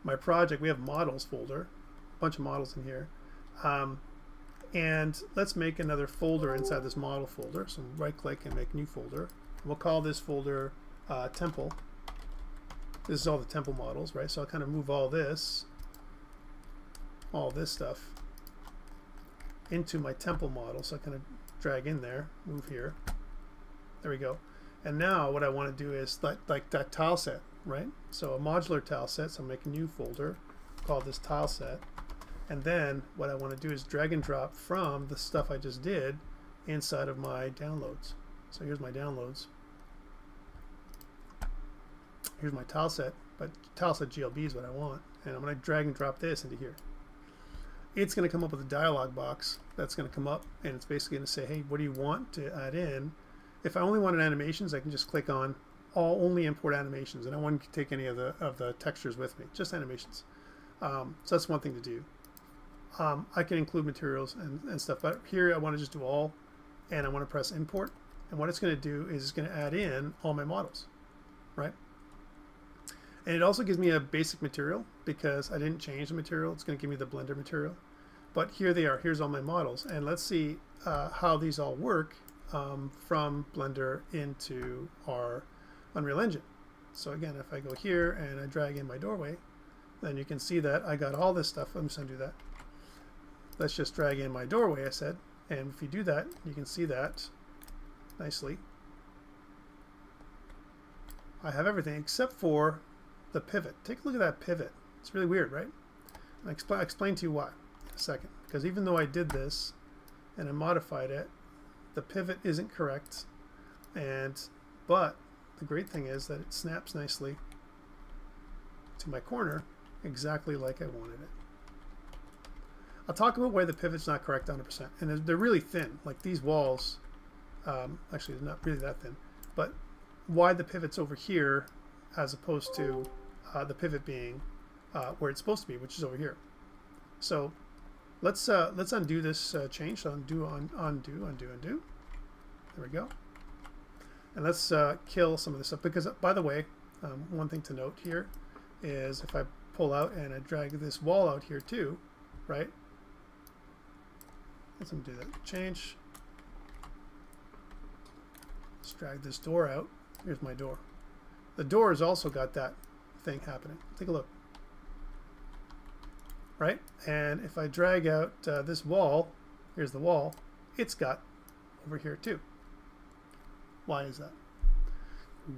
my project, we have models folder, a bunch of models in here. And let's make another folder inside this model folder. So right click and make new folder. We'll call this folder temple. This is all the temple models, right? So I'll kind of move all this stuff into my temple model. So I kind of drag in there, move here. There we go. And now what I want to do is like that tile set, right? So a modular tile set. So I'll make a new folder, call this tile set. And then what I want to do is drag and drop from the stuff I just did inside of my downloads. So here's my downloads. Here's my tile set, but tile set GLB is what I want. And I'm going to drag and drop this into here. It's going to come up with a dialog box that's going to come up, and it's basically going to say, hey, what do you want to add in? If I only wanted animations, I can just click on only import animations, and I wouldn't take any of the textures with me, just animations. So that's one thing to do. I can include materials and stuff, but here I want to just do all, and I want to press import, and what it's going to do is it's going to add in all my models, right? And it also gives me a basic material because I didn't change the material. It's going to give me the Blender material. But here they are. Here's all my models. And let's see how these all work from Blender into our Unreal Engine. So again, if I go here and I drag in my doorway, then you can see that I got all this stuff. I'm just going to do that. Let's just drag in my doorway, I said. And if you do that, you can see that nicely. I have everything except for the pivot. Take a look at that pivot. It's really weird, right? I'll explain to you why in a second. Because even though I did this and I modified it, the pivot isn't correct. But the great thing is that it snaps nicely to my corner exactly like I wanted it. I'll talk about why the pivot's not correct 100%. And they're really thin. Like these walls, actually they're not really that thin, but why the pivot's over here as opposed to the pivot being where it's supposed to be, which is over here. So let's undo this change. So undo. There we go. And let's kill some of this stuff because, by the way, one thing to note here is if I pull out and I drag this wall out here too, right? Let's undo that change. Let's drag this door out. Here's my door. The door has also got that thing happening. Take a look. Right? And if I drag out this wall, here's the wall, it's got over here too. Why is that?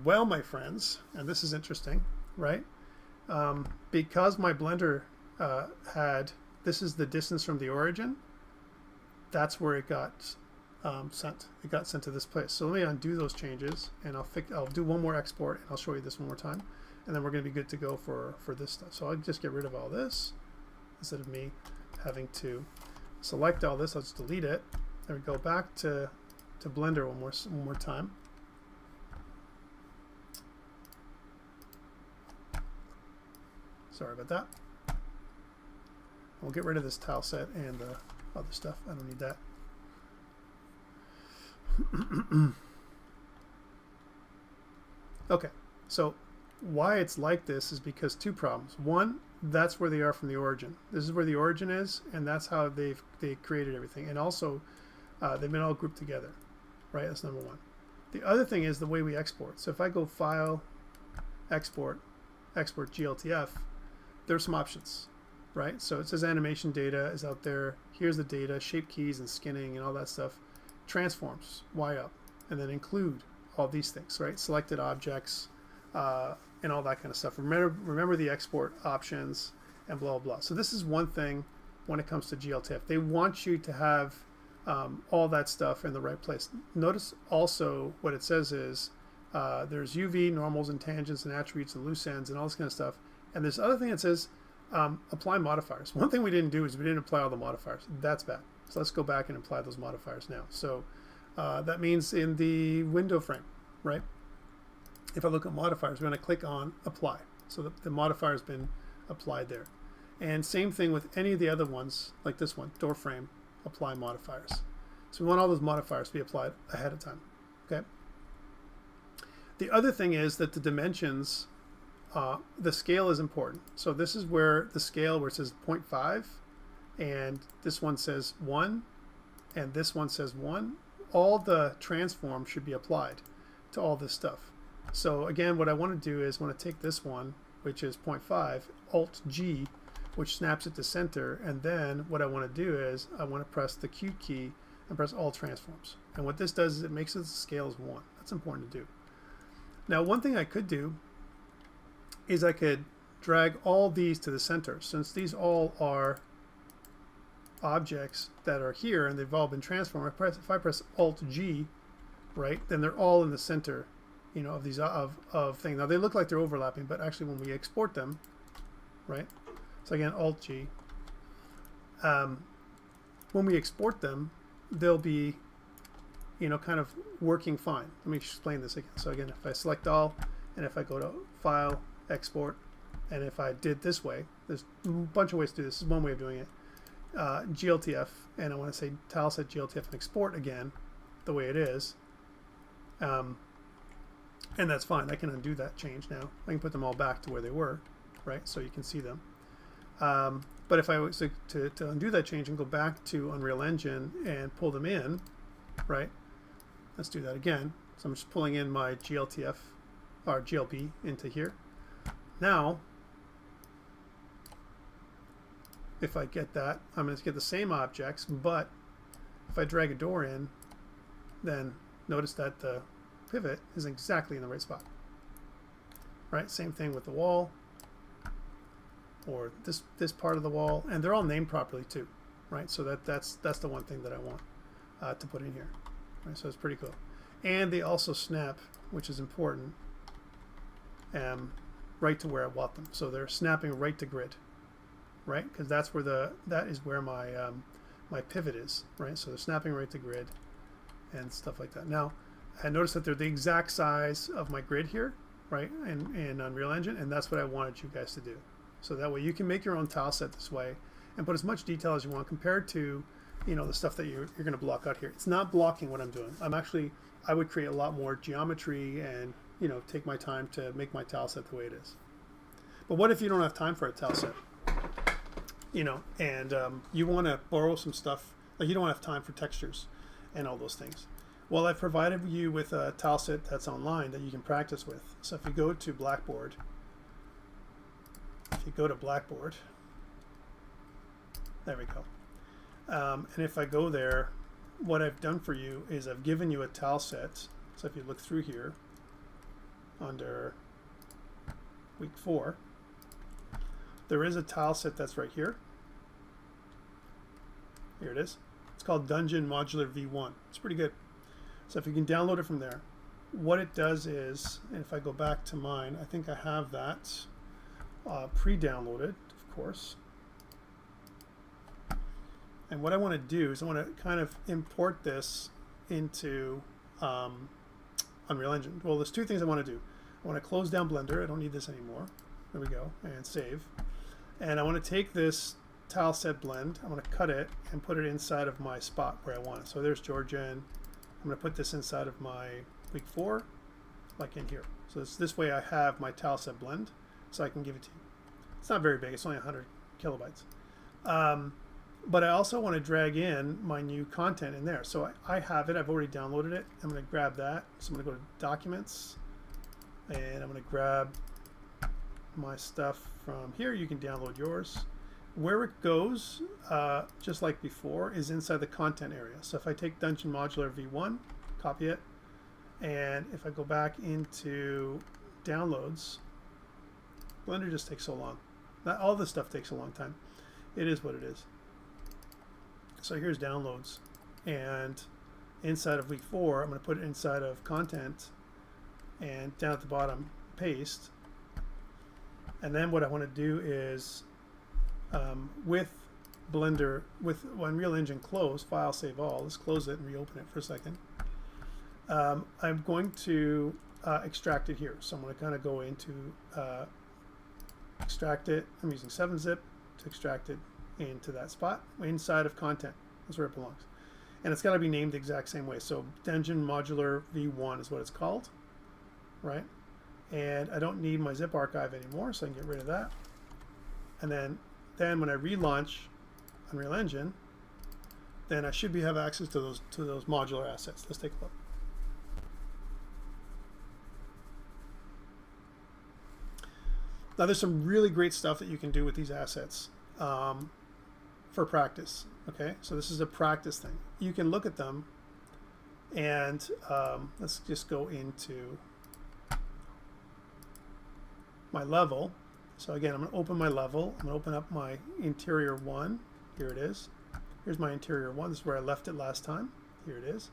Well, my friends, and this is interesting, right? Because my Blender this is the distance from the origin, that's where it got sent. It got sent to this place. So let me undo those changes, and I'll do one more export, and I'll show you this one more time, and then we're going to be good to go for this stuff. So I'll just get rid of all this instead of me having to select all this. I'll just delete it. There we go. Back to Blender one more time. Sorry about that. We'll get rid of this tile set and the other stuff. I don't need that. Okay, so why it's like this is because two problems. One, that's where they are from the origin. This is where the origin is, and that's how they created everything. And also, they've been all grouped together, right? That's number one. The other thing is the way we export. So if I go File, Export, Export GLTF, there's some options, right? So it says animation data is out there. Here's the data, shape keys and skinning and all that stuff. Transforms, Y up, and then include all these things, right? Selected objects and all that kind of stuff. Remember the export options and blah, blah, blah. So this is one thing when it comes to GLTF. They want you to have all that stuff in the right place. Notice also what it says is there's UV, normals, and tangents, and attributes, and loose ends, and all this kind of stuff. And this other thing that says apply modifiers. One thing we didn't do is we didn't apply all the modifiers. That's bad. So let's go back and apply those modifiers now. So that means in the window frame, right? If I look at modifiers, we're going to click on apply. So the modifier has been applied there. And same thing with any of the other ones, like this one, door frame, apply modifiers. So we want all those modifiers to be applied ahead of time. Okay. The other thing is that the dimensions, the scale is important. So this is where the scale where it says 0.5, and this one says 1, and this one says 1. All the transforms should be applied to all this stuff. So again, what I want to do is I want to take this one, which is 0.5, Alt-G, which snaps it to center, and then what I want to do is I want to press the Q key and press all transforms. And what this does is it makes it the scale as 1. That's important to do. Now, one thing I could do is I could drag all these to the center. Since these all are objects that are here and they've all been transformed, if I press Alt-G, right, then they're all in the center, you know, of these of things. Now they look like they're overlapping, but actually when we export them, right, so again Alt-G, when we export them, they'll be, you know, kind of working fine. Let me explain this again. So again, if I select all, and if I go to File, Export, and if I did this way, there's a bunch of ways to do this. This is one way of doing it. GLTF, and I want to say tile set GLTF and export again, the way it is. And that's fine. I can undo that change now. I can put them all back to where they were, right? So you can see them. But if I was to undo that change and go back to Unreal Engine and pull them in, right? Let's do that again. So I'm just pulling in my GLTF or GLB into here. Now, if I get that, I'm going to get the same objects, but if I drag a door in, then notice that the pivot is exactly in the right spot. Right? Same thing with the wall, or this part of the wall, and they're all named properly too, right? So that's the one thing that I want to put in here. Right? So it's pretty cool. And they also snap, which is important, right to where I want them. So they're snapping right to grid, right? Because that's where that is where my my pivot is, right? So they're snapping right to grid and stuff like that. Now, I notice that they're the exact size of my grid here, right? In Unreal Engine, and that's what I wanted you guys to do. So that way you can make your own tile set this way and put as much detail as you want compared to, you know, the stuff that you're going to block out here. It's not blocking what I'm doing. I would create a lot more geometry and, you know, take my time to make my tile set the way it is. But what if you don't have time for a tile set? You know, and you want to borrow some stuff, like you don't have time for textures and all those things. Well, I've provided you with a tile set that's online that you can practice with. So if you go to Blackboard, there we go. And if I go there, what I've done for you is I've given you a tile set. So if you look through here under week 4, there is a tile set that's right here. Here it is. It's called Dungeon Modular V1. It's pretty good. So if you can download it from there, what it does is, and if I go back to mine, I think I have that pre-downloaded, of course. And what I want to do is I want to kind of import this into Unreal Engine. Well, there's two things I want to do. I want to close down Blender. I don't need this anymore. There we go. And save. And I want to take this tile set blend. I want to cut it and put it inside of my spot where I want it. So there's Georgian. I'm going to put this inside of my week 4, like in here. So this way I have my tile set blend, so I can give it to you. It's not very big. It's only 100 kilobytes. But I also want to drag in my new content in there. So I have it. I've already downloaded it. I'm going to grab that. So I'm going to go to Documents, and I'm going to grab my stuff from here. You can download yours. Where it goes, just like before, is inside the content area. So if I take Dungeon Modular V1, copy it, and if I go back into downloads, Blender just takes so long. Not all this stuff takes a long time. It is what it is. So here's downloads, and inside of week 4, I'm going to put it inside of content, and down at the bottom, paste. And then what I want to do is, with Blender, with Unreal Engine closed, File, Save All, let's close it and reopen it for a second. I'm going to extract it here. So I'm going to kind of go into extract it. I'm using 7-zip to extract it into that spot inside of content. That's where it belongs. And it's got to be named the exact same way. So Dungeon Modular V1 is what it's called, right? And I don't need my zip archive anymore, so I can get rid of that. And then when I relaunch Unreal Engine, then I should have access to those modular assets. Let's take a look. Now there's some really great stuff that you can do with these assets for practice. Okay, so this is a practice thing. You can look at them, and let's just go into my level. So again, I'm going to open my level. I'm going to open up my interior 1. Here it is. Here's my interior 1. This is where I left it last time. Here it is.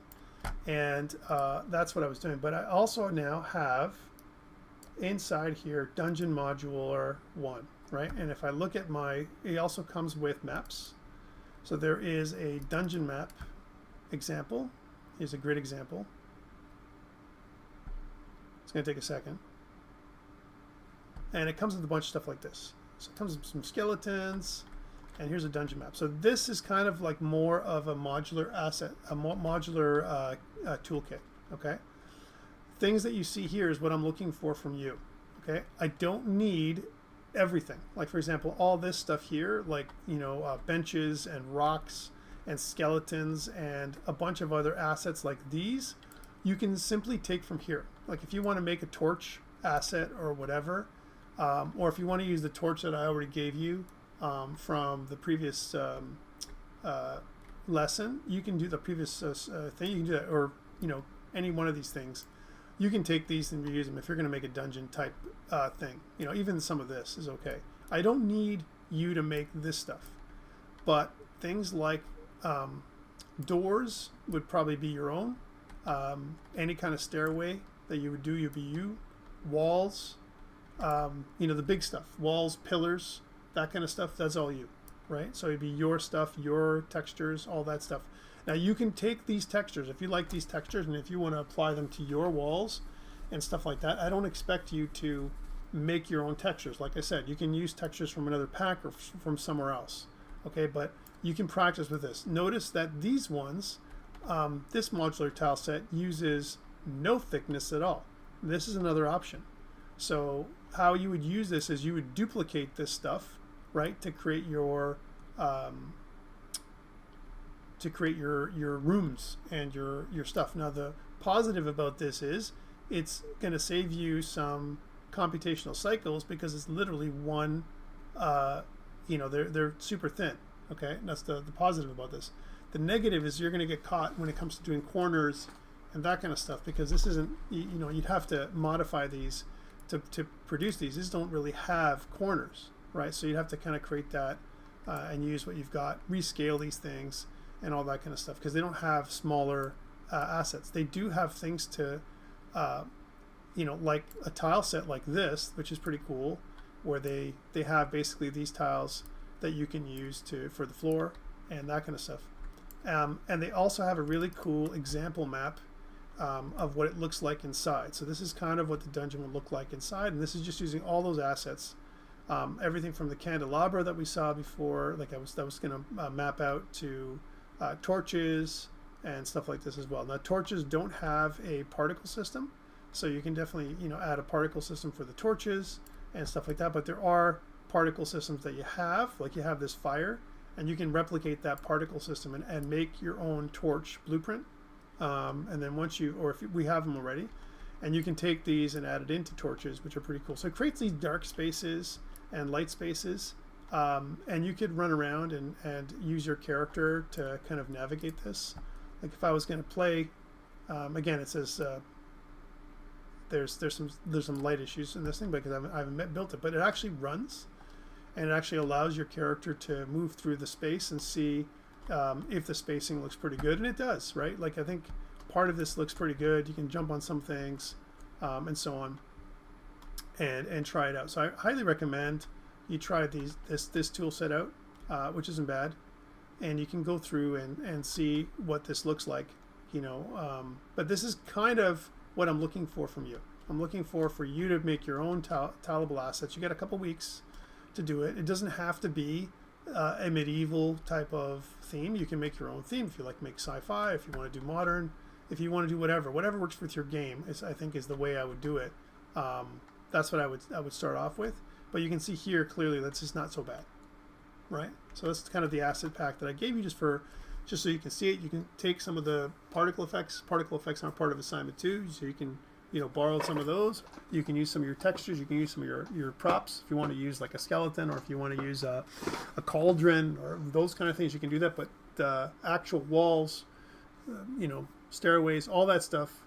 And that's what I was doing. But I also now have inside here Dungeon Modular 1, right? And if I look at it also comes with maps. So there is a dungeon map example. Here's a grid example. It's going to take a second. And it comes with a bunch of stuff like this. So it comes with some skeletons, and here's a dungeon map. So this is kind of like more of a modular asset, a modular toolkit, okay? things that you see here is what I'm looking for from you. Okay, I don't need everything. Like for example, all this stuff here, like benches and rocks and skeletons and a bunch of other assets like these, you can simply take from here. Like if you want to make a torch asset or whatever, or if you want to use the torch that I already gave you from the previous lesson, you can do the previous thing. You can do that, or any one of these things. You can take these and reuse them if you're going to make a dungeon type thing. Even some of this is okay. I don't need you to make this stuff, but things like doors would probably be your own. Any kind of stairway that you would do, would be you. Walls, the big stuff, walls, pillars, that kind of stuff, that's all you, right? So it'd be your stuff, your textures, all that stuff. Now you can take these textures, if you like these textures and if you want to apply them to your walls and stuff like that. I don't expect you to make your own textures. Like I said, you can use textures from another pack or from somewhere else, okay? But you can practice with this. Notice that these ones, this modular tile set uses no thickness at all. This is another option. So how you would use this is you would duplicate this stuff, right, to create your rooms and your stuff. Now the positive about this is it's going to save you some computational cycles because it's literally one. They're super thin. Okay, and that's the positive about this. The negative is you're going to get caught when it comes to doing corners and that kind of stuff, because this isn't, you'd have to modify these to produce these. These don't really have corners, right? So you'd have to kind of create that and use what you've got, rescale these things and all that kind of stuff, because they don't have smaller assets. They do have things to, like a tile set like this, which is pretty cool, where they have basically these tiles that you can use for the floor and that kind of stuff. And they also have a really cool example map of what it looks like inside. So this is kind of what the dungeon will look like inside, and this is just using all those assets. Everything from the candelabra that we saw before, like that was going to map out to torches and stuff like this as well. Now torches don't have a particle system, so you can definitely add a particle system for the torches and stuff like that, but there are particle systems that you have, like you have this fire, and you can replicate that particle system and make your own torch blueprint. And then if we have them already, and you can take these and add it into torches, which are pretty cool. So it creates these dark spaces and light spaces, and you could run around and use your character to kind of navigate this. Like if I was going to play, again, it says there's some light issues in this thing because I haven't built it, but it actually runs, and it actually allows your character to move through the space and see if the spacing looks pretty good, and it does, right? Like I think part of this looks pretty good. You can jump on some things and so on, and try it out. So I highly recommend you try this tool set out, which isn't bad, and you can go through and see what this looks like, but this is kind of what I'm looking for from you. I'm looking for you to make your own tileable assets. You got a couple weeks to do it. It doesn't have to be a medieval type of theme. You can make your own theme if you like make sci-fi, if you want to do modern, if you want to do whatever works with your game I think is the way I would do it. That's what I would start off with, but you can see here clearly that's just not so bad, right? So that's kind of the asset pack that I gave you just so you can see it. You can take some of the particle effects aren't part of assignment 2, so you can borrow some of those. You can use some of your textures, you can use some of your props. If you want to use like a skeleton, or if you want to use a cauldron or those kind of things, you can do that. But the actual walls, stairways, all that stuff,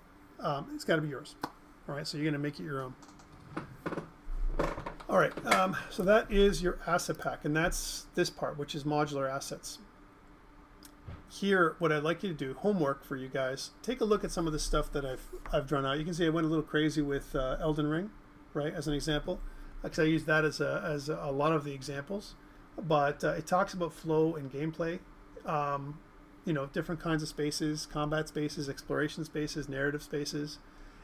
it's got to be yours. All right, so you're going to make it your own. All right, so that is your asset pack, and that's this part, which is modular assets. Here, what I'd like you to do, homework for you guys, take a look at some of the stuff that I've drawn out. You can see I went a little crazy with Elden Ring, right, as an example, because I use that as a lot of the examples. But it talks about flow and gameplay, different kinds of spaces, combat spaces, exploration spaces, narrative spaces,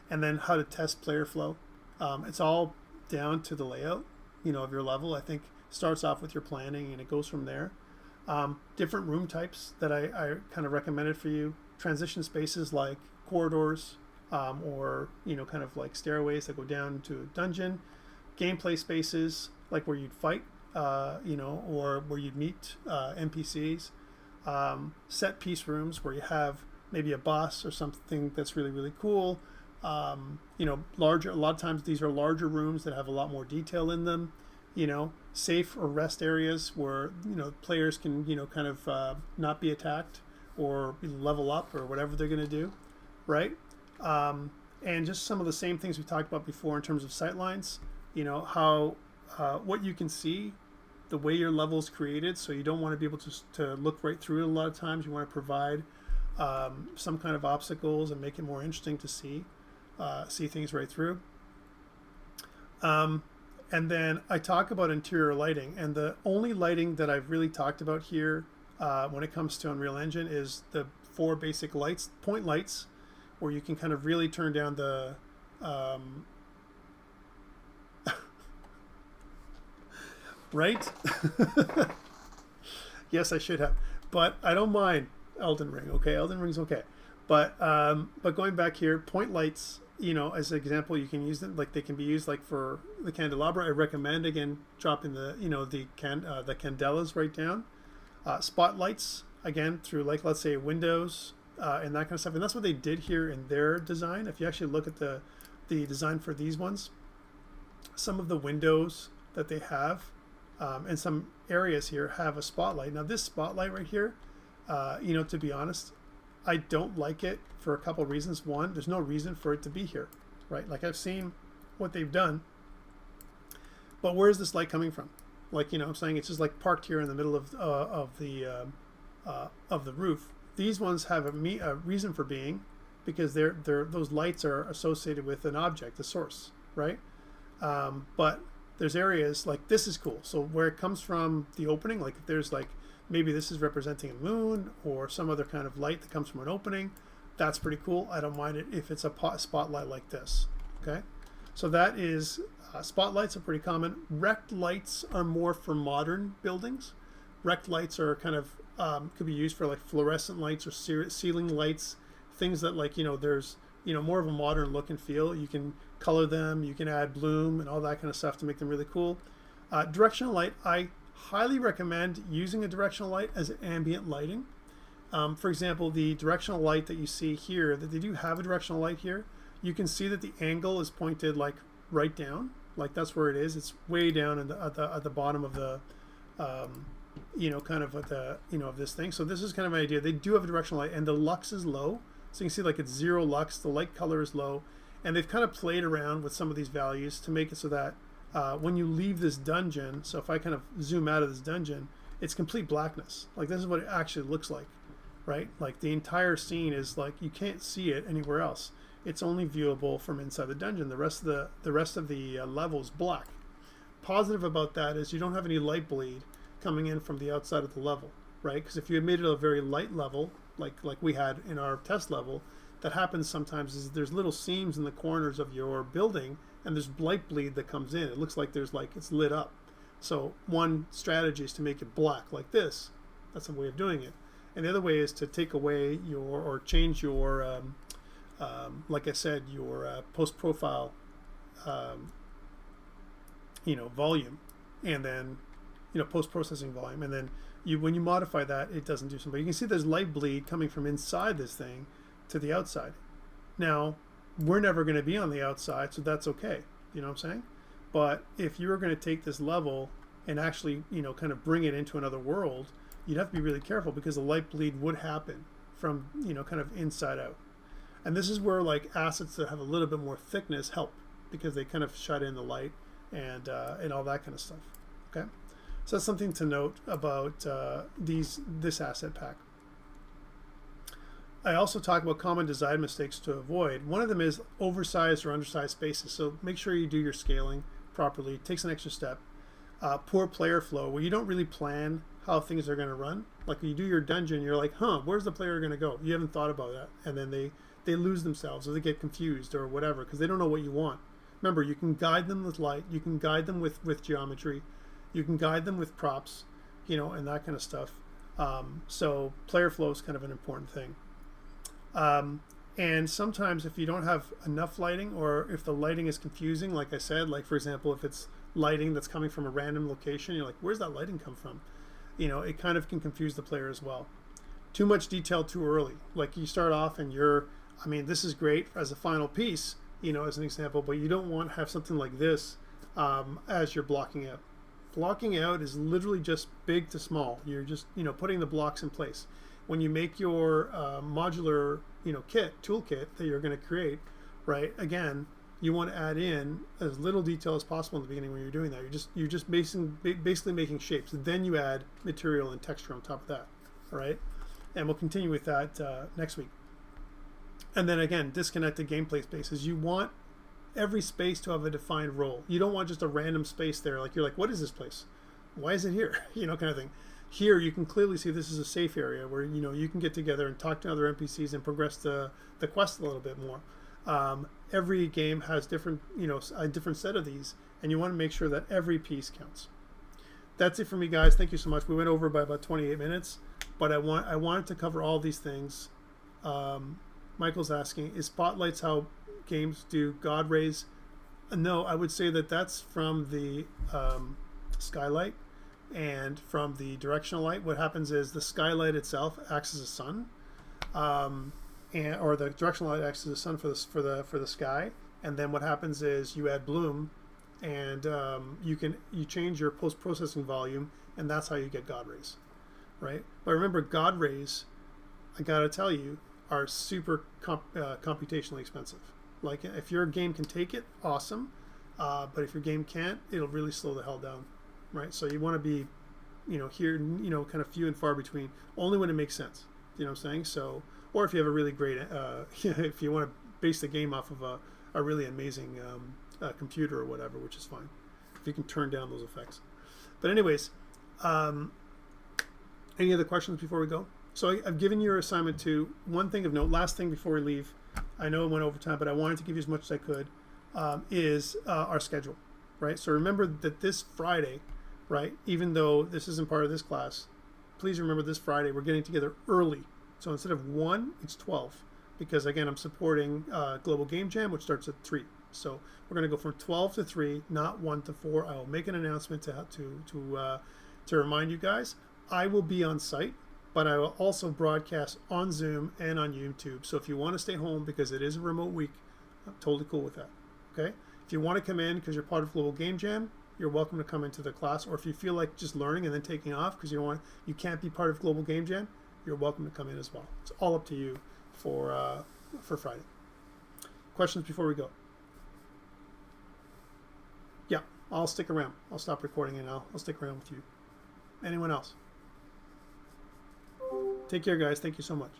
and then how to test player flow. It's all down to the layout, of your level. I think starts off with your planning, and it goes from there. Different room types that I kind of recommended for you. Transition spaces like corridors, or kind of like stairways that go down to a dungeon. Gameplay spaces like where you'd fight, or where you'd meet NPCs. Set piece rooms where you have maybe a boss or something that's really really cool. Larger. A lot of times these are larger rooms that have a lot more detail in them. Safe or rest areas where players can kind of not be attacked or level up or whatever they're going to do, right? And just some of the same things we talked about before in terms of sightlines. How what you can see, the way your level is created. So you don't want to be able to look right through it. A lot of times you want to provide some kind of obstacles and make it more interesting to see things right through. And then I talk about interior lighting, and the only lighting that I've really talked about here when it comes to Unreal Engine is the 4 basic lights, point lights, where you can kind of really turn down the right? Yes, I should have, but I don't mind Elden Ring. Okay, Elden Ring's okay, but going back here, point lights. As an example, you can use them like they can be used like for the candelabra. I recommend again dropping the the candelas right down. Spotlights again through like let's say windows and that kind of stuff. And that's what they did here in their design. If you actually look at the design for these ones, some of the windows that they have and some areas here have a spotlight. Now this spotlight right here, to be honest, I don't like it for a couple of reasons. One, there's no reason for it to be here, right? Like I've seen what they've done, but where is this light coming from? Like I'm saying, it's just like parked here in the middle of the roof. These ones have a reason for being, because those lights are associated with an object, a source, right? But there's areas like this is cool. So where it comes from, the opening, like if there's like maybe this is representing a moon or some other kind of light that comes from an opening. That's pretty cool. I don't mind it if it's a spotlight like this. Okay, so that is spotlights are pretty common. Rect lights are more for modern buildings. Rect lights are kind of could be used for like fluorescent lights or ceiling lights, things that like there's more of a modern look and feel. You can color them, you can add bloom and all that kind of stuff to make them really cool. Directional light, I highly recommend using a directional light as ambient lighting. For example, the directional light that you see here, that they do have a directional light here, you can see that the angle is pointed like right down, like that's where it is. It's way down at the bottom of the kind of at the of this thing. So this is kind of an idea. They do have a directional light, and the lux is low, so you can see like it's 0 lux. The light color is low, and they've kind of played around with some of these values to make it so that when you leave this dungeon, so if I kind of zoom out of this dungeon, it's complete blackness. Like this is what it actually looks like, right? Like the entire scene is like you can't see it anywhere else. It's only viewable from inside the dungeon. The rest of the level is black. Positive about that is you don't have any light bleed coming in from the outside of the level, right? Because if you made it a very light level, like we had in our test level, that happens sometimes is there's little seams in the corners of your building, and there's light bleed that comes in. It looks like there's like it's lit up. So one strategy is to make it black like this. That's a way of doing it. And the other way is to take away or change your, like I said, your post profile, volume, and then post processing volume, and then when you modify that, it doesn't do something. You can see there's light bleed coming from inside this thing to the outside. Now, we're never going to be on the outside, so that's okay. You know what I'm saying? But if you were going to take this level and actually, kind of bring it into another world, you'd have to be really careful because the light bleed would happen from, kind of inside out. And this is where like assets that have a little bit more thickness help, because they kind of shut in the light and all that kind of stuff. Okay, so that's something to note about this asset pack. I also talk about common design mistakes to avoid. One of them is oversized or undersized spaces. So make sure you do your scaling properly. It takes an extra step. Poor player flow, where you don't really plan how things are going to run. Like when you do your dungeon, you're like, where's the player going to go? You haven't thought about that. And then they lose themselves, or they get confused or whatever, because they don't know what you want. Remember, you can guide them with light. You can guide them with geometry. You can guide them with props, and that kind of stuff. So player flow is kind of an important thing. And sometimes if you don't have enough lighting, or if the lighting is confusing, like I said, like for example, if it's lighting that's coming from a random location, you're like, where's that lighting come from? You know, it kind of can confuse the player as well. Too much detail too early. Like you start off and I mean, this is great as a final piece, you know, as an example, but you don't want to have something like this as you're blocking out. Blocking out is literally just big to small. You're just, you know, putting the blocks in place. When you make your modular, you know, toolkit that you're going to create, right? Again, you want to add in as little detail as possible in the beginning when you're doing that. You're just basically making shapes. Then you add material and texture on top of that, all right? And we'll continue with that next week. And then again, disconnected gameplay spaces. You want every space to have a defined role. You don't want just a random space there. Like you're like, what is this place? Why is it here? You know, kind of thing. Here you can clearly see this is a safe area where, you know, you can get together and talk to other NPCs and progress the quest a little bit more. Every game has different, you know, a different set of these, and you want to make sure that every piece counts. That's it for me, guys. Thank you so much. We went over by about 28 minutes, but I wanted to cover all these things. Michael's asking, is spotlights how games do God rays? No, I would say that that's from the skylight and from the directional light. What happens is the skylight itself acts as a sun, or the directional light acts as a sun for the sky. And then what happens is you add bloom, and you change your post-processing volume, and that's how you get God rays, right? But remember, God rays, I gotta tell you, are super computationally expensive. Like if your game can take it, awesome. But if your game can't, it'll really slow the hell down, right? So you want to be, you know, here, you know, kind of few and far between. Only when it makes sense. You know what I'm saying? So, or if you have a really great, if you want to base the game off of a really amazing computer or whatever, which is fine. If you can turn down those effects. But anyways, any other questions before we go? So I've given you your assignment to one thing of note. Last thing before we leave. I know it went over time, but I wanted to give you as much as I could. Is our schedule, right? So remember that this Friday, right, even though this isn't part of this class, please remember this Friday we're getting together early. So instead of 1, it's 12, because again I'm supporting Global Game Jam, which starts at 3. So we're going to go from 12 to 3, not 1 to 4. I will make an announcement to remind you guys. I will be on site, but I will also broadcast on Zoom and on YouTube. So if you want to stay home because it is a remote week, I'm totally cool with that. Okay? If you want to come in because you're part of Global Game Jam, you're welcome to come into the class. Or if you feel like just learning and then taking off because you can't be part of Global Game Jam, you're welcome to come in as well. It's all up to you for Friday. Questions before we go? Yeah, I'll stick around. I'll stop recording and I'll stick around with you. Anyone else? Take care, guys. Thank you so much.